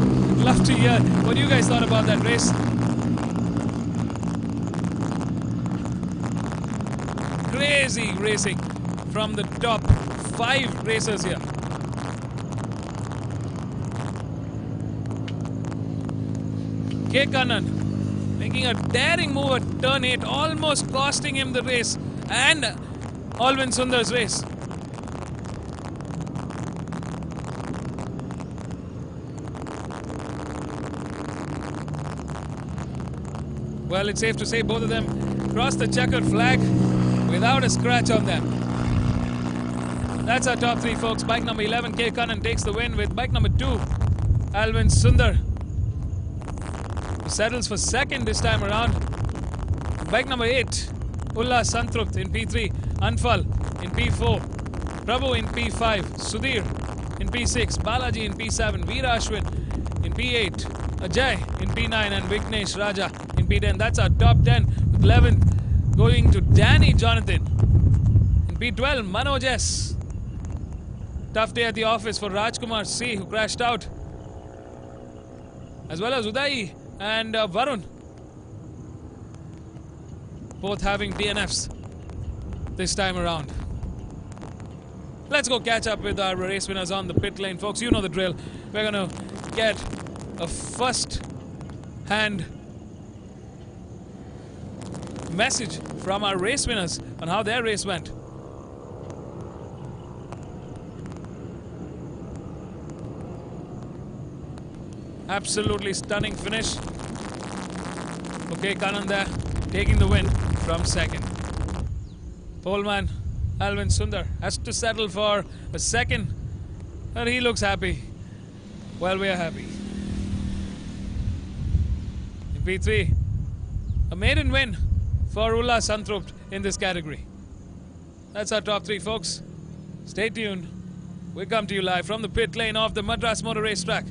Love to hear what you guys thought about that race. Crazy racing from the top 5 racers here. K. Kannan making a daring move at turn 8, almost costing him the race and Alvin Sundar's race. Well, it's safe to say both of them crossed the checkered flag without a scratch on them. That's our top 3, folks. Bike number 11, K. Kannan takes the win with bike number 2, Alvin Sundar, who settles for second this time around. Bike number 8, Ulla Santrup in P3, Anfal in P4, Prabhu in P5, Sudhir in P6, Balaji in P7, Veera Ashwin in P8, Ajay in P9 and Vignesh Raja in P10. That's our top 10 with 11 going to Danny Jonathan. In P12, Manoj S. Tough day at the office for Rajkumar C, who crashed out. As well as Uday and Varun. Both having DNFs this time around. Let's go catch up with our race winners on the pit lane, folks. You know the drill. We're going to get a first-hand message from our race winners on how their race went. Absolutely stunning finish. Okay, Kannan there taking the win from second. Poleman Alvin Sundar has to settle for a second, but he looks happy. Well, we are happy. In P3, a maiden win for Ulla Santrup in this category. That's our top 3, folks. Stay tuned. We come to you live from the pit lane of the Madras Motor Racetrack.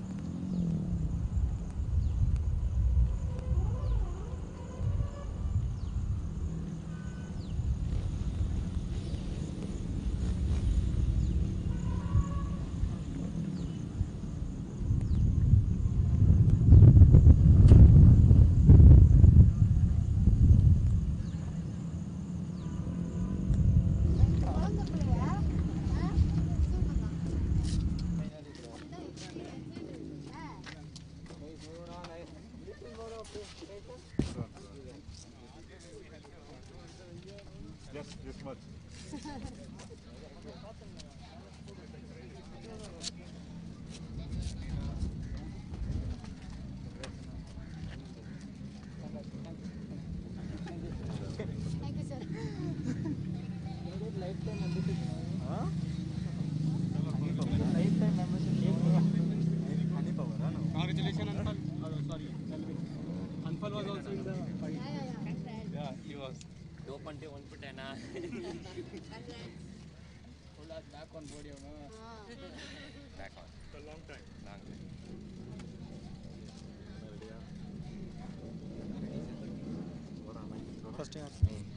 First யார்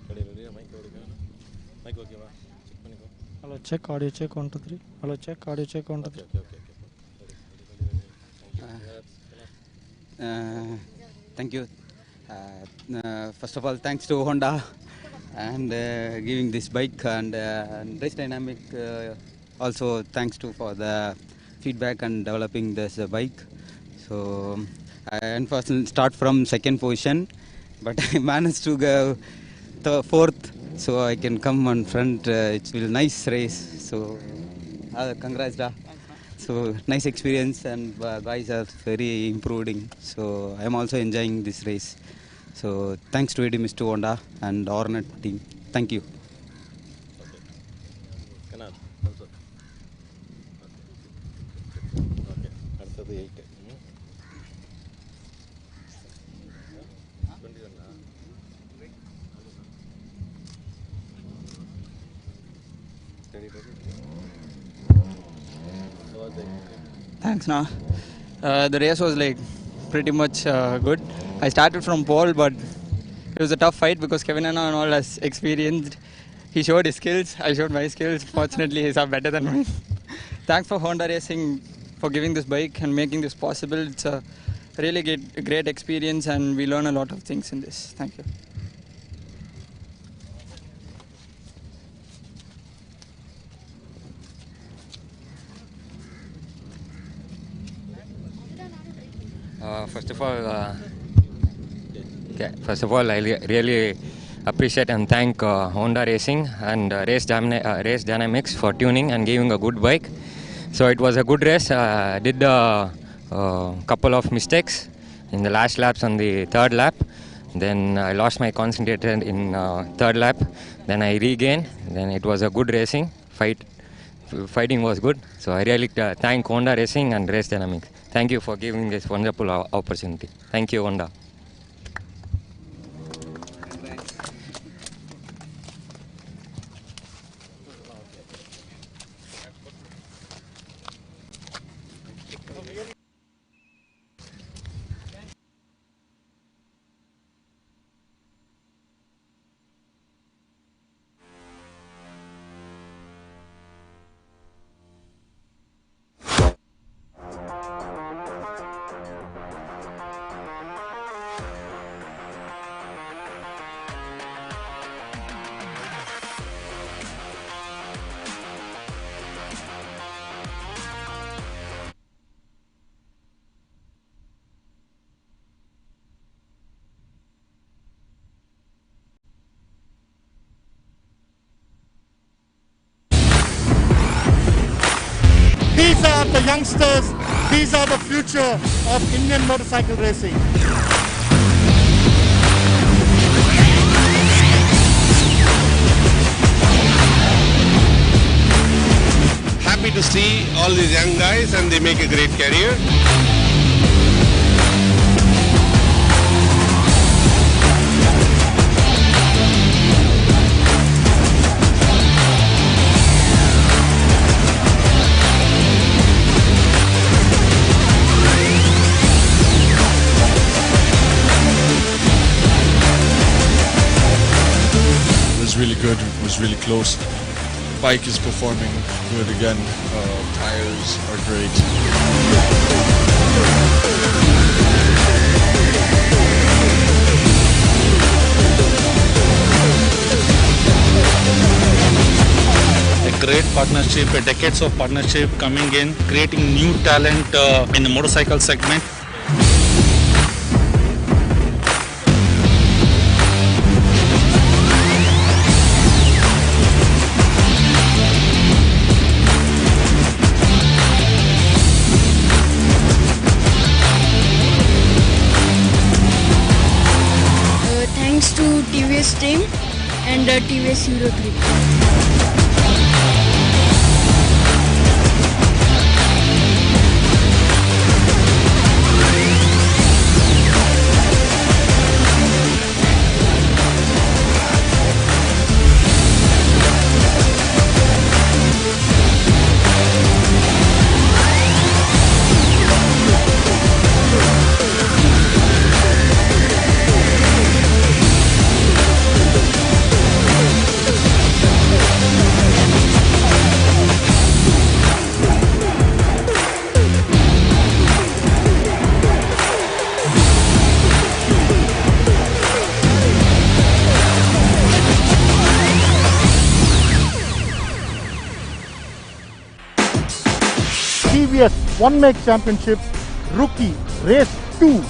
ready ரெடியா mic ஓடிக்கணும் mic ஓகேவா check பண்ணிக்கோ hello check audio check 1 2 3 hello check audio check 1 2 3 okay Thank you. First of all, thanks to Honda and giving this bike and Race Dynamic. Also, thanks to for the feedback and developing this bike. So, I unfortunately start from second position, but I managed to go fourth, so I can come on front. It's a nice race. So, congrats, da. So nice experience and guys are very improving. So I am also enjoying this race. So thanks to Mr. Honda and Ornet team. Thank you. Kanad also. Okay. அடுத்தது 8. 21. Thanks, Nah. The race was like pretty much good. I started from pole, but it was a tough fight because Kevin and all has experienced. He showed his skills. I showed my skills. Fortunately, he's better than me. Thanks for Honda Racing for giving this bike and making this possible. It's a really great experience, and we learn a lot of things in this. Thank you. First of all, I really appreciate and thank Honda Racing and Race Dynamics for tuning and giving a good bike. So it was a good race. I did a couple of mistakes in the last laps on the third lap. Then I lost my concentration in third lap. Then I regained. Then it was a good racing. Fighting was good. So I really thank Honda Racing and Race Dynamics. Thank you for giving this wonderful opportunity. Thank you, Honda. These are the youngsters, these are the future of Indian motorcycle racing. Happy to see all these young guys and they make a great career. Really good, it was really close. Bike is performing good again, tires are great. A great partnership, a decades of partnership coming in, creating new talent in the motorcycle segment. Thanks to TVS team and TVS Euro 3. TVS One Make Championship Rookie Race 2.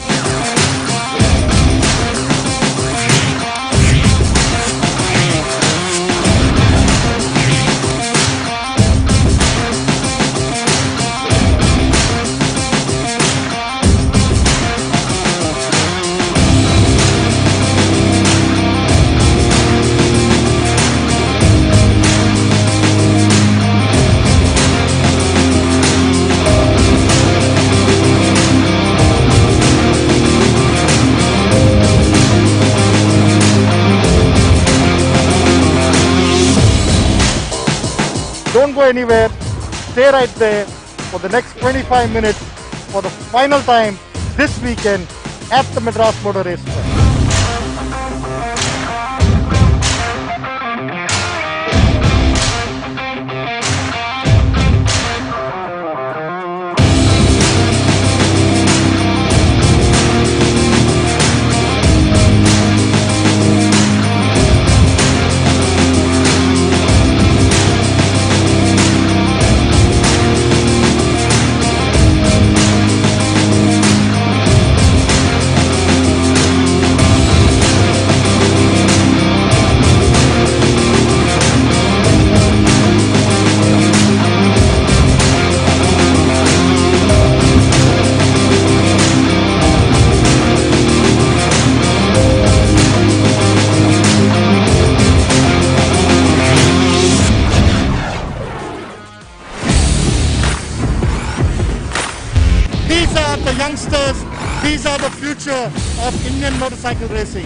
Don't go anywhere, stay right there for the next 25 minutes for the final time this weekend at the Madras Motor Race Track. These are the youngsters, these are the future of Indian motorcycle racing.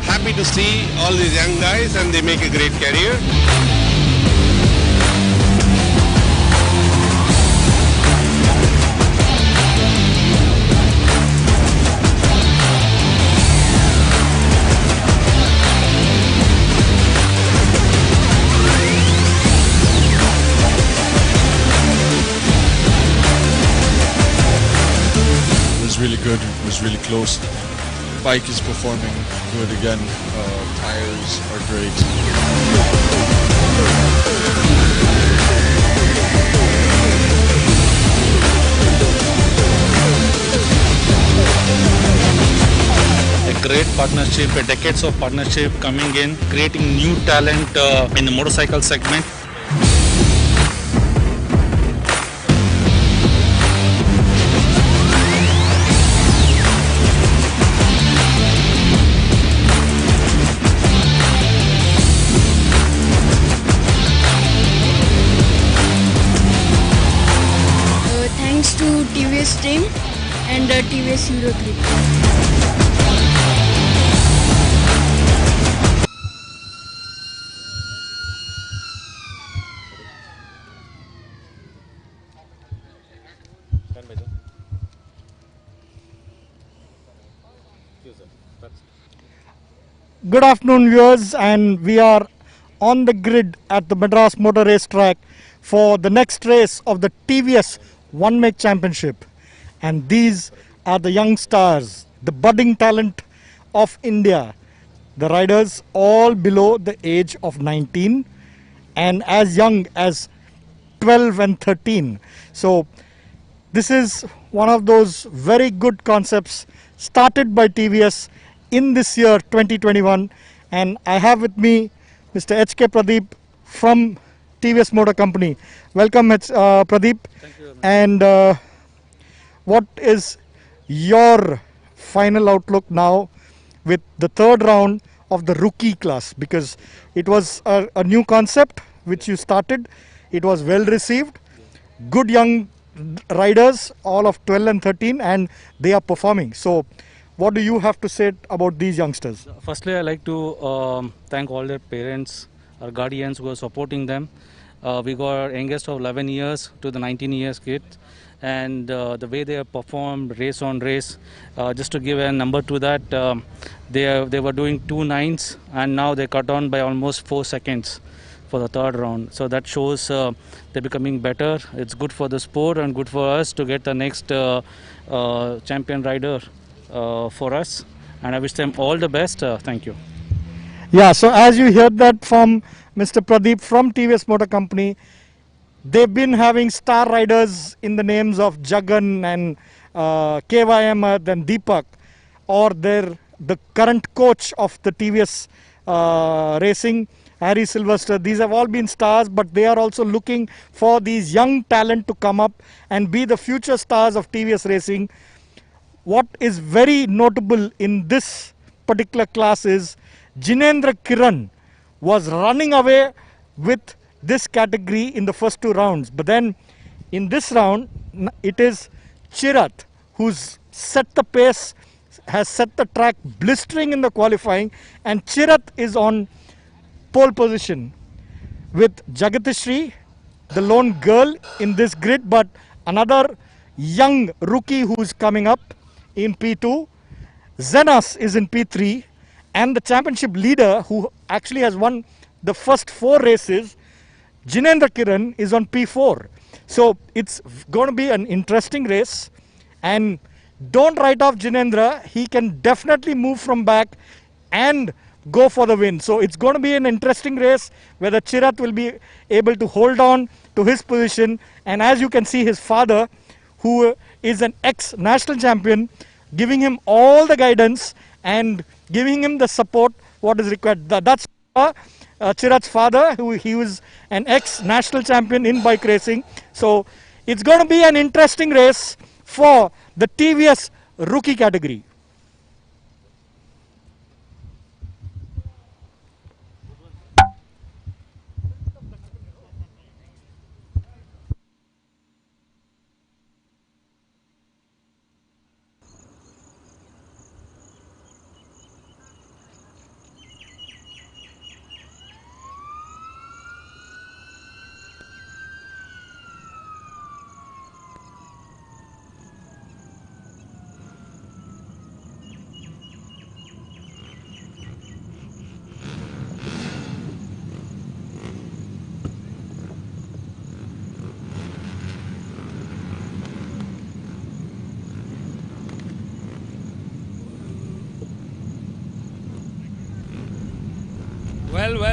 Happy to see all these young guys and they make a great career. Really good, it was really close. Bike is performing good again, tires are great. A great partnership, a decades of partnership coming in, creating new talent in the motorcycle segment. Thanks to TVS team and TVS Hero 3. Good afternoon viewers, and we are on the grid at the Madras Motor Race Track for the next race of the TVS One Make Championship. And these are the young stars, the budding talent of India. The riders all below the age of 19 and as young as 12 and 13. So this is one of those very good concepts started by TVS in this year 2021, and I have with me Mr. H.K. Pradeep from TVS Motor Company. Welcome Pradeep. Thank you. And what is your final outlook now with the third round of the rookie class, because it was a new concept which you started, it was well received, good young riders all of 12 and 13 and they are performing. So what do you have to say about these youngsters? Firstly, I like to thank all their parents or guardians who are supporting them. We got youngest of 11 years to the 19 years kids, and the way they have performed race on race, just to give a number to that, they were doing 2 9s and now they cut on by almost 4 seconds for the third round. So that shows they're becoming better. It's good for the sport and good for us to get the next champion rider for us. and I wish them all the best. Thank you. Yeah, so as you heard that from Mr. Pradeep from TVS Motor Company, they've been having star riders in the names of Jagan and KY Ahmed and Deepak, or the current coach of the TVS Racing, Harry Sylvester. These have all been stars, but they are also looking for these young talent to come up and be the future stars of TVS Racing. What is very notable in this particular class is Jinendra Kiran was running away with this category in the first 2 rounds. But then in this round, it is Chirat who's set the pace, has set the track, blistering in the qualifying, and Chirat is on pole position with Jagatishri, the lone girl in this grid, but another young rookie who's coming up in P2. Zenas is in P3, and the championship leader who actually has won the first 4 races, Jinendra Kiran, is on P4. So it's going to be an interesting race, and don't write off Jinendra. He can definitely move from back and go for the win. So it's going to be an interesting race whether Chirat will be able to hold on to his position, and as you can see, his father, who is an ex-national champion, giving him all the guidance and giving him the support what is required. That's Chirat's father, he was an ex-national champion in bike racing. So it's going to be an interesting race for the TVS rookie category.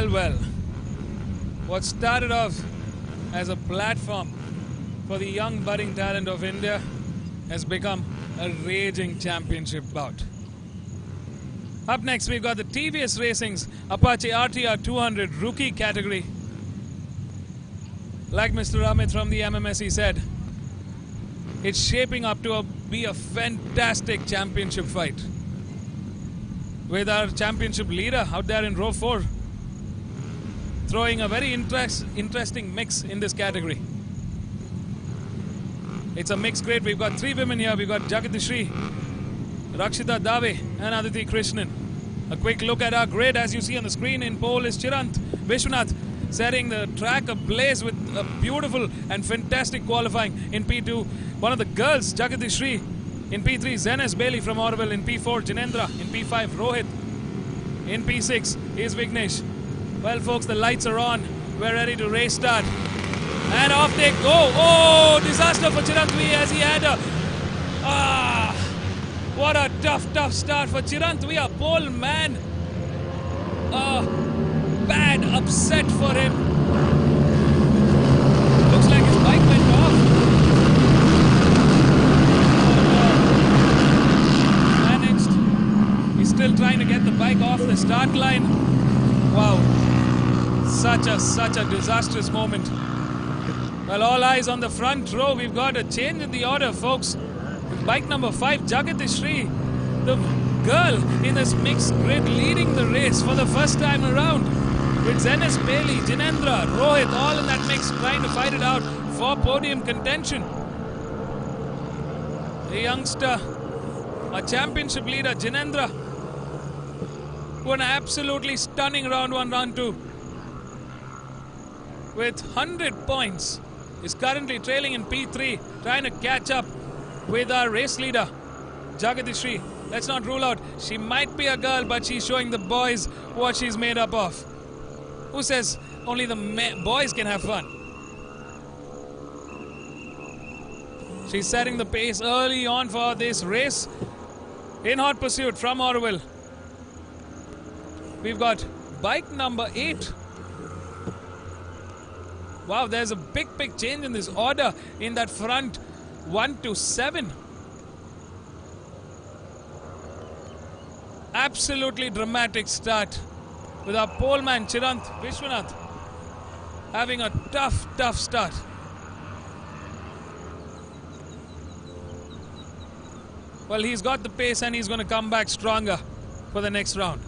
Well. What started off as a platform for the young budding talent of India has become a raging championship bout. Up next, we've got the TVS Racing's Apache RTR 200 rookie category. Like Mr. Amit from the MMSC said, it's shaping up to be a fantastic championship fight, with our championship leader out there in row 4 throwing a very interesting mix in this category. It's a mixed grade. We've got 3 women here. We've got Jagatishri, Rakshita Dave and Aditi Krishnan. A quick look at our grid. As you see on the screen, in pole is Chirant Vishwanath, setting the track ablaze with a beautiful and fantastic qualifying. In P2, one of the girls, Jagatishri. In P3, Zenes Bailey from Orville. In P4, Jinendra. In P5, Rohit. In P6 is Vignesh. Well, folks, the lights are on. We're ready to race start. And off they go. Oh, disaster for Chirantvi as he had a... what a tough start for Chirantvi, a pole man. Bad upset for him. Looks like his bike went off. Managed. He's still trying to get the bike off the start line. Wow. Such a disastrous moment. Well, all eyes on the front row. We've got a change in the order, folks. Bike number 5, Jagatishri, the girl in this mixed grid, leading the race for the first time around. With Zenes Bailey, Jinendra, Rohit, all in that mix, trying to fight it out for podium contention. The youngster, a championship leader, Jinendra, who an absolutely stunning round 1, round 2. With 100 points, is currently trailing in P3, trying to catch up with our race leader, Jagatishri. Let's not rule out, she might be a girl, but she's showing the boys what she's made up of. Who says only the boys can have fun? She's setting the pace early on for this race. In hot pursuit from Orville, we've got bike number 8. Wow, there's a big change in this order in that front 1 to 7. Absolutely dramatic start with our pole man Chirant Vishwanath having a tough start. Well, he's got the pace and he's going to come back stronger for the next round.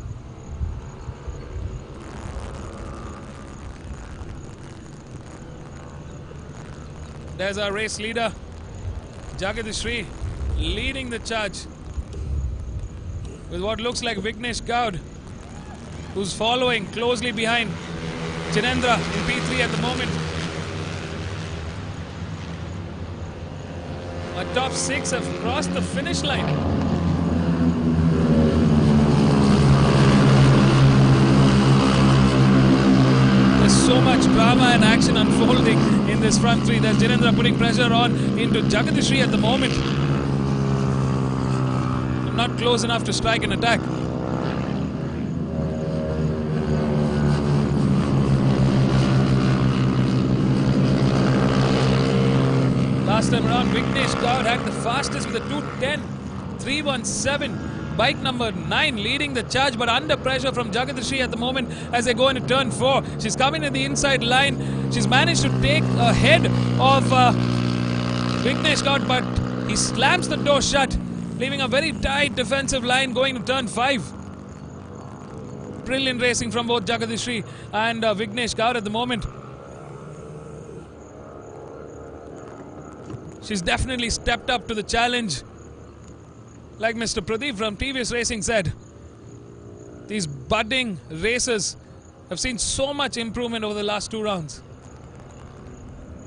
There's our race leader, Jagadishri, leading the charge with what looks like Vignesh Gaud, who's following closely behind Jinendra in P3 at the moment. Our top 6 have crossed the finish line. There's so much drama and action unfolding in this front 3. There's Jinendra putting pressure on into Jagadishri at the moment. Not close enough to strike an attack. Last time around, Vignesh Gaud had the fastest with a 2:10, 3:17. Bike number 9 leading the charge, but under pressure from Jagadishri at the moment as they go into turn 4. She's coming in the inside line. She's managed to take ahead of Vignesh Gaud, but he slams the door shut, leaving a very tight defensive line going to turn 5. Brilliant racing from both Jagadishri and Vignesh Gaud at the moment. She's definitely stepped up to the challenge. Like Mr. Pradeep from TVS Racing said, these budding racers have seen so much improvement over the last 2 rounds.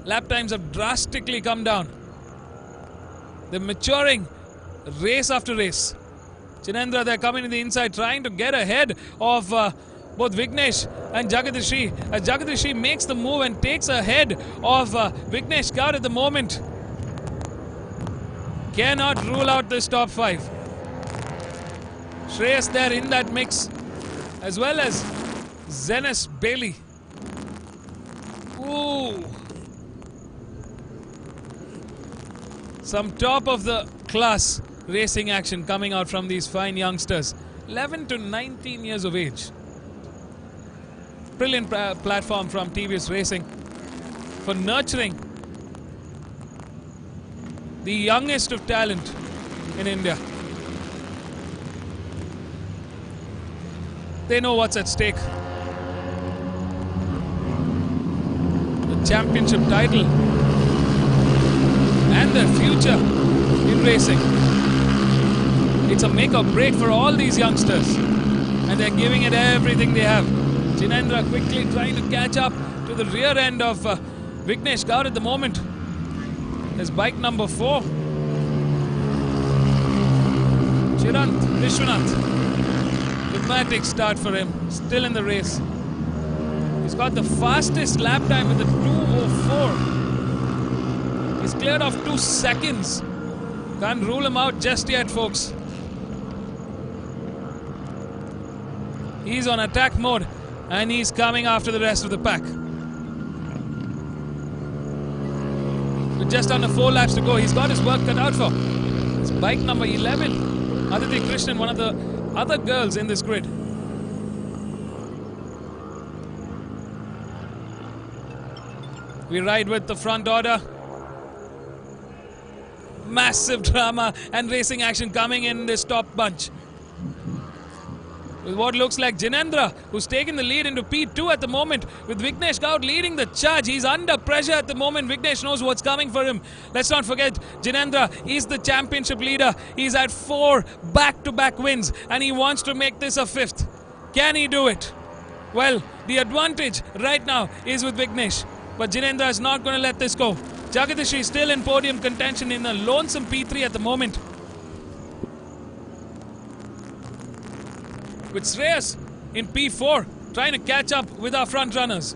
Lap times have drastically come down. They're maturing race after race. Jinendra, they're coming in the inside, trying to get ahead of both Vignesh and Jagadishri. As Jagadishri makes the move and takes ahead of Vignesh Gaud at the moment. Cannot rule out this top 5. Shreyas there in that mix, as well as Zenas Bailey. Ooh. Some top of the class racing action coming out from these fine youngsters. 11 to 19 years of age. Brilliant platform from TVS Racing for nurturing the youngest of talent in India. They know what's at stake. The championship title and their future in racing. It's a make or break for all these youngsters, and they're giving it everything they have. Jinendra quickly trying to catch up to the rear end of Vignesh Gaud at the moment. There's bike number 4. Chirant Vishwanath. Dramatic start for him. Still in the race. He's got the fastest lap time with a 2:04. He's cleared off 2 seconds. Can't rule him out just yet, folks. He's on attack mode and he's coming after the rest of the pack. With just under 4 laps to go, he's got his work cut out for. It's bike number 11, Aditi Krishnan, one of the other girls in this grid. We ride with the front order. Massive drama and racing action coming in this top bunch. With what looks like Jinendra, who's taken the lead into P2 at the moment, with Vignesh Gaud leading the charge. He's under pressure at the moment. Vignesh knows what's coming for him. Let's not forget, Jinendra is the championship leader. He's had 4 back-to-back wins, and he wants to make this a 5th. Can he do it? Well, the advantage right now is with Vignesh, but Jinendra is not going to let this go. Jagadishri is still in podium contention in a lonesome P3 at the moment. With Shreyas in P4, trying to catch up with our front runners.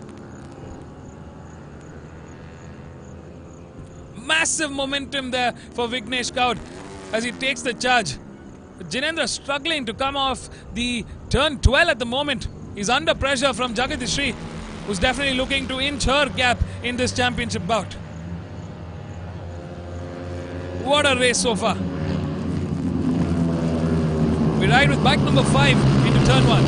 Massive momentum there for Vignesh Gaud as he takes the charge. Jinendra struggling to come off the turn 12 at the moment. He's under pressure from Jagadishri, who's definitely looking to inch her gap in this championship bout. What a race so far. We ride with bike number 5 into turn 1.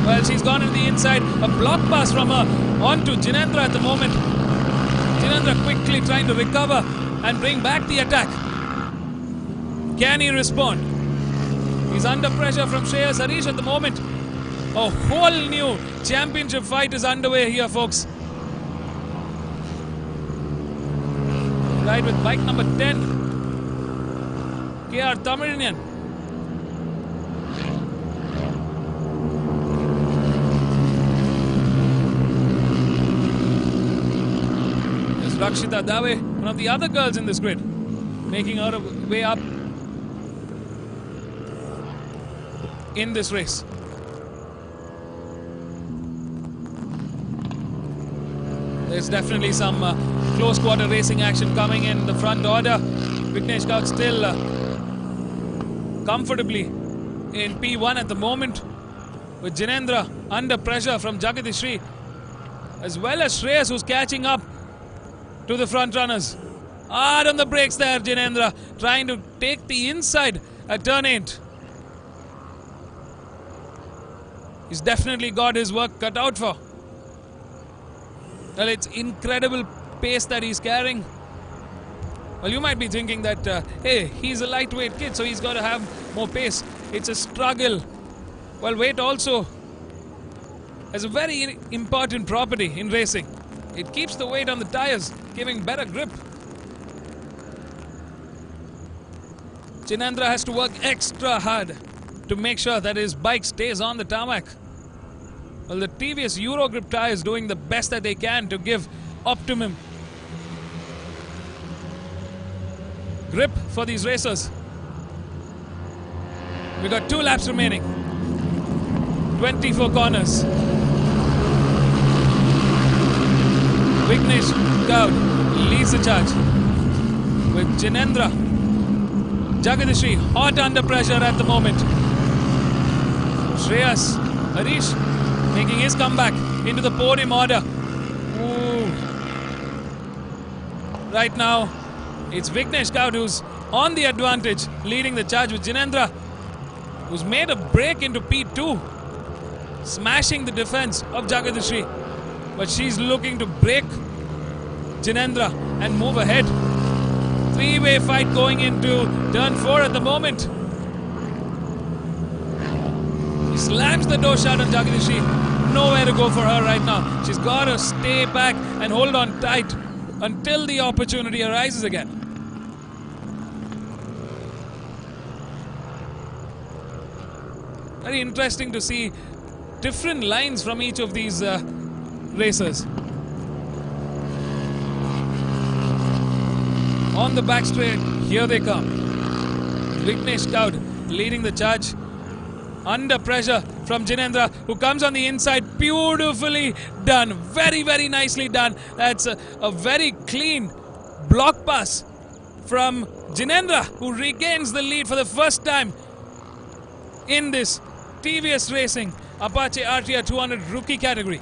Well, she's gone into the inside. A block pass from her onto Jinendra at the moment. Jinendra quickly trying to recover and bring back the attack. Can he respond? He's under pressure from Shreyas Harish at the moment. A whole new championship fight is underway here, folks. Ride with bike number 10. KR Tamilinian. There's Rakshita Dave, one of the other girls in this grid, making her way up in this race. There's definitely some close quarter racing action coming in the front order. Vignesh Gaut still comfortably in P1 at the moment, with Jinendra under pressure from Jagadishri, as well as Shreyas, who's catching up to the front runners. Hard on the brakes there, Jinendra, trying to take the inside at turn 8. He's definitely got his work cut out for. Well, it's incredible pace that he's carrying. Well, you might be thinking that, hey, he's a lightweight kid, so he's got to have more pace. It's a struggle. Well, weight also has a very important property in racing. It keeps the weight on the tires, giving better grip. Jinendra has to work extra hard to make sure that his bike stays on the tarmac. Well, the TVS Eurogrip tire is doing the best that they can to give optimum grip for these racers. We got 2 laps remaining. 24 corners. Vignesh Gaut leads the charge with Jinendra. Jagadishri hot under pressure at the moment. Shreyas Harish making his comeback into the podium order. Ooh. Right now, it's Vignesh Gaut who's on the advantage, leading the charge with Jinendra, who's made a break into P2, smashing the defense of Jagadishri. But she's looking to break Jinendra and move ahead. 3-way fight going into turn 4 at the moment. He slams the door shut on Jagadishri. Nowhere to go for her right now. She's got to stay back and hold on tight until the opportunity arises again. Very interesting to see different lines from each of these racers. On the back straight, here they come. Vignesh Gaut leading the charge. Under pressure from Jinendra, who comes on the inside. Beautifully done. Very, very nicely done. That's a very clean block pass from Jinendra, who regains the lead for the first time in this TVS Racing Apache RTR 200 rookie category.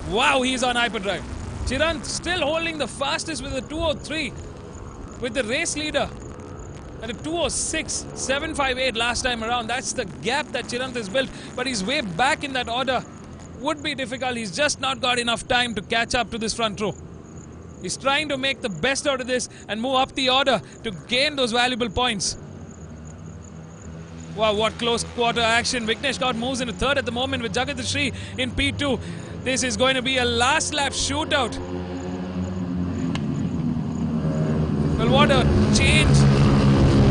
Wow, he's on hyperdrive. Chirant still holding the fastest with a 203, with the race leader at a 206.758 last time around. That's the gap that Chirant has built, but his way back in that order would be difficult. He's just not got enough time to catch up to this front row. He's trying to make the best out of this and move up the order to gain those valuable points. Wow, what close quarter action. Vignesh Gaut moves into 3rd at the moment with Jagadishri in P2. This is going to be a last lap shootout. Well, what a change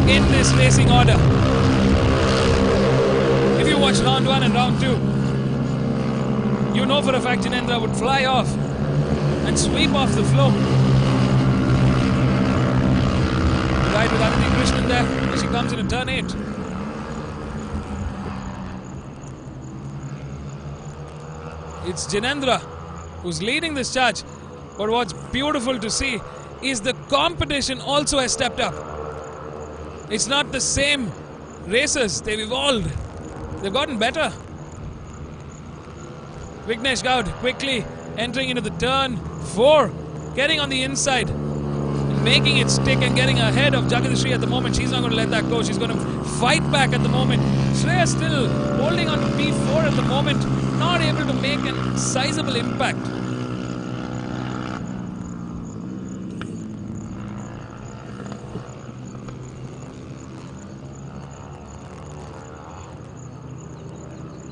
in this racing order. If you watch round 1 and round 2, you know for a fact Jinendra would fly off and sweep off the floor. Right with Aditi Krishnan there as she comes into turn 8. It's Jinendra who's leading this charge. But what's beautiful to see is the competition also has stepped up. It's not the same racers, they've evolved. They've gotten better. Vignesh Gaud quickly entering into the turn 4, getting on the inside, making it stick and getting ahead of Jagadishri at the moment. She's not going to let that go. She's going to fight back at the moment. Shreya still holding on to P4 at the moment, not able to make a sizable impact.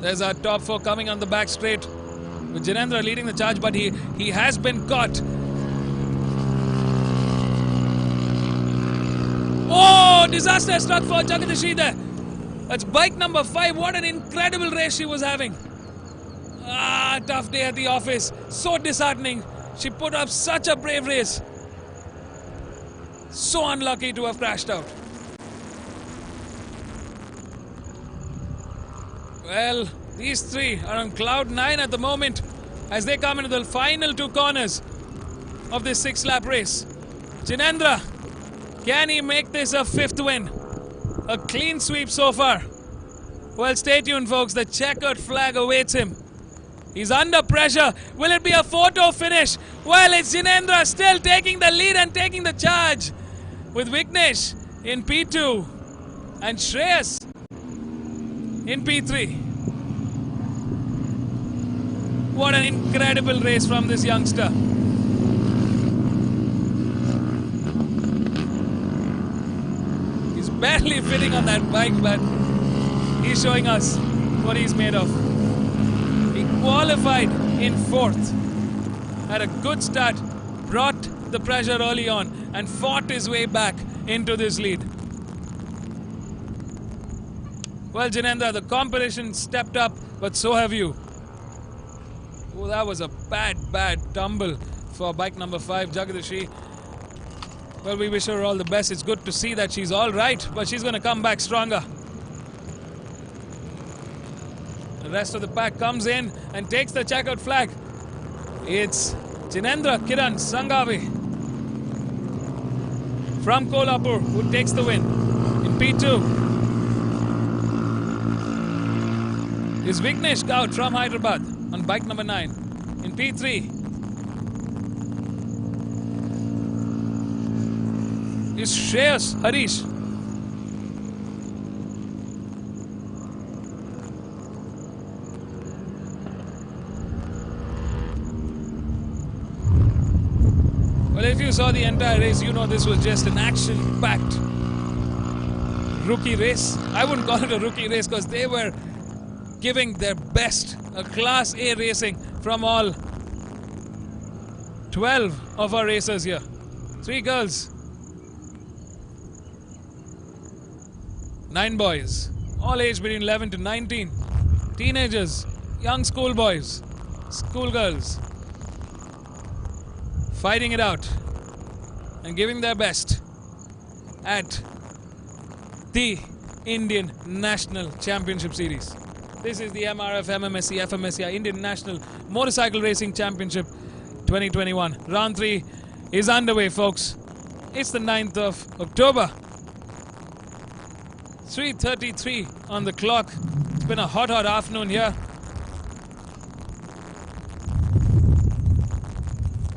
There's our top 4 coming on the back straight, with Jinendra leading the charge, but he has been caught. Oh, disaster struck for Jagadishri there. That's bike number 5. What an incredible race she was having. Tough day at the office. So disheartening. She put up such a brave race. So unlucky to have crashed out. Well, these 3 are on cloud 9 at the moment as they come into the final 2 corners of this 6-lap race. Jinendra, can he make this a 5th win? A clean sweep so far. Well, stay tuned, folks. The checkered flag awaits him. He's under pressure. Will it be a photo finish? Well, it's Jinendra still taking the lead and taking the charge, with Vignesh in P2 and Shreyas in P3. What an incredible race from this youngster. He's barely fitting on that bike, but he's showing us what he's made of. He qualified in 4th, had a good start, brought the pressure early on and fought his way back into this lead. Well, Jinendra, the competition stepped up, but so have you. Oh, that was a bad tumble for bike number 5, Jagadishri. Well, we wish her all the best. It's good to see that she's all right, but she's going to come back stronger. The rest of the pack comes in and takes the checkered flag. It's Jinendra Kiran Sanghavi from Kolhapur who takes the win. In P2 is Vignesh Gaud from Hyderabad on bike number 9. In P3 is Shreyas Harish. Well, if you saw the entire race, you know this was just an action-packed rookie race. I wouldn't call it a rookie race because they were giving their best, a Class A racing from all 12 of our racers here. 3 girls, 9 boys, all aged between 11 to 19, teenagers, young schoolboys, schoolgirls, fighting it out and giving their best at the Indian National Championship Series. This is the MRF MMSC fmsci Indian National Motorcycle Racing Championship 2021. Round 3 is underway, folks. It's the 9th of October. 3:33 on the clock. It's been a hot afternoon here.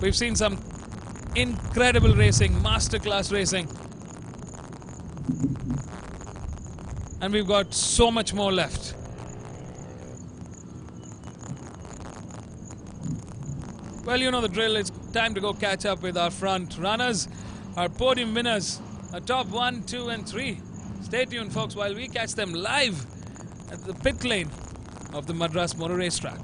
We've seen some incredible racing, masterclass racing. And we've got so much more left. Well, you know the drill. It's time to go catch up with our front runners, our podium winners, our top 1, 2 and 3. Stay tuned, folks, while we catch them live at the pit lane of the Madras Motor Racetrack.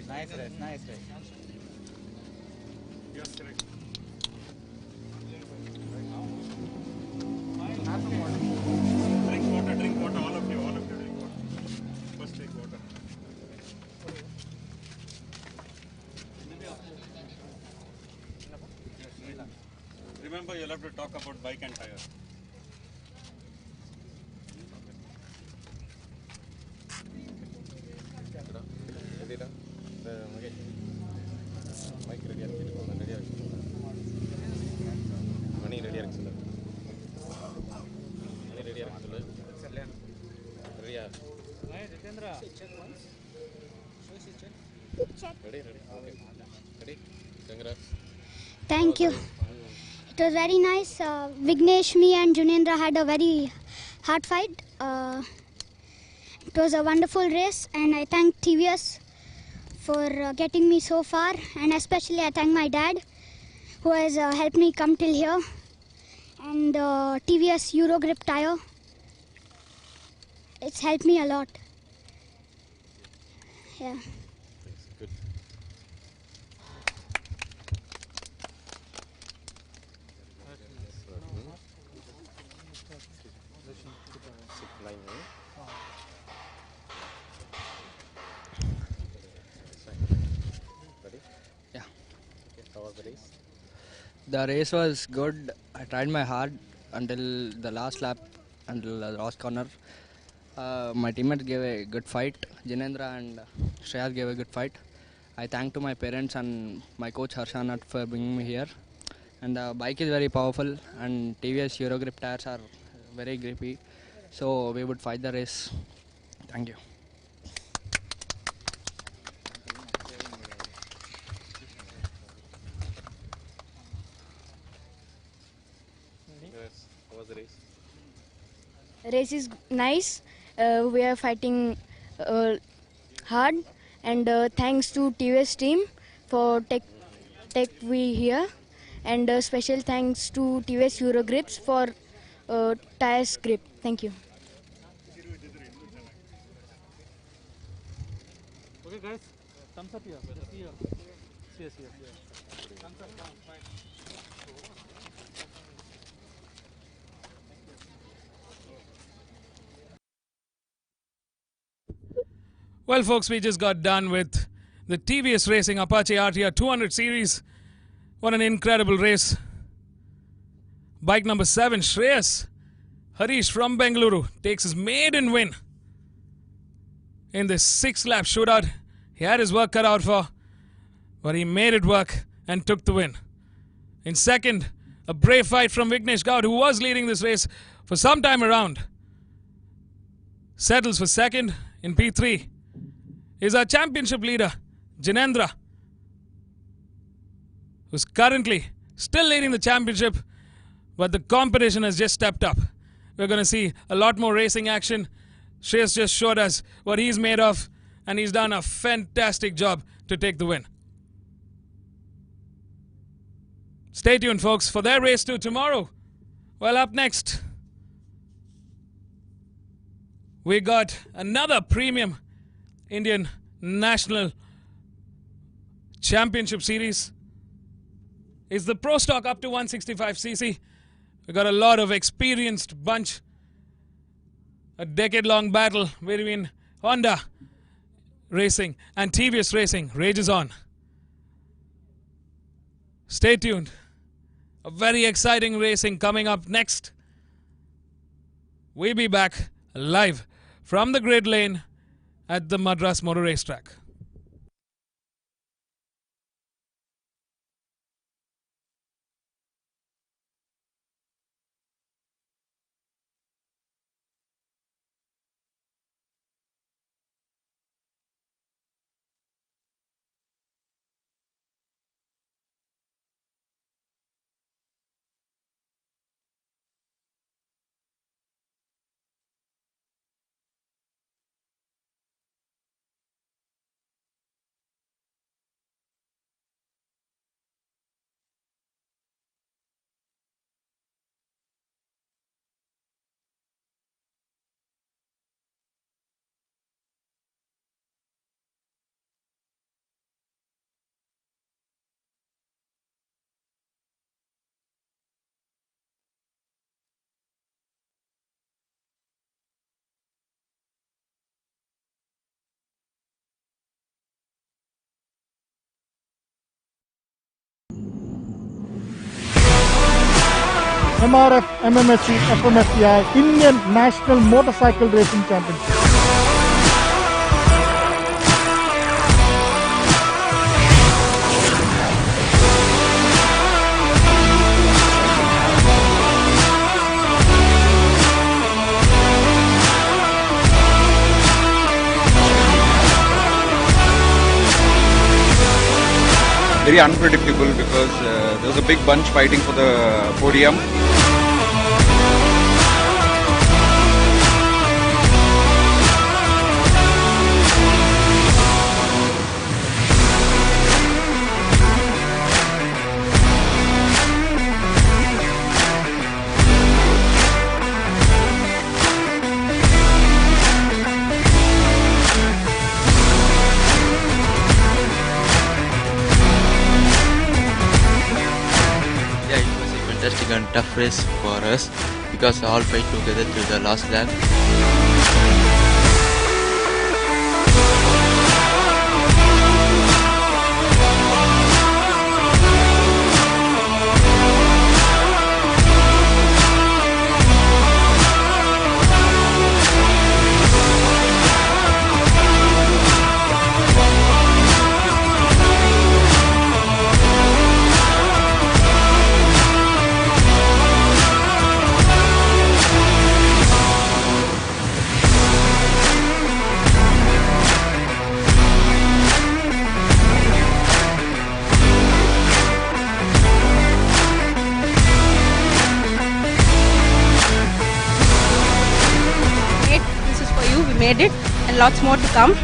Nice race, nice race. Drink water, all of you drink water. First take water. Remember, you'll have to talk about bike and tire. Mike ready Money ready Money ready Ready? Ready? Congrats. Thank you. It was very nice. Vignesh, me and Junendra had a very hard fight. It was a wonderful race, and I thank TVS for getting me so far, and especially I thank my dad who has helped me come till here, and TVS Eurogrip tire. It's helped me a lot. Yeah. Good. Yeah. How was the race? The race was good. I tried my hard until the last lap, until the last corner. My teammates gave a good fight. Jinendra and Shreyas gave a good fight. I thank to my parents and my coach Harshanat for bringing me here. And the bike is very powerful, and TVS Eurogrip tires are very grippy. So we would fight the race. Thank you. How was the race? Race is nice. We are fighting hard, and thanks to TVS team for take we here, and special thanks to TVS Eurogrips for tires grip. Thank you. Okay, guys, thumbs up here. Yes. Thumbs up. Well, folks, we just got done with the TVS Racing Apache RTR 200 series. What an incredible race. Bike number 7, Shreyas Harish from Bengaluru takes his maiden win in this 6-lap shootout. He had his work cut out for, but he made it work and took the win. In second, a brave fight from Vignesh Gaud, who was leading this race for some time around. Settles for second. In P3 is our championship leader, Jinendra, who's currently still leading the championship, but the competition has just stepped up. We're going to see a lot more racing action. Shreyas just showed us what he's made of, and he's done a fantastic job to take the win. Stay tuned, folks, for their race 2 tomorrow. Well, up next, we got another premium Indian National Championship Series. It's the Pro Stock up to 165cc. We got a lot of experienced bunch. A decade-long battle between Honda Racing and TVS Racing rages on. Stay tuned. A very exciting racing coming up next. We'll be back live from the grid lane at the Madras Motor Racetrack. MRF MMSC fmsci Indian National Motorcycle Racing Championship. Very unpredictable because there was a big bunch fighting for the podium. Fantastic and tough race for us because all fight together till the last lap. Made it and lots more to come.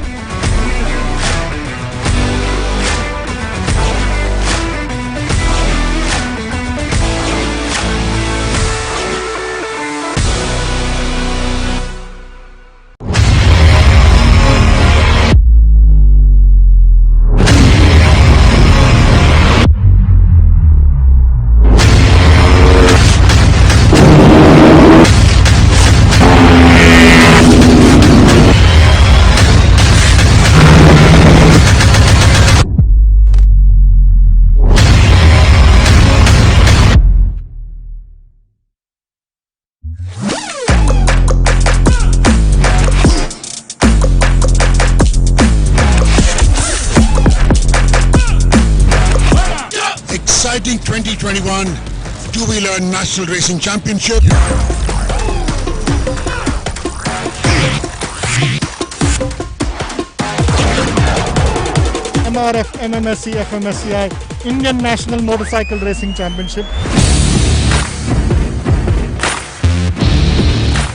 Exciting 2021 Two-Wheeler National Racing Championship. MRF MMSC fmsci Indian National Motorcycle Racing Championship.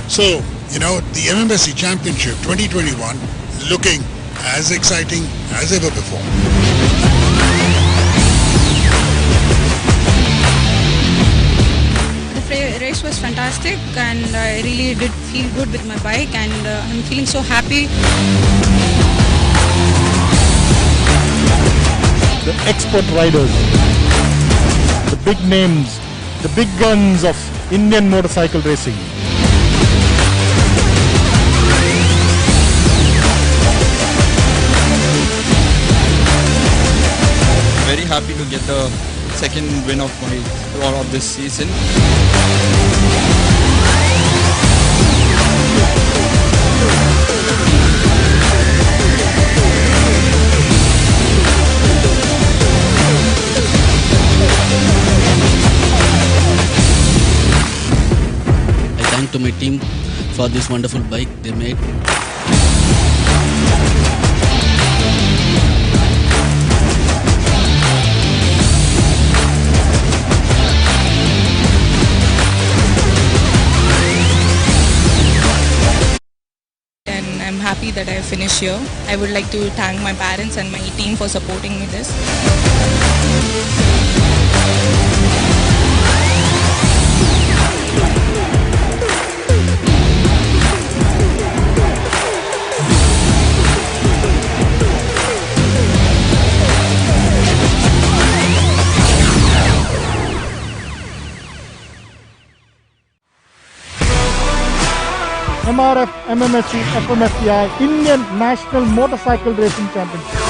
So, you know, the MMSC Championship 2021 is looking as exciting as ever before. The race was fantastic and I really did feel good with my bike and I'm feeling so happy. The expert riders, the big names, the big guns of Indian motorcycle racing. Very happy to get the second win of this season. I thank to my team for this wonderful bike they made. I'm happy that I finished here. I would like to thank my parents and my team for supporting me this. MRF MMSC fmsci Indian National Motorcycle Racing Championship.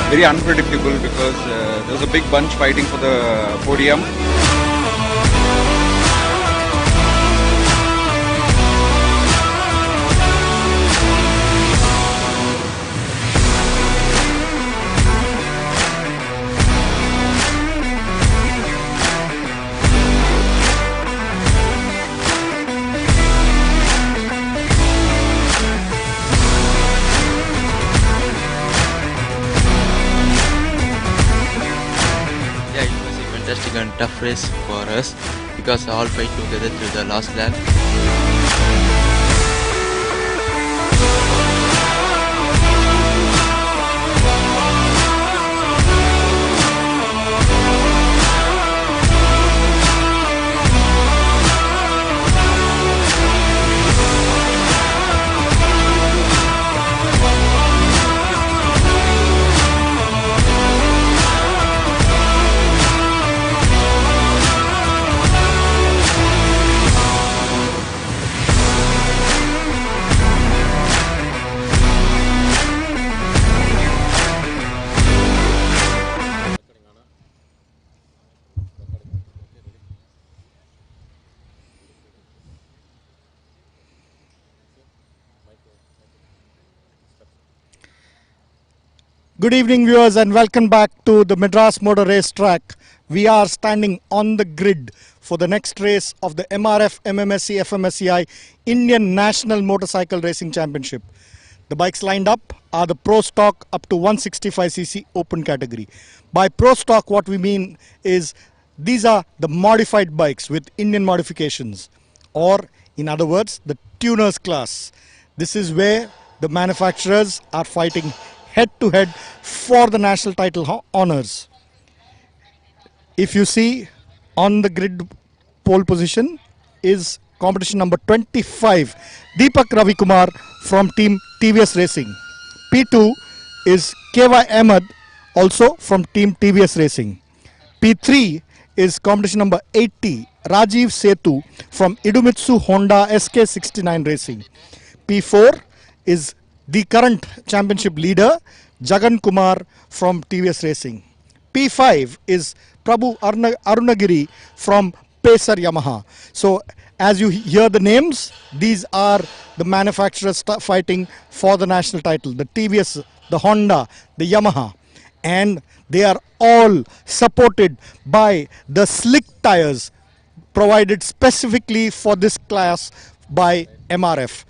very unpredictable because there was a big bunch fighting for the podium. Fantastic and tough race for us because all fight together to the last lap. Good evening, viewers, and welcome back to the Madras Motor Race Track. We are standing on the grid for the next race of the MRF MMSC fmsci Indian National Motorcycle Racing Championship. The bikes lined up are the Pro Stock up to 165cc open category. By Pro Stock, what we mean is these are the modified bikes with Indian modifications, or in other words, the tuners class. This is where the manufacturers are fighting head to head for the national title honors. If you see on the grid, pole position is competition number 25, Deepak Ravikumar from team TVS Racing. P2 is KY Ahmed, also from team TVS Racing. P3 is competition number 80, Rajiv Setu from Idemitsu Honda SK69 Racing. P4 is the current championship leader, Jagan Kumar from TVS Racing. P5 is Prabhu Arunagiri from Pacer Yamaha. So as you hear the names, these are the manufacturers fighting for the national title. The TVS, the Honda, the Yamaha. And they are all supported by the slick tires provided specifically for this class by MRF.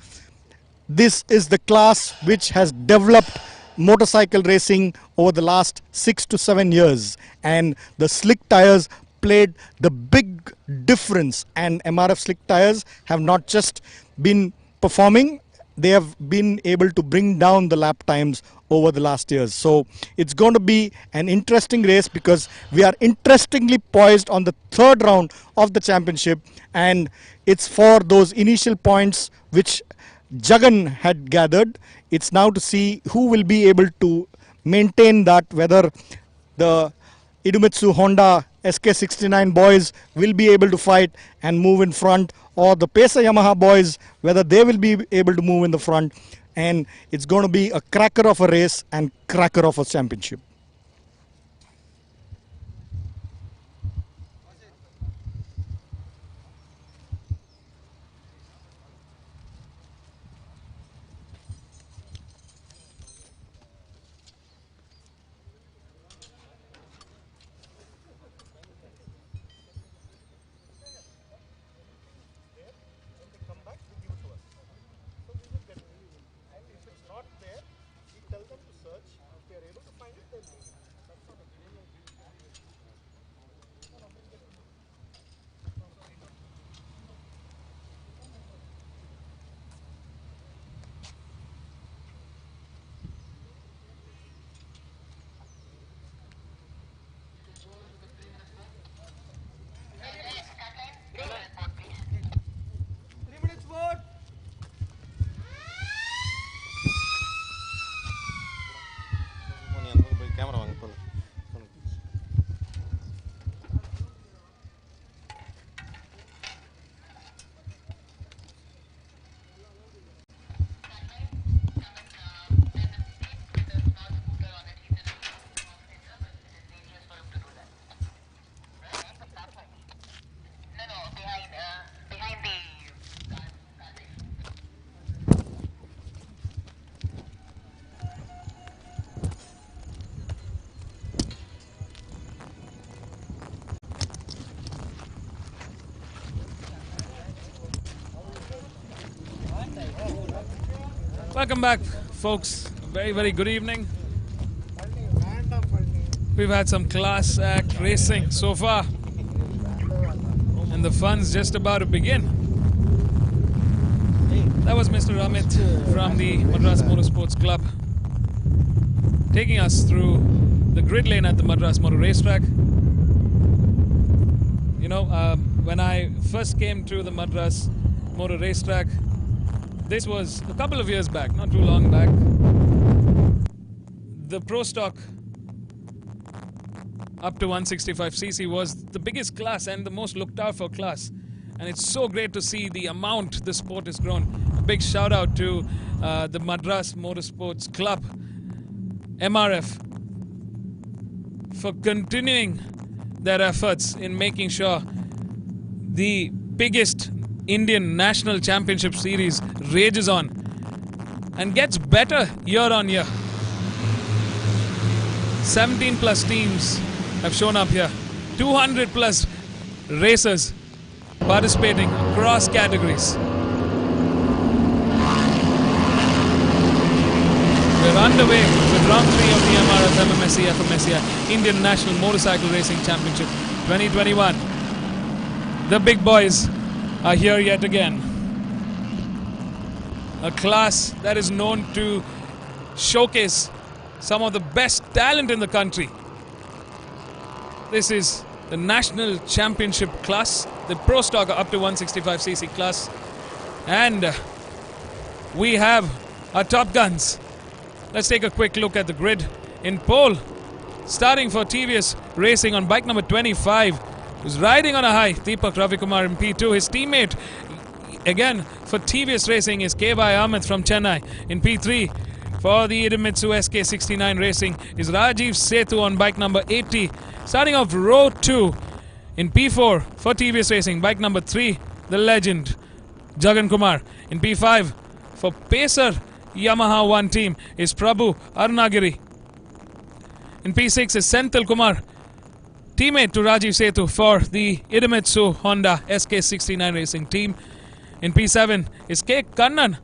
This is the class which has developed motorcycle racing over the last 6 to 7 years, and the slick tires played the big difference. And MRF slick tires have not just been performing, they have been able to bring down the lap times over the last years. So it's going to be an interesting race because we are interestingly poised on the third round of the championship, and it's for those initial points which Jagan had gathered. It's now to see who will be able to maintain that, whether the Idemitsu Honda SK69 boys will be able to fight and move in front, or the Pacer Yamaha boys, whether they will be able to move in the front. And it's going to be a cracker of a race and cracker of a championship. Camera Welcome back, folks. A very, very good evening. We've had some class act racing so far, and the fun's just about to begin. That was Mr. Amit from the Madras Motorsports Club taking us through the grid lane at the Madras Motor Racetrack. You know, when I first came to the Madras Motor Racetrack, this was a couple of years back, not too long back. The Pro Stock up to 165cc was the biggest class and the most looked out for class. And it's so great to see the amount the sport has grown. A big shout out to the Madras Motorsports Club, MRF, for continuing their efforts in making sure the biggest Indian National Championship Series rages on and gets better year on year. 17 plus teams have shown up here. 200 plus racers participating across categories. We're underway with round 3 of the MRF MMSC fmsci Indian National Motorcycle Racing Championship 2021. The big boys are here yet again. A class that is known to showcase some of the best talent in the country. This is the National Championship class, the Pro Stock up to 165cc class. And we have our top guns. Let's take a quick look at the grid. In pole, starting for TVS Racing on bike number 25, who's riding on a high, Deepak Ravikumar in P2. His teammate, again for TVS Racing, is K.Y. Ahmed from Chennai. In P3, for the Idemitsu SK69 Racing, is Rajiv Setu on bike number 80. Starting off row 2, in P4, for TVS Racing, bike number 3, the legend, Jagan Kumar. In P5, for Pacer Yamaha 1 team, is Prabhu Arunagiri. In P6 is Senthil Kumar, teammate to Rajiv Setu for the Idemitsu Honda SK69 Racing team. In P7 is K. Kannan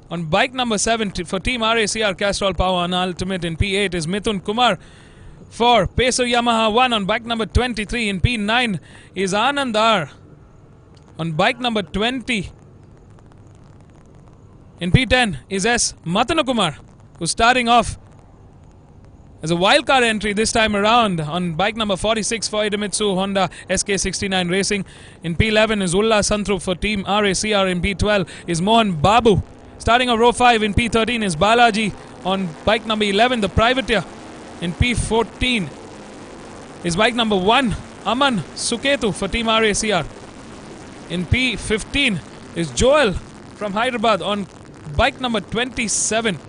on bike number 7 for Team RACR Castrol Power and Ultimate. In P8 is Mithun Kumar for Pacer Yamaha 1 on bike number 23. In P9 is Anand R on bike number 20. In P10 is S. Matanakumar, who's starting off as a wildcard entry this time around on bike number 46 for Idemitsu Honda SK69 Racing. In P11 is Ulla Santrup for Team RACR. In P12 is Mohan Babu. Starting on row 5 in P13 is Balaji on bike number 11, the Privateer. In P14 is bike number 1, Aman Suketu for Team RACR. In P15 is Joel from Hyderabad on bike number 27.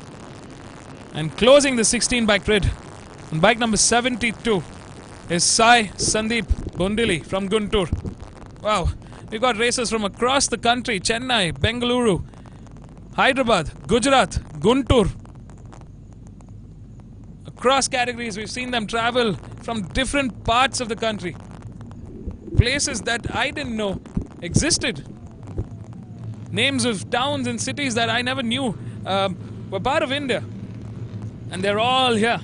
And closing the 16 bike grid on bike number 72 is Sai Sandeep Bundili from Guntur. Wow, we've got racers from across the country: Chennai, Bengaluru, Hyderabad, Gujarat, Guntur. Across categories, we've seen them travel from different parts of the country. Places that I didn't know existed. Names of towns and cities that I never knew were part of India. And they're all here.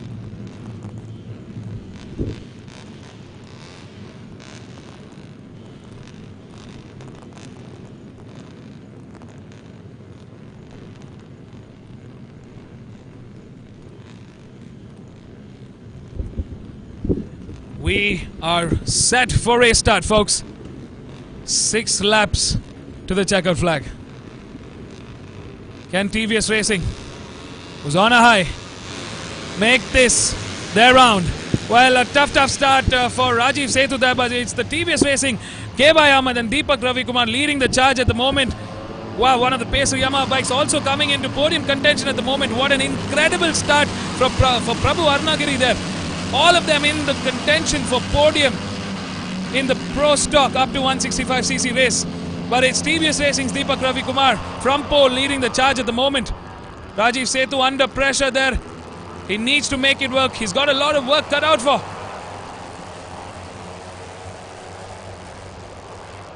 We are set for race start, folks. 6 laps to the checkered flag. Can TVS Racing, who's on a high, make this their round? Well, a tough start for Rajiv Setu there, but it's the TVS Racing, K.Y. Ahmed and Deepak Ravikumar leading the charge at the moment. Wow, one of the Pacer Yamaha bikes also coming into podium contention at the moment. What an incredible start for Prabhu Arunagiri there. All of them in the contention for podium in the Pro Stock up to 165cc race. But it's TVS Racing's Deepak Ravikumar from pole leading the charge at the moment. Rajiv Setu under pressure there. He needs to make it work. He's got a lot of work cut out for.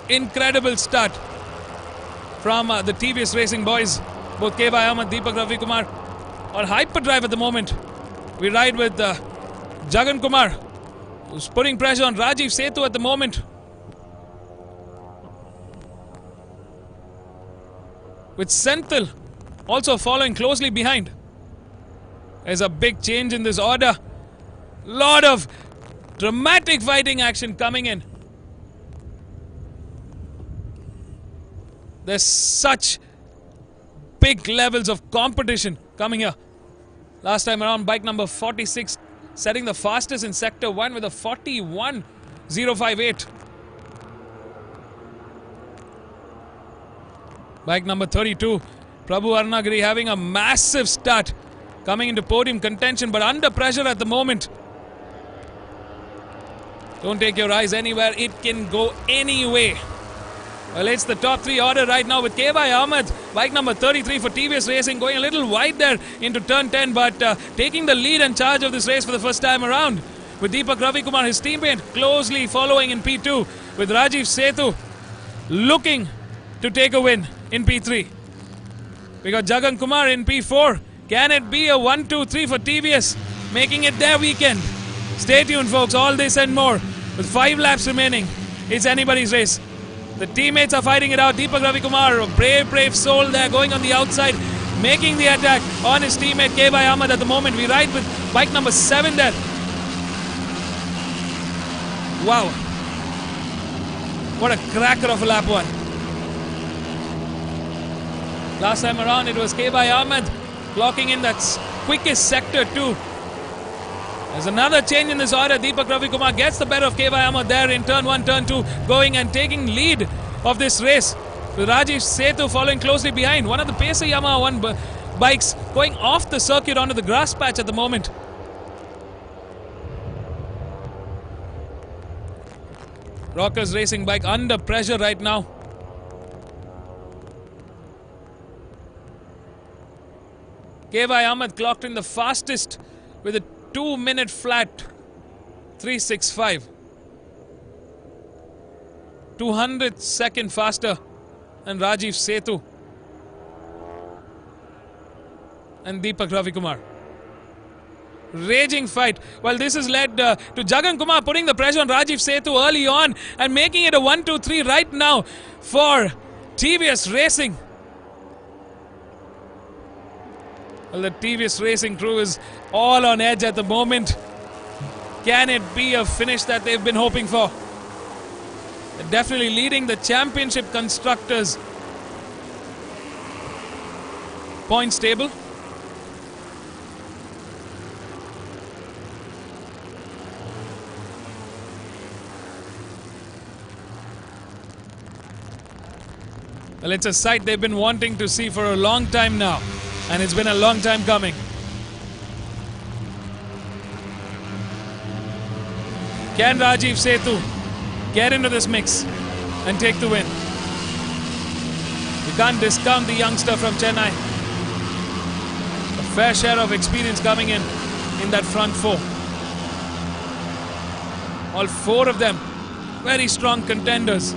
Incredible start from the TVS Racing boys. both K. Ahmed, Deepak Ravikumar on hyperdrive at the moment. We ride with Jagan Kumar, who's putting pressure on Rajiv Setu at the moment. With Senthil also following closely behind. There's a big change in this order. Lot of dramatic fighting action coming in. There's such big levels of competition coming here. Last time around, bike number 46 setting the fastest in sector 1 with a 41.058. Bike number 32, Prabhu Arnagiri having a massive start, coming into podium contention but under pressure at the moment. Don't take your eyes anywhere, it can go any way. Well, it's the top 3 order right now with K. Ahmed, bike number 33 for TVS Racing, going a little wide there into turn 10, but taking the lead and charge of this race for the first time around. With Deepak Ravikumar, his teammate, closely following in P2, with Rajiv Setu looking to take a win in P3. We got Jagan Kumar in P4. Can it be a 1-2-3 for TVS, making it their weekend? Stay tuned, folks. All this and more. With 5 laps remaining, it's anybody's race. The teammates are fighting it out. Deepak Ravikumar, a brave soul there, going on the outside, making the attack on his teammate K. Ahmed at the moment. We ride with bike number 7 there. Wow. What a cracker of a lap 1. Last time around, it was K. Ahmed clocking in that quickest sector 2. There's another change in this order. Deepak Ravikumar gets the better of K. Ahmed there in turn 1, turn 2, going and taking lead of this race. With Rajiv Setu following closely behind. One of the Pacer Yamaha 1 bikes going off the circuit onto the grass patch at the moment. Rockers Racing bike under pressure right now. K. Ahmed clocked in the fastest with a 2-minute flat 3:65. 200 seconds faster than Rajiv Setu and Deepak Ravikumar. Raging fight. Well, this has led to Jagan Kumar putting the pressure on Rajiv Setu early on and making it a 1-2-3 right now for TVS Racing. Well, the TVS Racing crew is all on edge at the moment. Can it be a finish that they've been hoping for? They're definitely leading the championship constructors points table. Well, it's a sight they've been wanting to see for a long time now. And it's been a long time coming. Can Rajiv Setu get into this mix and take the win? You can't discount the youngster from Chennai. A fair share of experience coming in that front 4. All 4 of them very strong contenders.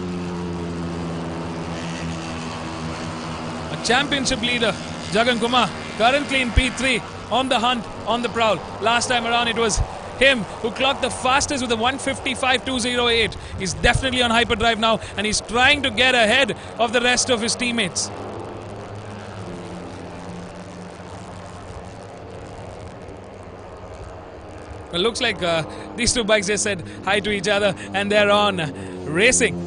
A championship leader, Jagan Kumar, currently in P3, on the hunt, on the prowl. Last time around it was him who clocked the fastest with a 1:55.208. He's definitely on hyperdrive now and he's trying to get ahead of the rest of his teammates. Well, looks like these 2 bikes just said hi to each other and they're on racing.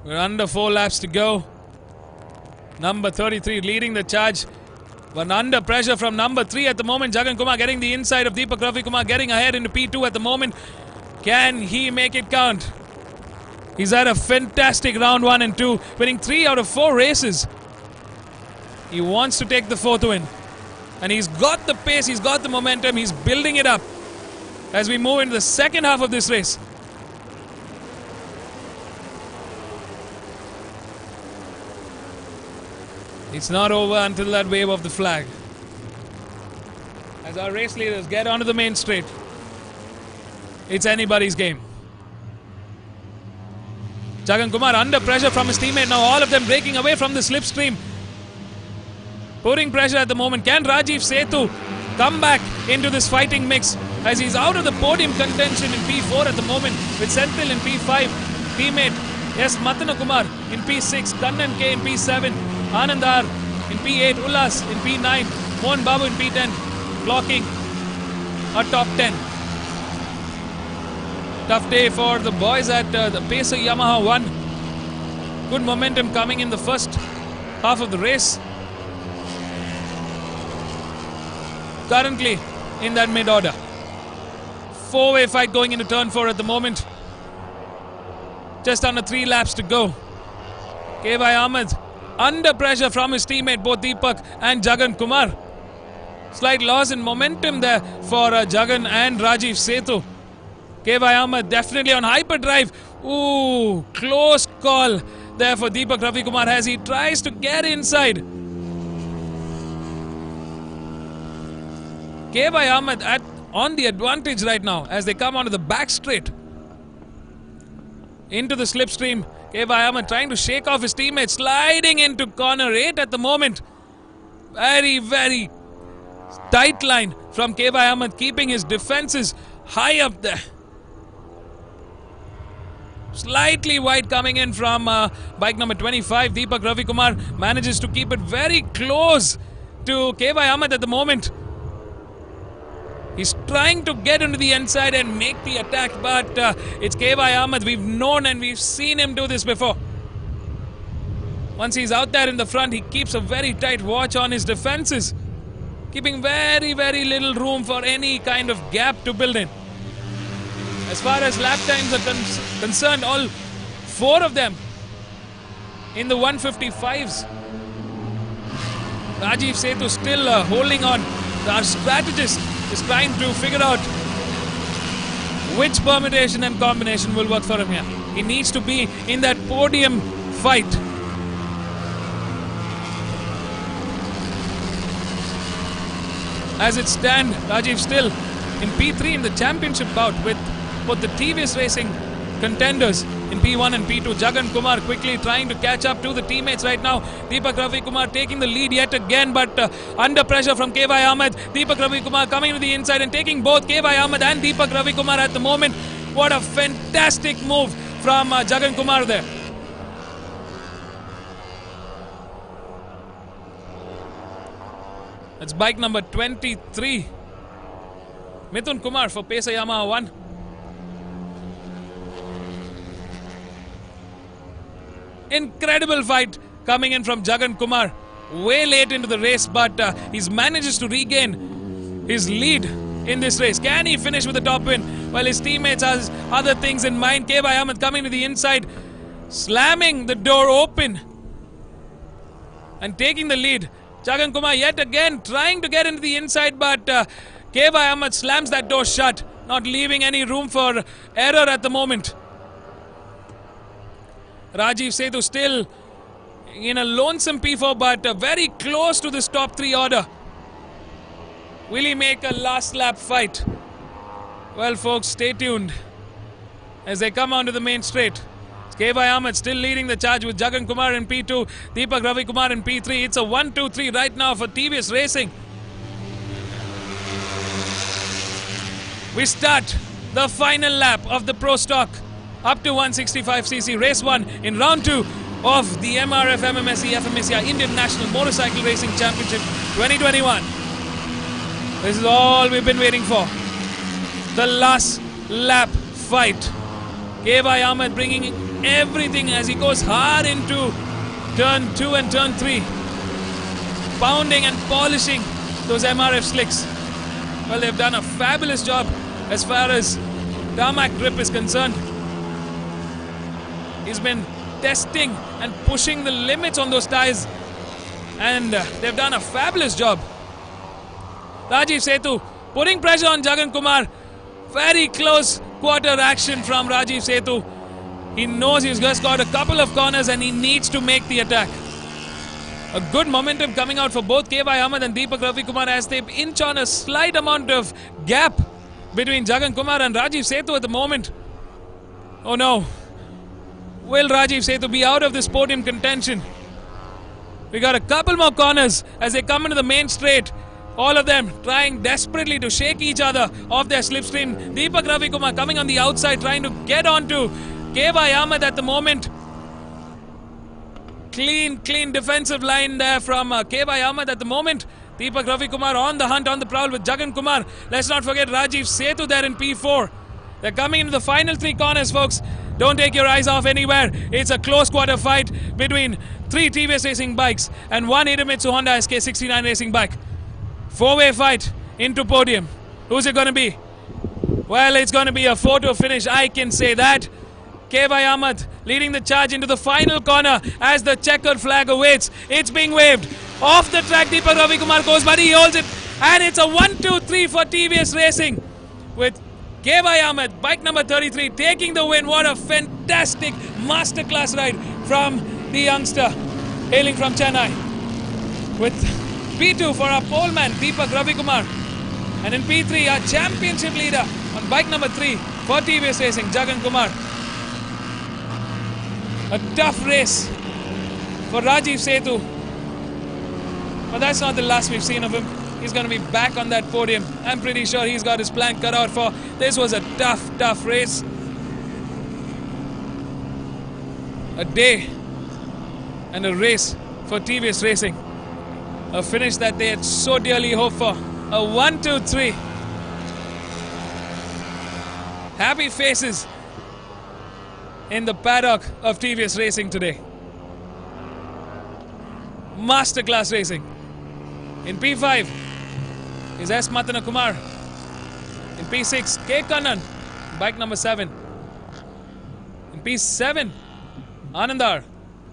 We're under 4 laps to go. Number 33 leading the charge. But under pressure from number 3 at the moment. Jagan Kumar getting the inside of Deepak Ravikumar, getting ahead into P2 at the moment. Can he make it count? He's had a fantastic round 1 and 2, winning 3 out of 4 races. He wants to take the 4th win. And he's got the pace, he's got the momentum, he's building it up as we move into the second half of this race. It's not over until that wave of the flag. As our race leaders get onto the main straight, it's anybody's game. Jagan Kumar under pressure from his teammate. Now all of them breaking away from the slipstream. Putting pressure at the moment. Can Rajiv Setu come back into this fighting mix as he's out of the podium contention in P4 at the moment with Senthil in P5. Teammate S. Matana Kumar in P6. Kannan K in P7. Anandar in P8. Ullas in P9. Mohan Babu in P10. Clocking a top 10. Tough day for the boys at the Pacer Yamaha 1. Good momentum coming in the first half of the race. Currently in that mid-order. Four-way fight going into turn 4 at the moment. Just under 3 laps to go. KY Ahmed under pressure from his teammate both Deepak and Jagan Kumar. Slight loss in momentum there for Jagan and Rajiv Setu. KY Ahmed definitely on hyperdrive. Ooh, close call there for Deepak Ravi Kumar as he tries to get inside. KY Ahmed on the advantage right now as they come onto the back straight. Into the slipstream. KY Ahmed trying to shake off his teammate, sliding into corner 8 at the moment. Very, very tight line from KY Ahmed, keeping his defenses high up there. Slightly wide coming in from bike number 25. Deepak Ravi Kumar manages to keep it very close to KY Ahmed at the moment. He's trying to get into the inside and make the attack, but it's KY Ahmed. We've known and we've seen him do this before. Once he's out there in the front, he keeps a very tight watch on his defenses, keeping very, very little room for any kind of gap to build in. As far as lap times are concerned, all 4 of them in the 155s. Rajiv Setu still holding on. Our strategist is trying to figure out which permutation and combination will work for him here. He needs to be in that podium fight. As it stands, Rajiv still in P3 in the championship bout with both the TVS Racing contenders in P1 and P2. Jagan Kumar quickly trying to catch up to the teammates right now. Deepak Ravi Kumar taking the lead yet again, but under pressure from KY Ahmed. Deepak Ravi Kumar coming to the inside and taking both KY Ahmed and Deepak Ravi Kumar at the moment. What a fantastic move from Jagan Kumar there. That's bike number 23. Mithun Kumar for Pacer Yamaha 1. Incredible fight coming in from Jagan Kumar. Way late into the race, but he manages to regain his lead in this race. Can he finish with the top win? Well, his teammates has other things in mind. KY Ahmed coming to the inside, slamming the door open and taking the lead. Jagan Kumar yet again trying to get into the inside, but KY Ahmed slams that door shut, not leaving any room for error at the moment. Rajiv Setu still in a lonesome P4, but very close to this top 3 order. Will he make a last lap fight? Well, folks, stay tuned as they come onto the main straight. KY Ahmed still leading the charge with Jagan Kumar in P2, Deepak Ravi Kumar in P3. It's a 1-2-3 right now for TVS Racing. We start the final lap of the Pro Stock up to 165cc race 1 in round 2 of the MRF MMSC fmsci Indian National Motorcycle Racing Championship 2021. This is all we've been waiting for. The last lap fight. KY Ahmed bringing everything as he goes hard into turn 2 and turn 3. Pounding and polishing those MRF slicks. Well, they've done a fabulous job as far as tarmac grip is concerned. He's been testing and pushing the limits on those tires, and they've done a fabulous job. Rajiv Setu putting pressure on Jagan Kumar. Very close quarter action from Rajiv Setu. He knows he's just got a couple of corners and he needs to make the attack. A good momentum coming out for both K.Y. Ahmed and Deepak Ravikumar as they inch on a slight amount of gap between Jagan Kumar and Rajiv Setu at the moment. Oh no. Will Rajiv Setu be out of this podium contention? We got a couple more corners as they come into the main straight. All of them trying desperately to shake each other off their slipstream. Deepak Ravikumar coming on the outside trying to get onto K.Y. Ahmed at the moment. Clean defensive line there from K.Y. Ahmed at the moment. Deepak Ravikumar on the hunt, on the prowl with Jagan Kumar. Let's not forget Rajiv Setu there in P4. They're coming into the final 3 corners, folks. Don't take your eyes off anywhere. It's a close quarter fight between 3 TVS racing bikes and 1 Idemitsu Honda SK69 racing bike. 4-way fight into podium. Who's it going to be? Well, it's going to be a photo finish, I can say that. K.Y. Ahmed leading the charge into the final corner as the checkered flag awaits. It's being waved. Off the track, Deepak Ravikumar goes, but he holds it. And it's a 1-2-3 for TVS Racing with K.Y. Ahmed, bike number 33, taking the win. What a fantastic masterclass ride from the youngster hailing from Chennai. With P2 for our poleman, Deepak Ravikumar. And in P3, our championship leader on bike number 3 for TVS Racing, Jagan Kumar. A tough race for Rajiv Setu. But that's not the last we've seen of him. He's going to be back on that podium. I'm pretty sure he's got his plan cut out for. This was a tough race. A day and a race for TVS Racing. A finish that they had so dearly hoped for. A 1-2-3. Happy faces in the paddock of TVS Racing today. Masterclass racing. In P5 is S. Matana Kumar. In P6, K. Kannan, bike number 7. In P7, Anandar.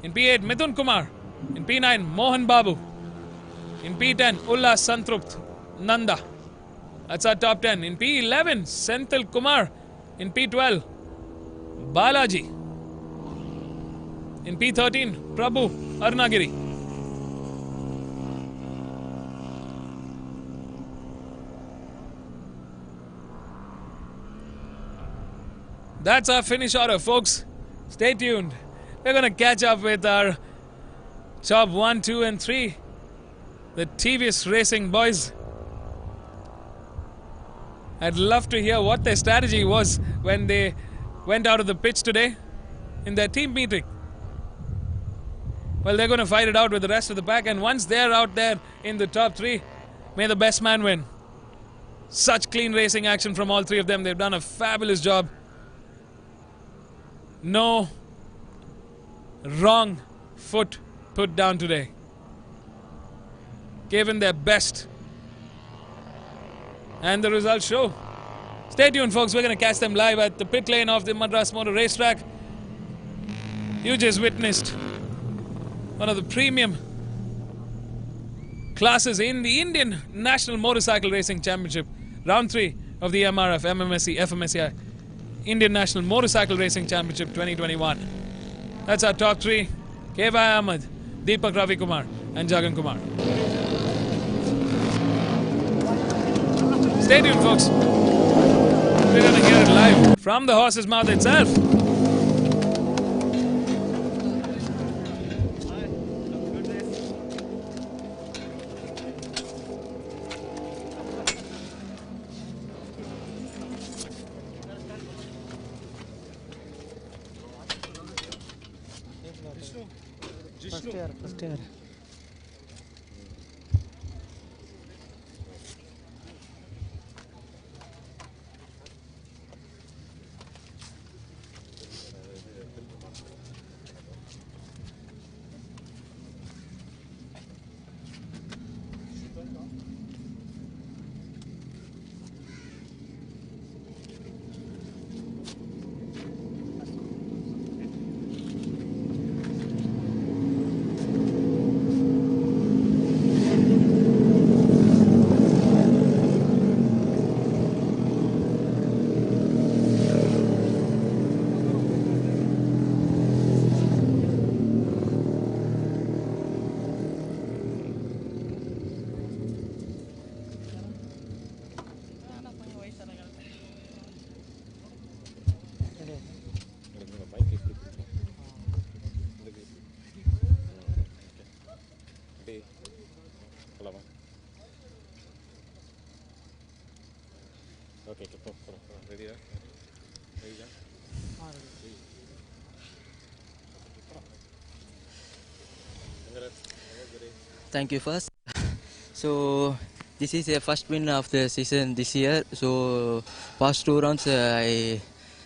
In P8, Mithun Kumar. In P9, Mohan Babu. In P10, Ullas Santrupt Nanda. That's our top 10. In P11, Senthil Kumar. In P12, Balaji. In P13, Prabhu Arnagiri. That's our finish order, folks. Stay tuned. We're going to catch up with our top 1, 2 and 3. The TVS Racing boys. I'd love to hear what their strategy was when they went out of the pitch today in their team meeting. Well, they're going to fight it out with the rest of the pack, and once they're out there in the top 3, may the best man win. Such clean racing action from all 3 of them. They've done a fabulous job. No wrong foot put down today. Gave in their best. And the results show. Stay tuned, folks. We're going to catch them live at the pit lane of the Madras Motor Racetrack. You just witnessed one of the premium classes in the Indian National Motorcycle Racing Championship. Round 3 of the MRF MMSC fmsci Indian National Motorcycle Racing Championship 2021. That's our top 3. K.Y. Ahmed, Deepak Ravikumar and Jagan Kumar. Stay tuned, folks. We're going to hear it live from the horse's mouth itself. First year. Okay, ready? Ready? Thank you first. So this is the first win of the season this year. So past 2 rounds I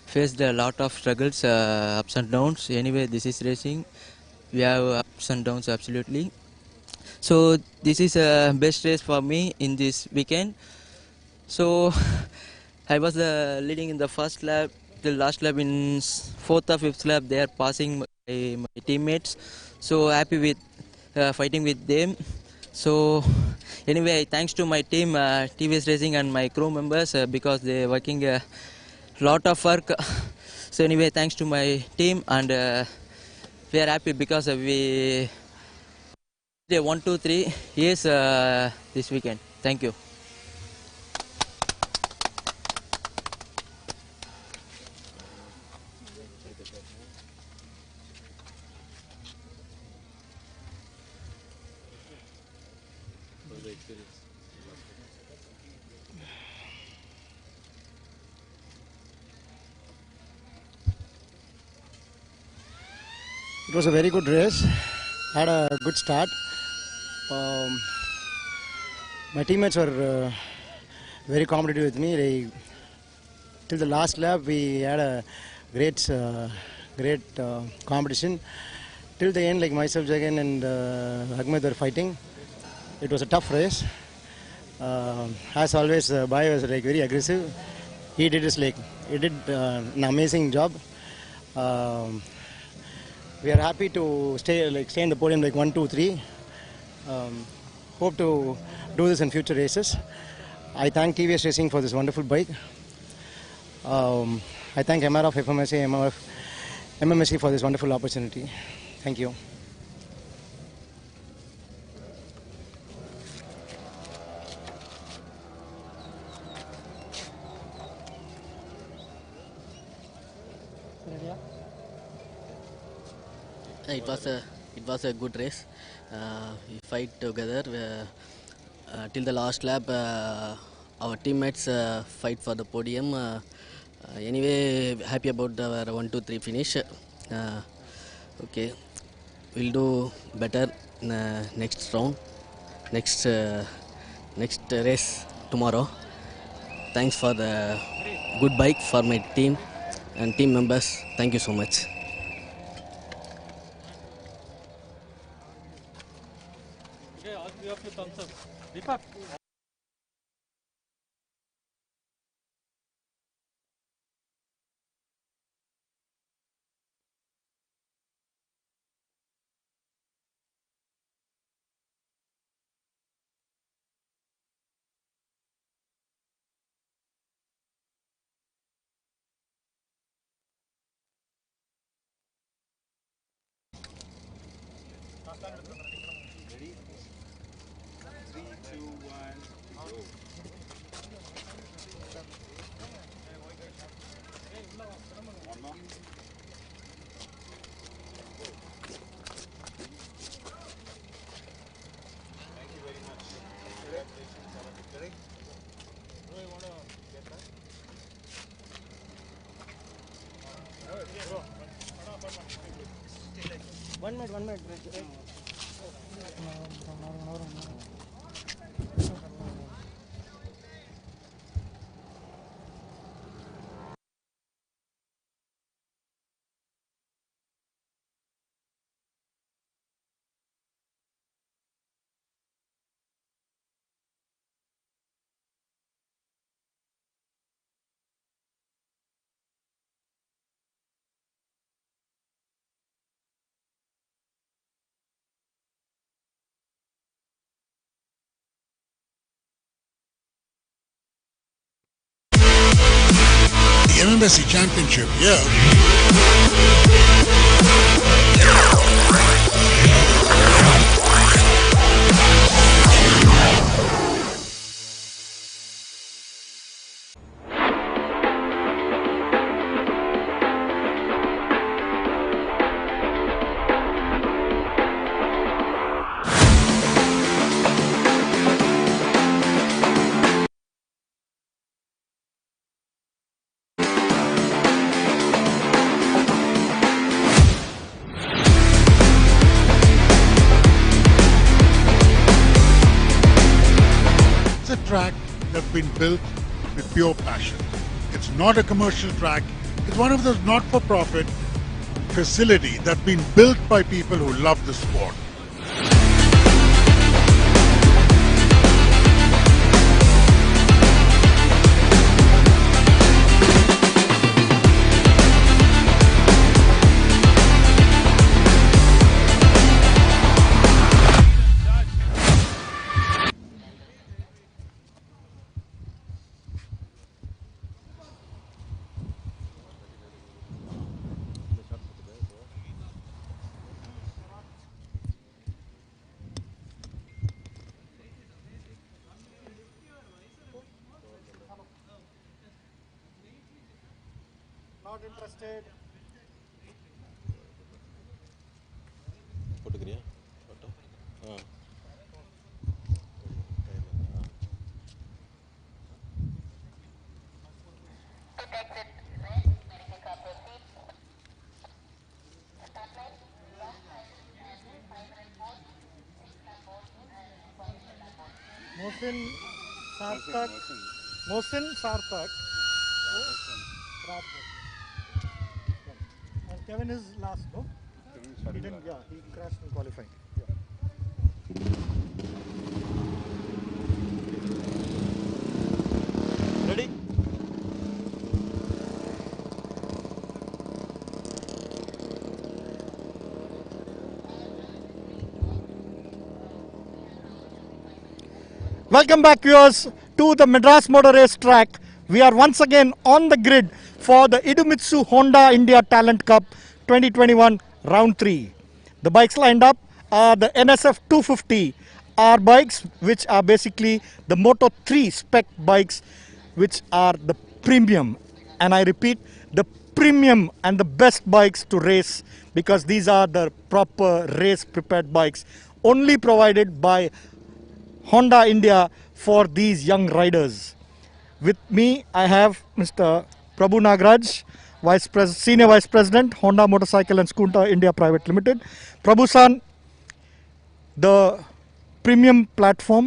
faced a lot of struggles, ups and downs. Anyway, this is racing. We have ups and downs absolutely. So this is a best race for me in this weekend. So I was leading in the first lap. The last lap in fourth or fifth lap, they are passing my teammates. So happy with fighting with them. So anyway, thanks to my team, TVS Racing and my crew members because they are working a lot of work. So anyway, thanks to my team, and we are happy because we did 1, 2, 3 years this weekend. Thank you. It was a very good race. Had a good start. My teammates were very competitive with me. Till the last lap, we had a great competition. Till the end, like myself, Jagan and Ahmed were fighting. It was a tough race. As always, Bhai was like very aggressive. He did an amazing job. We are happy to stay in the podium like 1, 2, 3. Hope to do this in future races. I thank TVS Racing for this wonderful bike. I thank MRF MMSC for this wonderful opportunity. Thank you. It was a good race. We fight together till the last lap. Our teammates fight for the podium. Anyway, happy about our 1, 2, 3 finish. Okay, we'll do better in next round, next race tomorrow. Thanks for the good bike for my team and team members. Thank you so much. Okay, all three of you thumbs up. Deepak. One minute. The MMSC Championship, been built with pure passion. It's not a commercial track. It's one of those not-for-profit facility that's been built by people who love the sport. Not interested. போட்டுக்கிறியா photo ஆ Mohsin Sarthak. Mohsin Sarthak. And Kevin is last, no? He didn't, yeah, he crashed in qualifying. Ready? Welcome back, viewers, to the Madras Motor Race track. We are once again on the grid for the Idemitsu Honda India Talent Cup 2021 Round 3. The bikes lined up are the NSF 250 R bikes, which are basically the Moto 3 spec bikes, which are the premium. And I repeat, the premium and the best bikes to race, because these are the proper race prepared bikes only provided by Honda India for these young riders. With me, I have Mr. Prabhu Nagraj, Senior Vice President, Honda Motorcycle and Scooter India Private Limited. Prabhu-san, the premium platform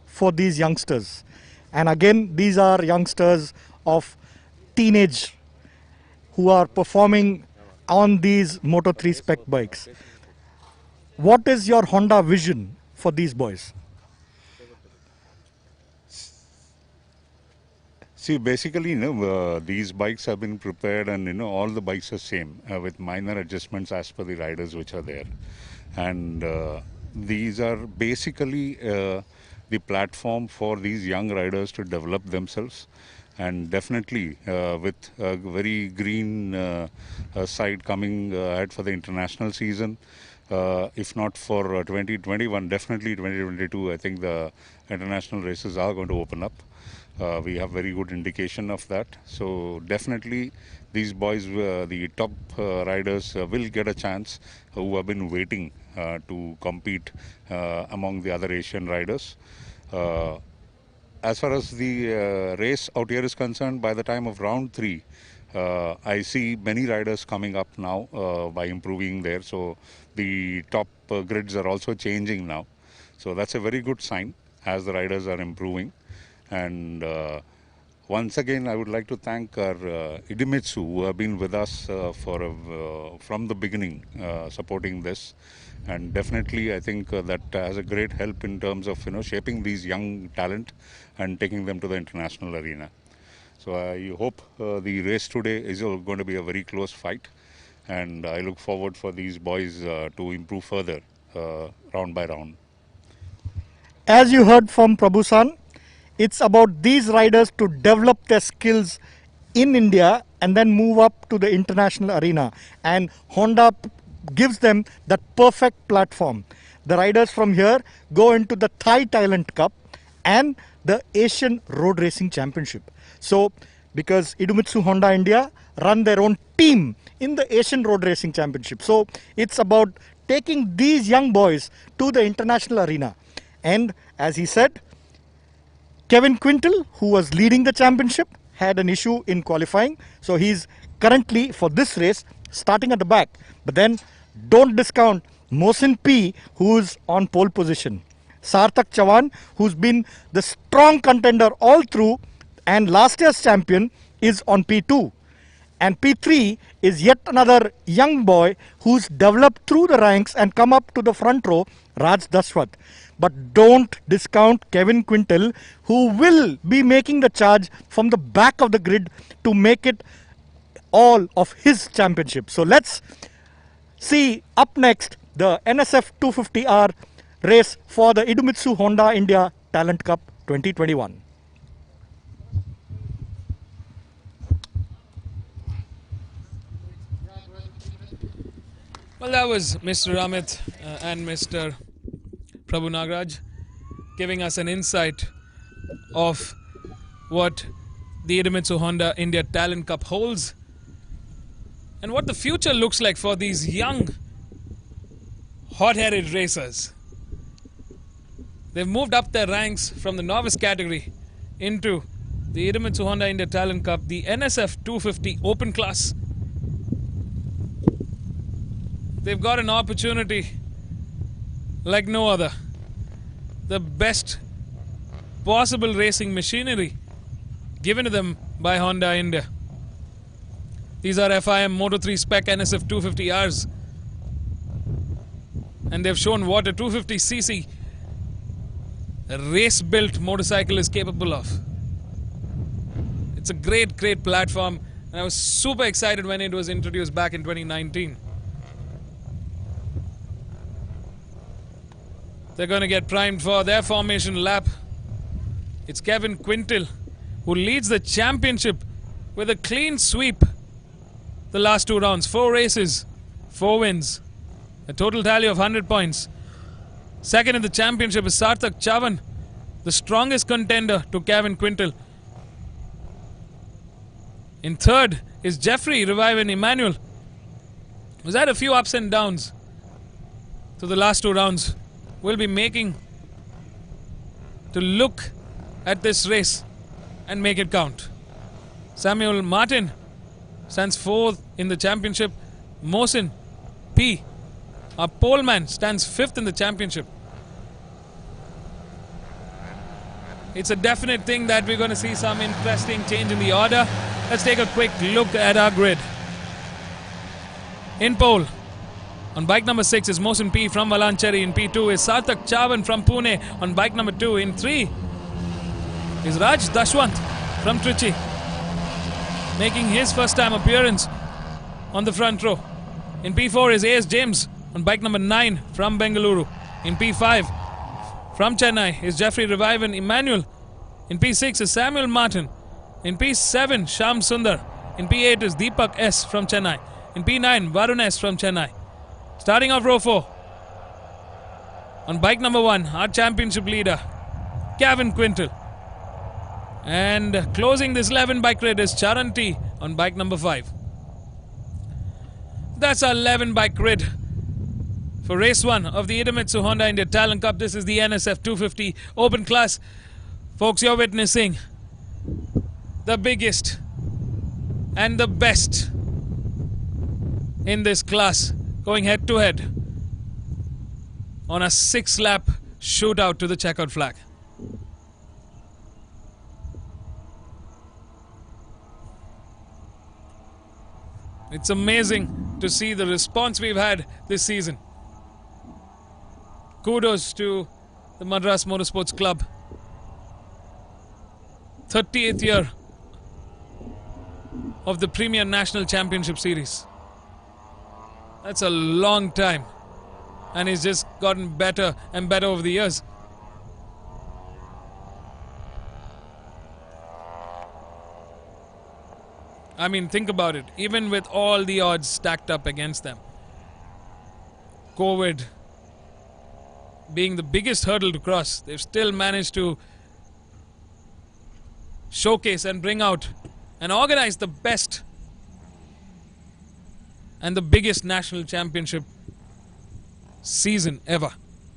for these youngsters. And again, these are youngsters of teenage who are performing on these Moto 3 spec bikes. What is your Honda vision for these boys? See, basically, these bikes have been prepared, and all the bikes are same with minor adjustments as per the riders which are there, and these are basically the platform for these young riders to develop themselves, and definitely with a very green side coming ahead for the international season. If not for 2021, definitely 2022, I think the international races are going to open up. We have very good indication of that. So definitely these boys, the top riders will get a chance who have been waiting to compete among the other Asian riders. As far as the race out here is concerned, by the time of round 3, I see many riders coming up now by improving there. So the top grids are also changing now. So that's a very good sign as the riders are improving. And once again, I would like to thank our Idemitsu, who have been with us from the beginning, supporting this. And definitely, I think that has a great help in terms of shaping these young talent and taking them to the international arena. So I hope the race today is going to be a very close fight, and I look forward for these boys to improve further round by round. As you heard from Prabhu-san, it's about these riders to develop their skills in India and then move up to the international arena. And Honda gives them that perfect platform. The riders from here go into the Thai Talent Cup and the Asian Road Racing Championship. So, because Idemitsu Honda India run their own team in the Asian Road Racing Championship. So, it's about taking these young boys to the international arena. And as he said, Kevin Quintal, who was leading the championship, had an issue in qualifying. So he's currently, for this race, starting at the back. But then don't discount Mohsin P, who's on pole position. Sarthak Chavan, who's been the strong contender all through, and last year's champion is on P2. And P3 is yet another young boy who's developed through the ranks and come up to the front row, Raj Dashwat. But don't discount Kevin Quintal, who will be making the charge from the back of the grid to make it all of his championship. So let's see up next the NSF 250R race for the Idemitsu Honda India Talent Cup 2021. Well, that was Mr. Amit and Mr. Prabhu Nagaraj giving us an insight of what the Idemitsu Honda India Talent Cup holds and what the future looks like for these young, hot-headed racers. They've moved up their ranks from the novice category into the Idemitsu Honda India Talent Cup, the NSF 250 Open Class. They've got an opportunity like no other. The best possible racing machinery given to them by Honda India. These are FIM Moto3 Spec NSF 250Rs. And they've shown what a 250cc race-built motorcycle is capable of. It's a great, great platform. And I was super excited when it was introduced back in 2019. They're going to get primed for their formation lap. It's Kevin Quintal who leads the championship with a clean sweep. The last 2 rounds, 4 races, 4 wins, a total tally of 100 points. Second in the championship is Sarthak Chavan, the strongest contender to Kevin Quintal. In third is Jeffrey Reviven Emmanuel, who's had a few ups and downs to the last 2 rounds. Will be making to look at this race and make it count. Samuel Martin stands 4th in the championship. Mohsin P, our poleman, stands 5th in the championship. It's a definite thing that we're going to see some interesting change in the order. Let's take a quick look at our grid. In pole, on bike number 6 is Mohsin P from Valanchery. In P2 is Sarthak Chavan from Pune on bike number 2. In 3 is Raj Dashwant from Trichy, making his first time appearance on the front row. In P4 is A.S. James on bike number 9 from Bengaluru. In P5 from Chennai is Jeffrey Reviven Emmanuel. In P6 is Samuel Martin. In P7 Sham Sundar. In P8 is Deepak S from Chennai. In P9 Varun S from Chennai. Starting off row 4, on bike number 1, our championship leader, Kevin Quintal. And closing this 11 bike grid is Charan T on bike number 5. That's our 11 bike grid for race 1 of the Idemitsu Honda India Talent Cup. This is the NSF 250 Open Class. Folks, you're witnessing the biggest and the best in this class going head to head on a 6-lap shootout to the checkout flag. It's amazing to see the response we've had this season. Kudos to the Madras Motorsports Club. 30th year of the Premier National Championship Series. That's a long time, and it's just gotten better and better over the years. I mean, think about it. Even with all the odds stacked up against them, COVID being the biggest hurdle to cross, they've still managed to showcase and bring out and organize the best and the biggest national championship season ever.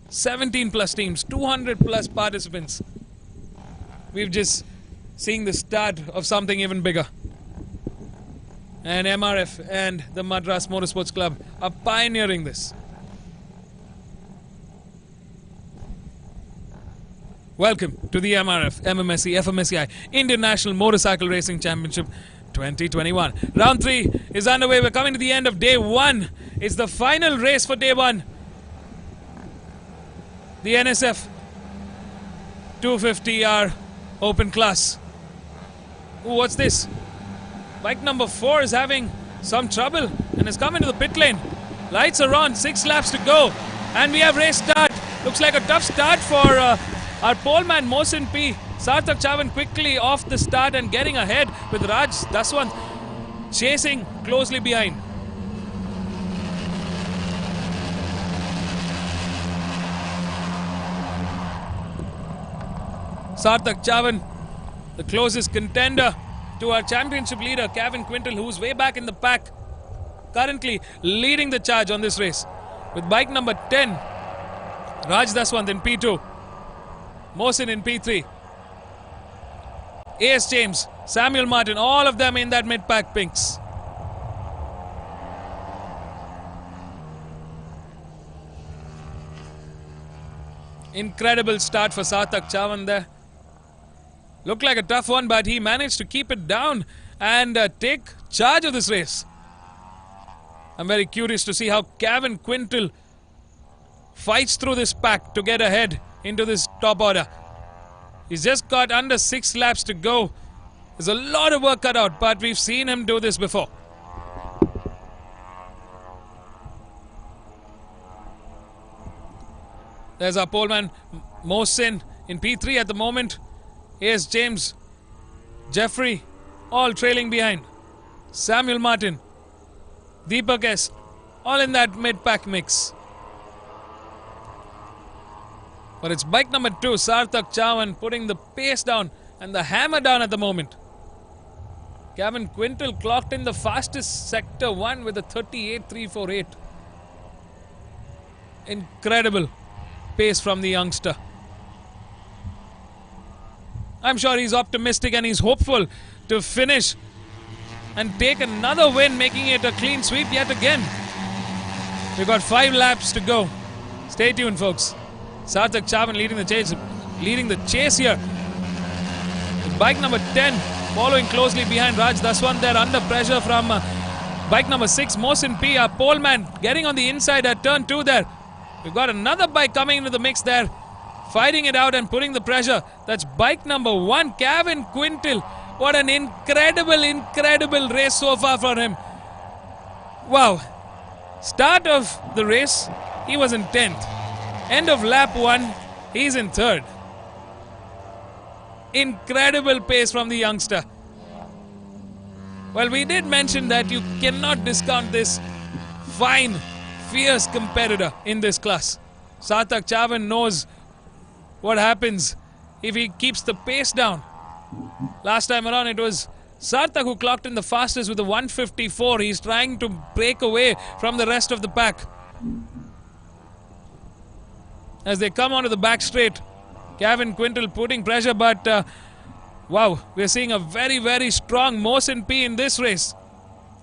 17 plus teams, 200 plus participants. We've just seen the start of something even bigger. And MRF and the Madras Motorsports Club are pioneering this. Welcome to the MRF MMSC fmsci Indian National Motorcycle Racing Championship 2021. Round 3 is underway. We're coming to the end of day 1. It's the final race for day 1. The NSF 250R open class. Ooh, what's this? Bike number 4 is having some trouble and has come into the pit lane. Lights are on, 6 laps to go. And we have race start. Looks like a tough start for our poleman Mohsin P. Sarthak Chavan quickly off the start and getting ahead with Raj Daswant chasing closely behind. Sarthak Chavan, the closest contender to our championship leader Kevin Quintal, who's way back in the pack, currently leading the charge on this race. With bike number 10, Raj Daswant in P2, Mohsin in P3, A.S. James, Samuel Martin, all of them in that mid-pack pinks. Incredible start for Sarthak Chavan there. Looked like a tough one, but he managed to keep it down and take charge of this race. I'm very curious to see how Kevin Quintal fights through this pack to get ahead into this top order. He's just got under 6 laps to go. There's a lot of work cut out, but we've seen him do this before. There's our poleman Mohsin in P3 at the moment. A.S. James, Jeffrey, all trailing behind. Samuel Martin, Deepak S, all in that mid-pack mix. But it's bike number 2, Sarthak Chavan, putting the pace down and the hammer down at the moment. Kevin Quintal clocked in the fastest sector 1 with a 38.348. Incredible pace from the youngster. I'm sure he's optimistic and he's hopeful to finish and take another win, making it a clean sweep yet again. We've got 5 laps to go. Stay tuned, folks. Sarthak Chavan leading the chase here. With bike number 10 following closely behind Raj Daswant there, under pressure from bike number 6, Mohsin P, our poleman, getting on the inside at turn 2 there. We've got another bike coming into the mix there, fighting it out and putting the pressure. That's bike number 1, Kevin Quintal. What an incredible race so far for him. Wow. Start of the race, he was in 10th. End of lap 1, he's in 3rd. Incredible pace from the youngster. Well, we did mention that you cannot discount this fine, fierce competitor in this class. Sarthak Chavan knows what happens if he keeps the pace down. Last time around it was Sarthak who clocked in the fastest with a 154. He's trying to break away from the rest of the pack. As they come onto the back straight, Kevin Quintal putting pressure, but wow, we're seeing a very strong Mohsin P in this race.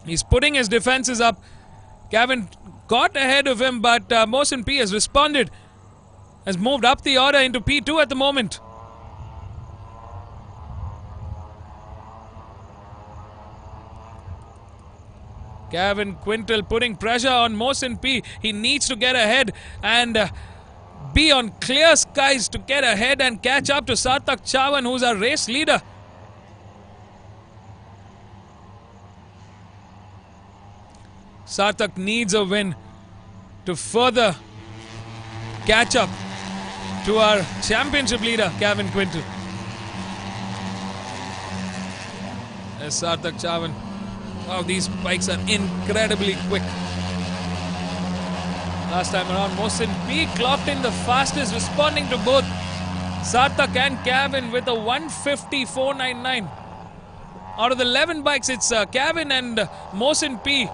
He's putting his defenses up. Kevin got ahead of him, but Mohsin P has responded, has moved up the order into P2 at the moment. Kevin Quintal putting pressure on Mohsin P. He needs to get ahead and be on clear skies to get ahead and catch up to Sarthak Chavan, who's our race leader. Sarthak needs a win to further catch up to our championship leader, Kevin Quintal. As Sarthak Chavan. Wow, these bikes are incredibly quick. Last time around, Mohsin P clocked in the fastest, responding to both Sarthak and Kevin with a 154.99. Out of the 11 bikes, it's Kevin and Mohsin P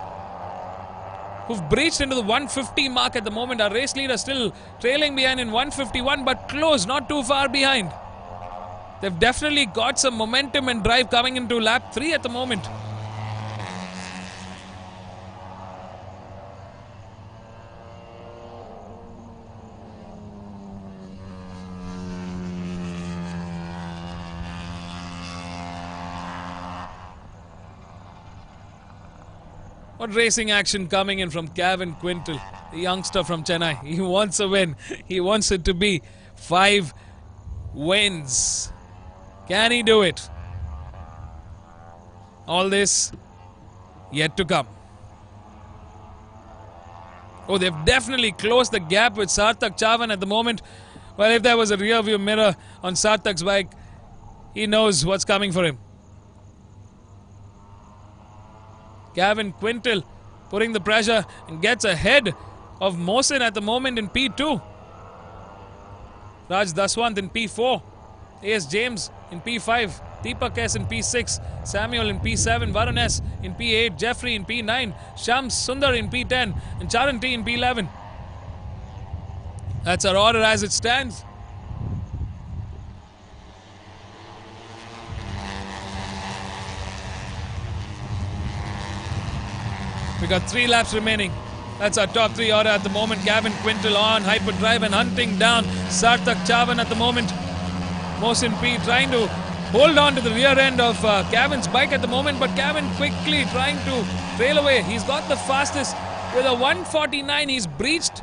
who've breached into the 150 mark at the moment. Our race leader still trailing behind in 151, but close, not too far behind. They've definitely got some momentum and drive coming into lap 3 at the moment. What racing action coming in from Kevin Quintal, the youngster from Chennai. He wants a win. He wants it to be 5 wins. Can he do it? All this yet to come. Oh, they've definitely closed the gap with Sarthak Chavan at the moment. Well, if there was a rear view mirror on Sarthak's bike, he knows what's coming for him. Kevin Quintal putting the pressure and gets ahead of Mohsin at the moment in P2. Raj Daswant in P4. A.S. James in P5. Deepak S in P6. Samuel in P7. Varun S in P8. Jeffrey in P9. Shams Sundar in P10. And Charan T in P11. That's our order as it stands. We got 3 laps remaining. That's our top 3 order at the moment. Kevin Quintal on hyperdrive and hunting down Sarthak Chavan at the moment. Mohsin P trying to hold on to the rear end of Kevin's bike at the moment, but Kevin quickly trying to trail away. He's got the fastest with a 149. He's breached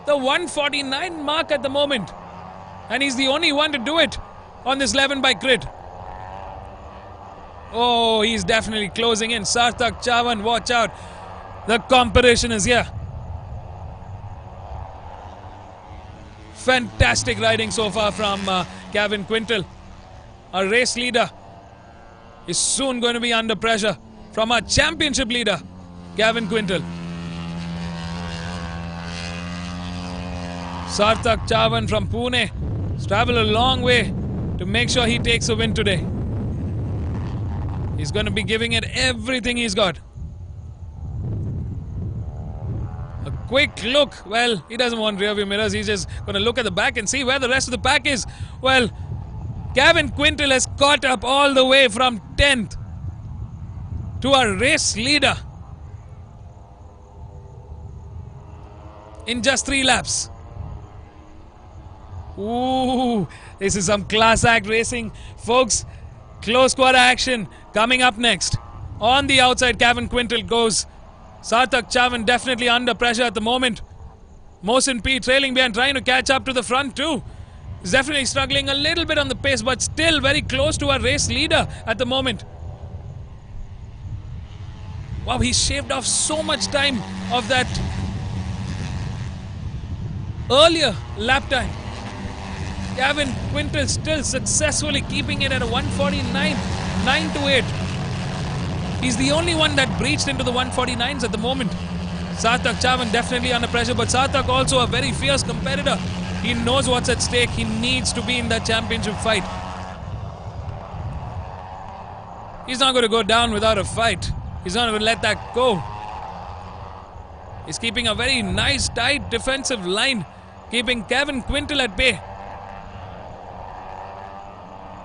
the 149 mark at the moment, and he's the only one to do it on this 11 bike grid. Oh, he's definitely closing in. Sarthak Chavan, watch out. The competition is here. Fantastic riding so far from Kevin Quintal. Our race leader is soon going to be under pressure from our championship leader, Kevin Quintal. Sarthak Chavan from Pune has traveled a long way to make sure he takes a win today. He's going to be giving it everything he's got. A quick look. Well, he doesn't want rear view mirrors. He's just going to look at the back and see where the rest of the pack is. Well, Kevin Quintal has caught up all the way from 10th to our race leader in just 3 laps. Ooh, this is some class act racing, folks. Close quarter action coming up next. On the outside, Kevin Quintal goes. Sarthak Chavan definitely under pressure at the moment. Mohsin P trailing behind, trying to catch up to the front too. He's definitely struggling a little bit on the pace, but still very close to our race leader at the moment. Wow, he shaved off so much time of that earlier lap time. Kevin Quintal still successfully keeping it at a 149, 9 to 8. He's the only one that breached into the 149s at the moment. Sarthak Chavan definitely under pressure, but Sarthak also a very fierce competitor. He knows what's at stake. He needs to be in that championship fight. He's not going to go down without a fight. He's not going to let that go. He's keeping a very nice, tight defensive line, keeping Kevin Quintal at bay.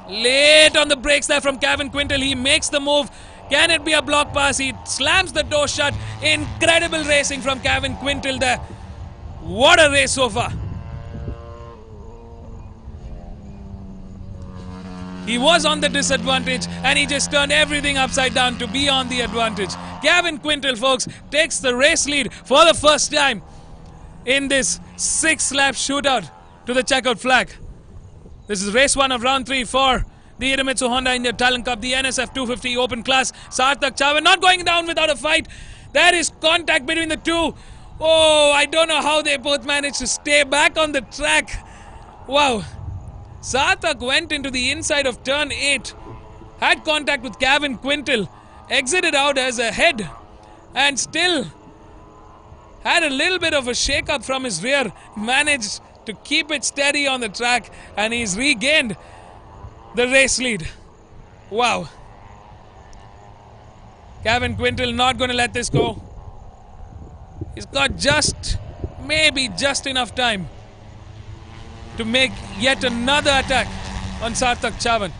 Late on the brakes there from Kevin Quintal. He makes the move. Can it be a block pass? He slams the door shut. Incredible racing from Kevin Quintal there. What a race so far. He was on the disadvantage and he just turned everything upside down to be on the advantage. Kevin Quintal, folks, takes the race lead for the first time in this 6-lap shootout to the checkered flag. This is race 1 of round 3 for the Idemitsu Honda India Talent Cup, the NSF 250 Open Class. Sarthak Chavan not going down without a fight. There is contact between the two. Oh, I don't know how they both managed to stay back on the track. Wow. Sarthak went into the inside of turn 8, had contact with Kevin Quintal, exited out as a head, and still had a little bit of a shake-up from his rear, managed to keep it steady on the track, and he's regained the race lead. Wow. Kevin Quintal not going to let this go. He's got maybe just enough time to make yet another attack on Sarthak Chavan.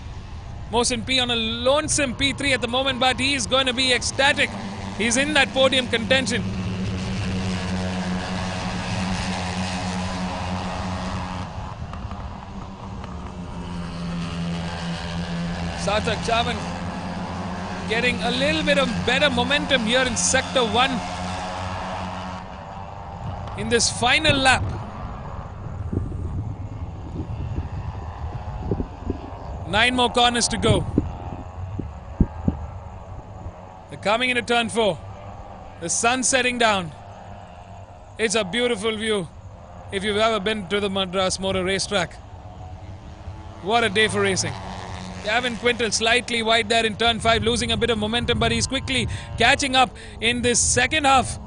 Mohsin P on a lonesome P3 at the moment, but he's going to be ecstatic. He's in that podium contention. Sarthak Chavan getting a little bit of better momentum here in Sector 1 in this final lap. 9 more corners to go. They're coming into turn 4. The sun's setting down. It's a beautiful view if you've ever been to the Madras Motor Racetrack. What a day for racing. Gavin Quintal slightly wide there in turn 5, losing a bit of momentum, but he's quickly catching up in this second half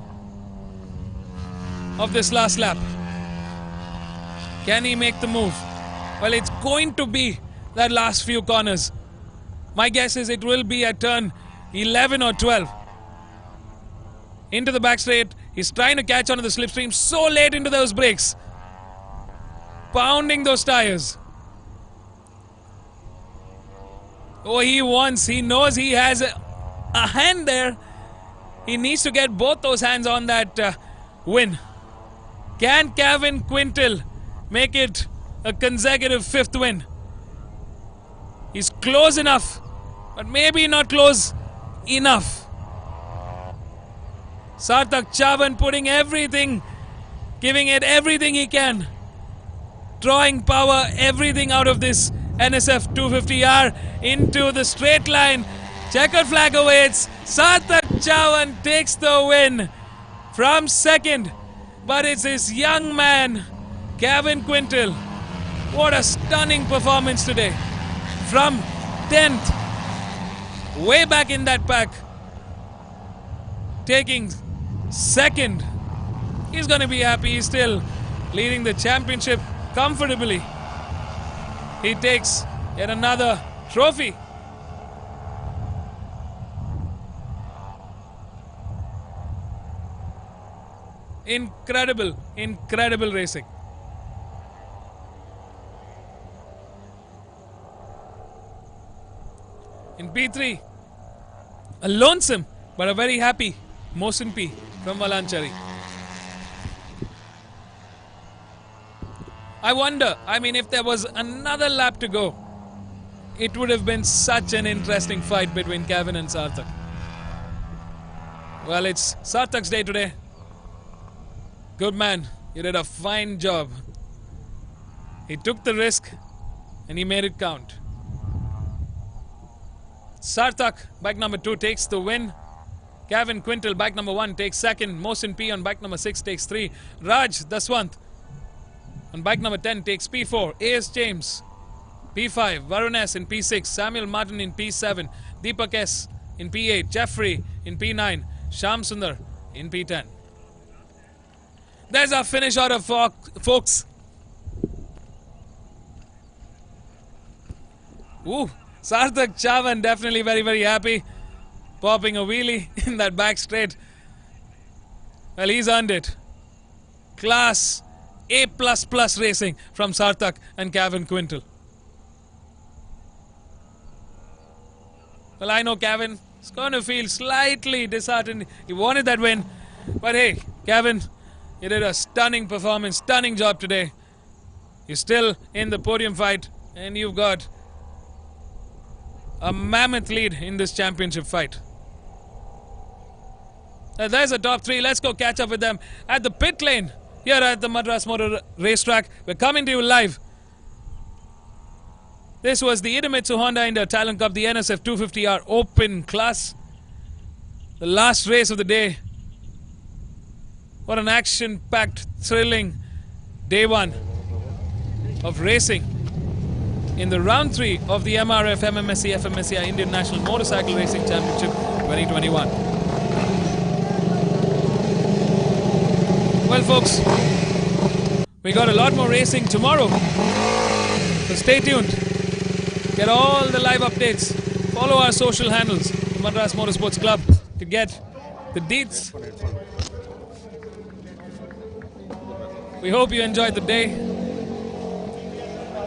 of this last lap. Can he make the move? Well, it's going to be that last few corners. My guess is it will be at turn 11 or 12. Into the back straight. He's trying to catch onto the slipstream so late into those brakes. Pounding those tires. Oh, he knows he has a hand there. He needs to get both those hands on that win. Can Gavin Quintal make it a consecutive 5th win? He's close enough, but maybe not close enough. Sarthak Chavan putting everything, giving it everything he can. Drawing power, everything out of this NSF 250R into the straight line. Checkered flag awaits. Sarthak Chavan takes the win from 2nd. But it's his young man, Gavin Quintal. What a stunning performance today. From 10th, way back in that pack, taking 2nd. He's going to be happy. He's still leading the championship comfortably. He takes yet another trophy. Incredible, incredible racing. In P3, a lonesome but a very happy Mohsin P from Valanchari. I wonder, if there was another lap to go, it would have been such an interesting fight between Gavin and Sarthak. Well, it's Sarthak's day today. Good man, you did a fine job. He took the risk and he made it count. Sarthak, bike number 2, takes the win. Gavin Quintal, bike number 1, takes 2nd. Mohsin P on bike number 6 takes 3. Raj Daswant on bike number 10 takes P4. A.S. James, P5. Varun S in P6. Samuel Martin in P7. Deepak S in P8. Jeffrey in P9. Sham Sundar in P10. There's our finish order, folks. Ooh, Sarthak Chavan definitely very, very happy. Popping a wheelie in that back straight. Well, he's earned it. Class A++ racing from Sarthak and Gavin Quintal. Well, I know Gavin is going to feel slightly disheartened. He wanted that win. But hey, Gavin, you did a stunning performance, stunning job today. You're still in the podium fight and you've got a mammoth lead in this championship fight. Now there's the top 3. Let's go catch up with them at the pit lane here at the Madras Motor Racetrack. We're coming to you live. This was the Idemitsu Honda India Talent Cup, the NSF 250R Open class. The last race of the day. What an action-packed, thrilling day 1 of racing in the round 3 of the MRF MMSC fmsci Indian National Motorcycle Racing Championship 2021. Well, folks, we got a lot more racing tomorrow, so stay tuned. Get all the live updates. Follow our social handles, the Madras Motorsports Club, to get the deets. We hope you enjoyed the day.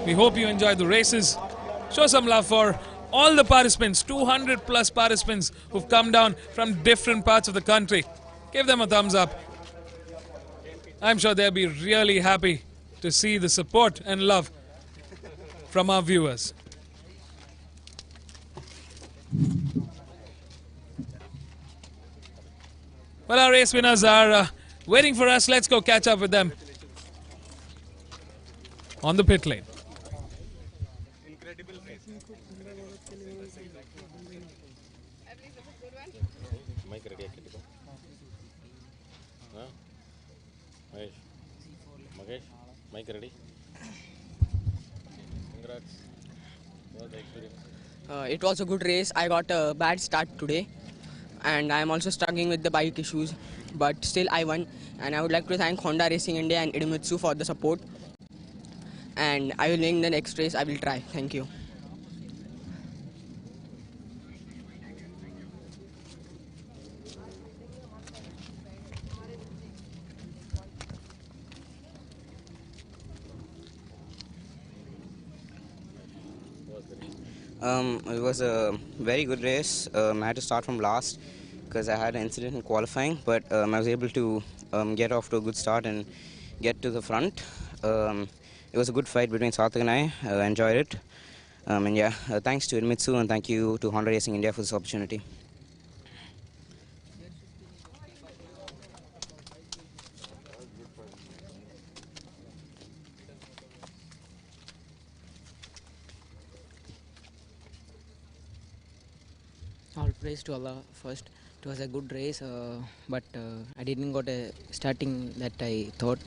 We hope you enjoyed the races. Show some love for all the participants, 200 plus participants who've come down from different parts of the country. Give them a thumbs up. I'm sure they'll be really happy to see the support and love from our viewers. Well, our race winners are waiting for us. Let's go catch up with them on the pit lane. Mike ready ಆಗಿತ್ತು Mahesh Mahesh Mike ready Congrats. What the experience? It was a good race. I got a bad start today and I am also struggling with the bike issues, but still I won, and I would like to thank Honda Racing India and Idemitsu for the support, and I will win the next race. I will try. Thank you. It was a very good race. I had to start from last because I had an incident in qualifying, but I was able to get off to a good start and get to the front. It was a good fight between Sarthak and I. I enjoyed it. And yeah, thanks to Idemitsu and thank you to Honda Racing India for this opportunity. All praise to Allah first. It was a good race, but I didn't got a starting that I thought,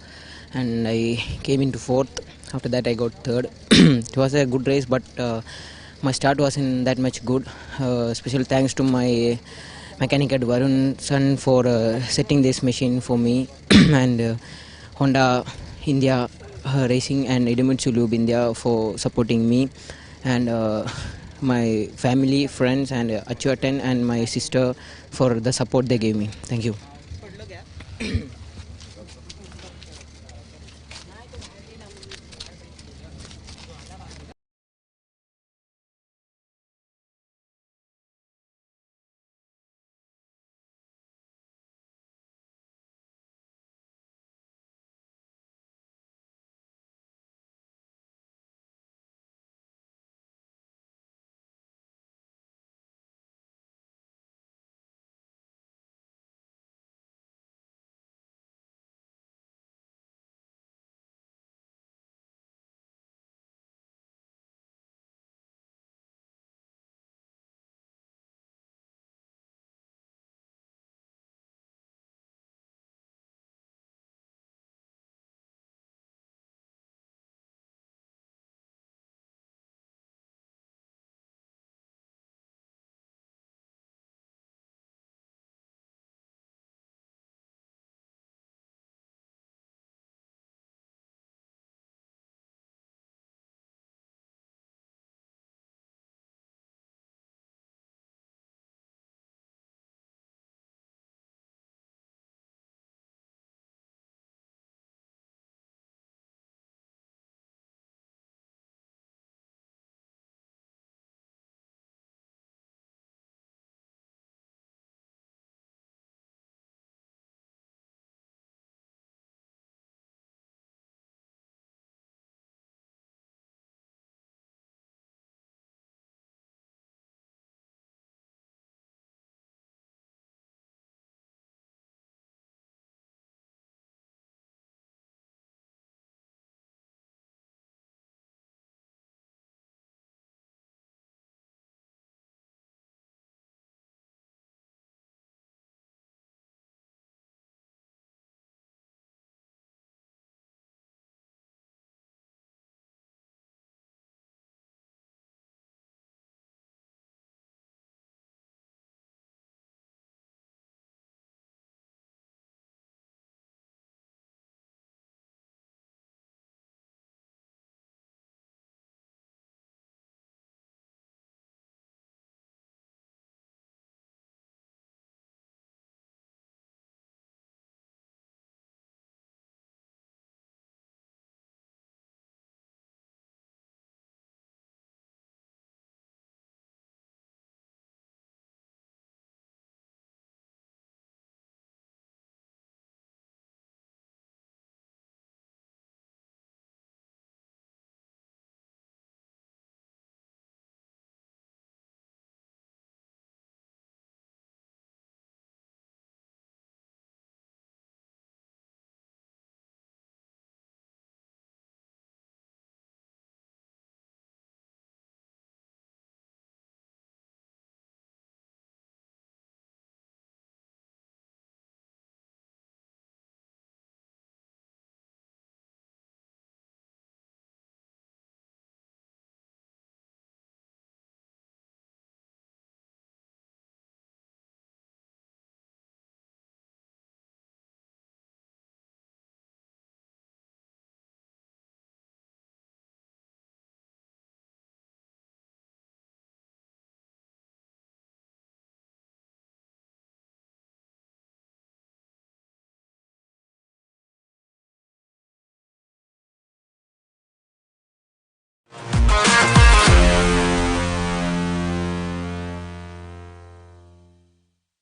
and I came into fourth. After that I got third. It was a good race, but my start wasn't that much good. Special thanks to my mechanic at Varun Son for setting this machine for me, and Honda India Racing and Idemitsu Lube India for supporting me, and my family, friends, and Achuatan and my sister for the support they gave me. Thank you.